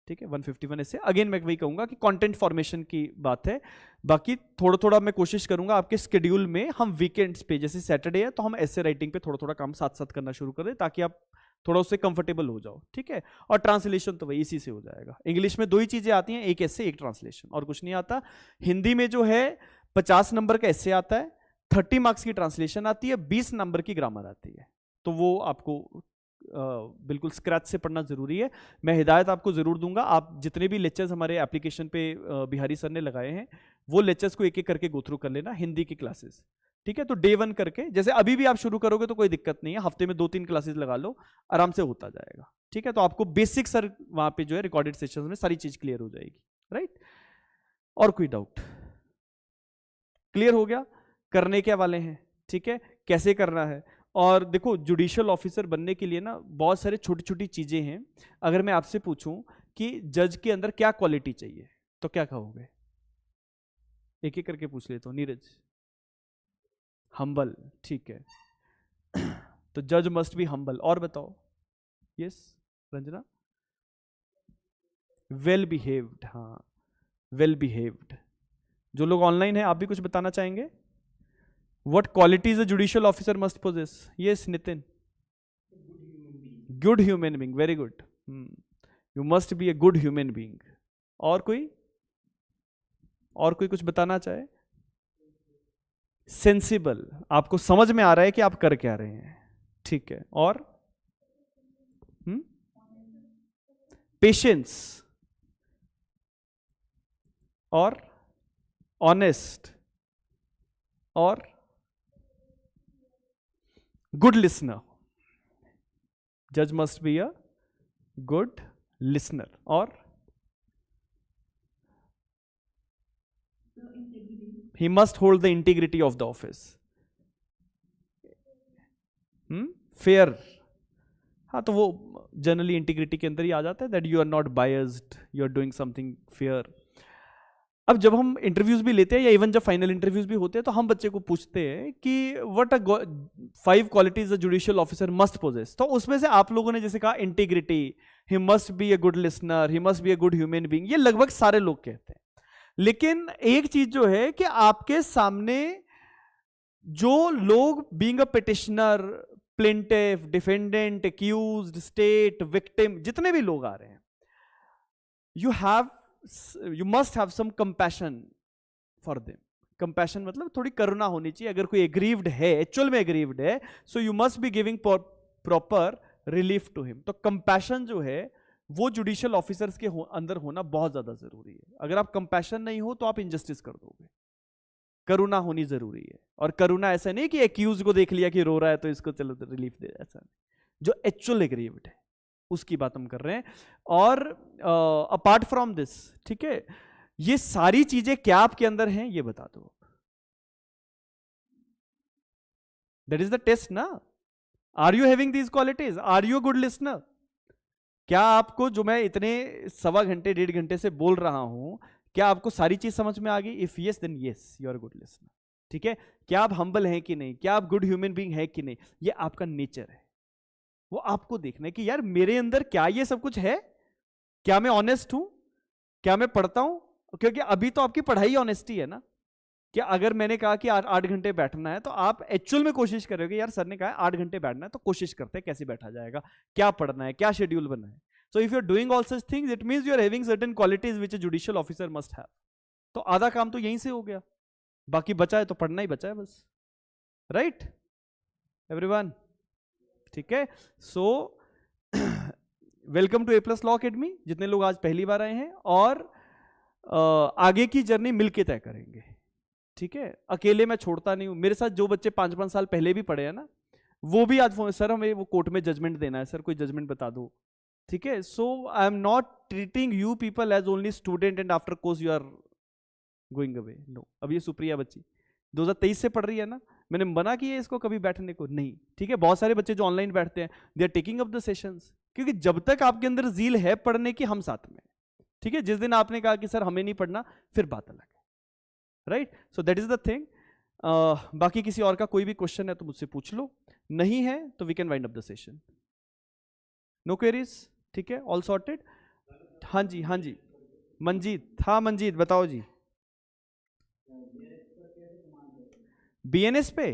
ठीक है, 151 एसए। अगेन मैं वही कहूंगा कि कंटेंट फॉर्मेशन की बात है, बाकी थोड़ा थोड़ा मैं कोशिश करूंगा आपके स्केड्यूल में, हम वीकेंड्स पे, जैसे सैटरडे है तो हम एसए राइटिंग पे थोड़ा थोड़ा काम साथ साथ करना शुरू कर दें, ताकि आप थोड़ा उससे कंफर्टेबल हो जाओ। ठीक है, और ट्रांसलेशन तो वही इसी से हो जाएगा। इंग्लिश में दो ही चीजें आती हैं, एक एसए एक ट्रांसलेशन, और कुछ नहीं आता। हिंदी में जो है 50 नंबर का एसए आता है, 30 मार्क्स की ट्रांसलेशन आती है, 20 नंबर की ग्रामर आती है, तो वो आपको बिल्कुल स्क्रैच से पढ़ना जरूरी है। मैं हिदायत आपको जरूर दूंगा, आप जितने भी लेक्चर्स हमारे एप्लीकेशन पे बिहारी सर ने लगाए हैं, वो लेक्चर्स को एक एक करके गो थ्रू कर लेना, हिंदी की क्लासेस। ठीक है, तो डे 1 करके, जैसे अभी भी आप शुरू करोगे तो कोई दिक्कत नहीं है, हफ्ते में 2-3 क्लासेस लगा लो, आराम से होता जाएगा। ठीक है, तो आपको बेसिक सर वहां पे जो है रिकॉर्डेड सेशंस में सारी चीज क्लियर हो जाएगी। राइट, और कोई डाउट? क्लियर हो गया? करने क्या वाले हैं, ठीक है, कैसे करना है। और देखो, जुडिशियल ऑफिसर बनने के लिए ना बहुत सारे छोटी छोटी चीजें हैं। अगर मैं आपसे पूछूं कि जज के अंदर क्या क्वालिटी चाहिए, तो क्या कहोगे? एक एक करके पूछ लेता हूं। नीरज, हम्बल, ठीक है, तो जज मस्ट बी हम्बल। और बताओ? यस रंजना? वेल बिहेव्ड, हाँ, वेल बिहेव्ड। जो लोग ऑनलाइन है, आप भी कुछ बताना चाहेंगे? What qualities a judicial officer must possess? Yes, Nitin. Good human being. Very good. You must be a good human being. और कोई? और कोई कुछ बताना चाहे? Sensible. आपको समझ में आ रहा है कि आप कर क्या रहे हैं। ठीक है, और? Patience. और? Honest. और? Good listener. Judge must be a good listener. और? He must hold the integrity of the office. Fair. हाँ, तो वो जनरली इंटीग्रिटी के अंदर ही आ जाता है, that you are not biased, you are doing something fair. अब जब हम इंटरव्यूज भी लेते हैं या इवन जब फाइनल इंटरव्यूज भी होते हैं, तो हम बच्चे को पूछते हैं कि what are 5 qualities a judicial officer must possess. तो उसमें से आप लोगों ने जैसे कहा integrity, he must be a good listener, he must be a good human being, ये लगभग सारे लोग कहते हैं। लेकिन एक चीज जो है कि आपके सामने जो लोग being a petitioner, plaintiff, defendant, accused, state, victim, जितने भी लोग आ रहे हैं, you must have some compassion for them. Compassion मतलब थोड़ी करुणा होनी चाहिए। अगर कोई aggrieved है, एक्चुअल में aggrieved है, so you must be giving proper relief to him. तो compassion जो है वो जुडिशियल ऑफिसर्स के अंदर होना बहुत ज्यादा जरूरी है। अगर आप compassion नहीं हो तो आप injustice कर दोगे। करुणा होनी जरूरी है, और करुणा ऐसा नहीं कि एक्यूज को देख लिया कि रो रहा है तो इसको चलो रिलीफ दे, ऐसा नहीं। जो एक्चुअल एग्रीव्ड है उसकी बात हम कर रहे हैं। और अपार्ट फ्रॉम दिस, ठीक है, ये सारी चीजें क्या आपके अंदर हैं ये बता दो। दैट इज द टेस्ट ना। Are you having these qualities? Are you good listener? क्या आपको जो मैं इतने 1.25 घंटे 1.5 घंटे से बोल रहा हूं, क्या आपको सारी चीज समझ में आ गई? If yes then yes, you are good listener. ठीक है, क्या आप हम्बल हैं कि नहीं, क्या आप गुड ह्यूमन बीइंग है कि नहीं, ये आपका नेचर है। वो आपको देखना है कि यार मेरे अंदर क्या ये सब कुछ है, क्या मैं ऑनेस्ट हूं, क्या मैं पढ़ता हूं। क्योंकि अभी तो आपकी पढ़ाई ऑनेस्टी है ना। कि अगर मैंने कहा कि 8 घंटे बैठना है, तो आप एक्चुअल में कोशिश करोगे, यार सर ने कहा 8 घंटे बैठना है, तो कोशिश करते हैं कैसे बैठा जाएगा, क्या पढ़ना है, क्या शेड्यूल बनना है। So if you are doing all such things, it means you are having certain qualities which a judicial officer must have. तो आधा काम तो यहीं से हो गया, बाकी बचा है तो पढ़ना ही बचा है बस, राइट एवरीवन? ठीक है, so welcome to A+ law academy. जितने लोग आज पहली बार आए हैं, और आगे की जर्नी मिलके तय करेंगे, ठीक है? अकेले मैं छोड़ता नहीं हूं। मेरे साथ जो बच्चे 5-5 साल पहले भी पढ़े हैं ना, वो भी आज फोन, सर हमें वो कोर्ट में जजमेंट देना है, सर कोई जजमेंट बता दो, ठीक है? So I am not treating you people as only student and after course you are going away, no. अब ये सुप्रिया बच्ची 2023 से पढ़ रही है ना, मैंने मना किया इसको कभी बैठने को नहीं, ठीक है? बहुत सारे बच्चे जो ऑनलाइन बैठते हैं, they are taking up the sessions, क्योंकि जब तक आपके अंदर जील है पढ़ने की, हम साथ में, ठीक है? जिस दिन आपने कहा कि सर हमें नहीं पढ़ना, फिर बात अलग है, right? So that is the thing. बाकी किसी और का कोई भी क्वेश्चन है तो मुझसे पूछ लो, नहीं है तो we can wind up the session. No queries, ठीक है? All sorted? हाँ जी, हाँ जी, मंजीत, हाँ मंजीत बताओ जी। BNS पे,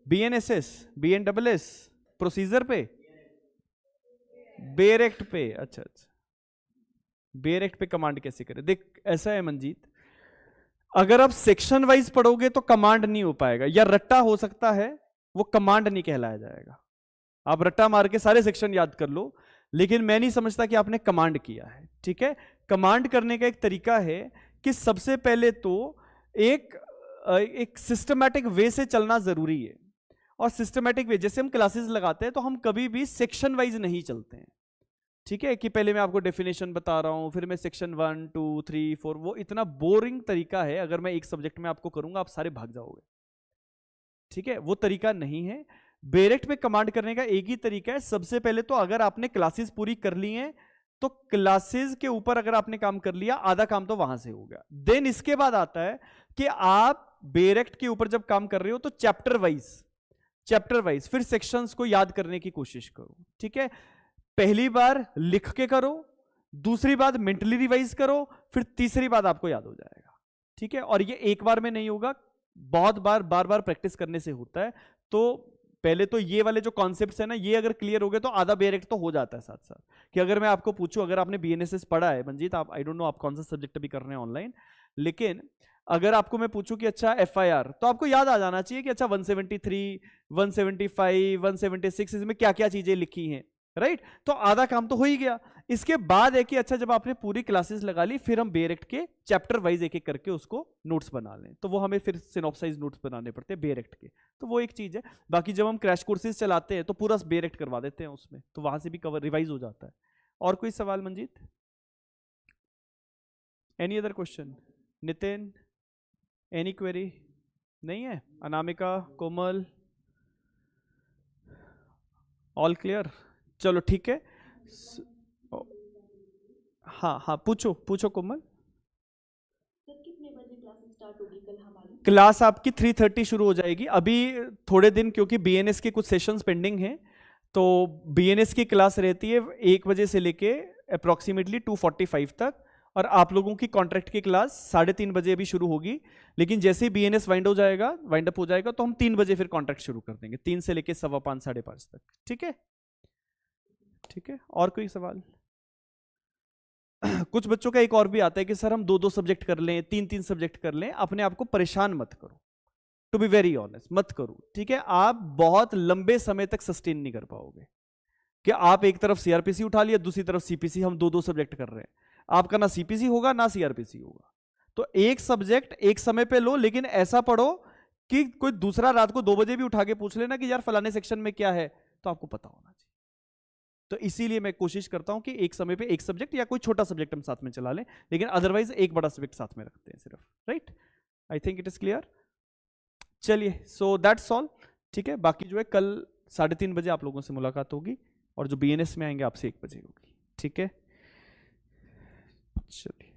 BNSS, BNSS प्रोसीजर पे, बेरेक्ट पे, अच्छा अच्छा, बेरेक्ट पे कमांड कैसे करें? देख ऐसा है मंजीत, अगर आप सेक्शन वाइज पढ़ोगे तो कमांड नहीं हो पाएगा, या रट्टा हो सकता है, वो कमांड नहीं कहलाया जाएगा। आप रट्टा मार के सारे सेक्शन याद कर लो, लेकिन मैं नहीं समझता कि आपने कमांड किया है, ठीक है? कमांड करने का एक तरीका है कि सबसे पहले तो एक सिस्टमैटिक वे से चलना जरूरी है, और सिस्टमैटिक वे, जैसे हम क्लासेस लगाते हैं तो हम कभी भी सेक्शन वाइज नहीं चलते हैं, ठीक है? कि पहले मैं आपको डेफिनेशन बता रहा हूं, फिर मैं सेक्शन 1 2 3 4, वो इतना बोरिंग तरीका है। अगर मैं एक सब्जेक्ट में आपको करूंगा आप सारे भाग जाओगे, ठीक है? वो तरीका नहीं है। बेरेक्ट में कमांड करने का एक ही तरीका है। सबसे पहले तो अगर आपने क्लासेस पूरी कर ली हैं तो क्लासेस के ऊपर अगर आपने काम कर लिया, आधा काम तो वहां से हो गया। देन इसके बाद आता है कि आप बेरेक्ट के ऊपर जब काम कर रहे हो तो चैप्टर वाइज फिर सेक्शंस को याद करने की कोशिश करो, ठीक है? पहली बार लिख के करो, दूसरी बार मेंटली रिवाइज करो, फिर तीसरी बार आपको याद हो जाएगा, ठीक है? और ये एक बार में नहीं होगा, बहुत बार बार प्रैक्टिस करने से होता है। तो पहले तो ये वाले जो कॉन्सेप्ट्स है ना, ये अगर क्लियर हो गए तो आधा बेरेक्ट तो हो जाता है साथ साथ। कि अगर मैं आपको पूछूं, अगर आपने BNSS पढ़ा है मंजीत, आप आई डोंट नो आप कौन सा सब्जेक्ट अभी कर रहे हैं ऑनलाइन, लेकिन अगर आपको मैं पूछूं कि अच्छा FIR, तो आपको याद आ जाना चाहिए कि अच्छा 173, 175, 176 इसमें क्या क्या चीजें लिखी हैं, राइट? तो आधा काम तो हो ही गया। इसके बाद है कि अच्छा जब आपने पूरी क्लासेस लगा ली, फिर हम बेरेक्ट के चैप्टर वाइज एक एक करके उसको नोट्स बना लें, तो वो हमें फिर सिनॉप्साइज नोट्स बनाने पड़ते हैं बेरेक्ट के, तो वो एक चीज है। बाकी जब हम क्रैश कोर्सेज चलाते हैं तो पूरा बेरेक्ट करवा देते हैं उसमें, तो वहां से भी कवर रिवाइज हो जाता है। और कोई सवाल Manjeet? Any other question? Nitin, any query? नहीं है? अनामिका, कोमल, ऑल क्लियर? चलो ठीक है। हाँ हाँ, पूछो पूछो कोमल। सर कितने बजे क्लास स्टार्ट होगी कल हमारी? क्लास आपकी 3:30 शुरू हो जाएगी। अभी थोड़े दिन क्योंकि BNS के कुछ सेशंस पेंडिंग हैं, तो BNS की क्लास रहती है 1 बजे से लेके अप्रॉक्सीमेटली 2:45 तक, और आप लोगों की कॉन्ट्रैक्ट की क्लास 3:30 बजे अभी शुरू होगी। लेकिन जैसे ही BNS वाइंड अप हो जाएगा तो हम 3 बजे फिर कॉन्ट्रैक्ट शुरू कर देंगे, 3 से लेके 5:15 5:30 तक, ठीक है? ठीक है, और कोई सवाल? कुछ बच्चों का एक और भी आता है कि सर हम 2-2 सब्जेक्ट कर लें, 3-3 सब्जेक्ट कर लें। अपने आप को परेशान मत करो, टू बी वेरी ऑनेस्ट मत करो, ठीक है? आप बहुत लंबे समय तक सस्टेन नहीं कर पाओगे कि आप एक तरफ CRPC उठा लिया, दूसरी तरफ CPC, हम 2-2 सब्जेक्ट कर रहे हैं, आपका ना CPC होगा ना CRPC होगा। तो एक सब्जेक्ट एक समय पे लो, लेकिन ऐसा पढ़ो कि कोई दूसरा रात को 2 बजे भी उठा के पूछ लेना कि यार फलाने सेक्शन में क्या है, तो आपको पता होना चाहिए। तो इसीलिए मैं कोशिश करता हूं कि एक समय पे एक सब्जेक्ट या कोई छोटा सब्जेक्ट हम साथ में चला लें, लेकिन अदरवाइज एक बड़ा सब्जेक्ट साथ में रखते हैं सिर्फ, right? I think it is clear. चलिए, सो दैट्स ऑल, ठीक है? बाकी जो है कल 3:30 बजे आप लोगों से मुलाकात होगी, और जो BNS में आएंगे आपसे 1 बजे होगी, ठीक है? चलिए।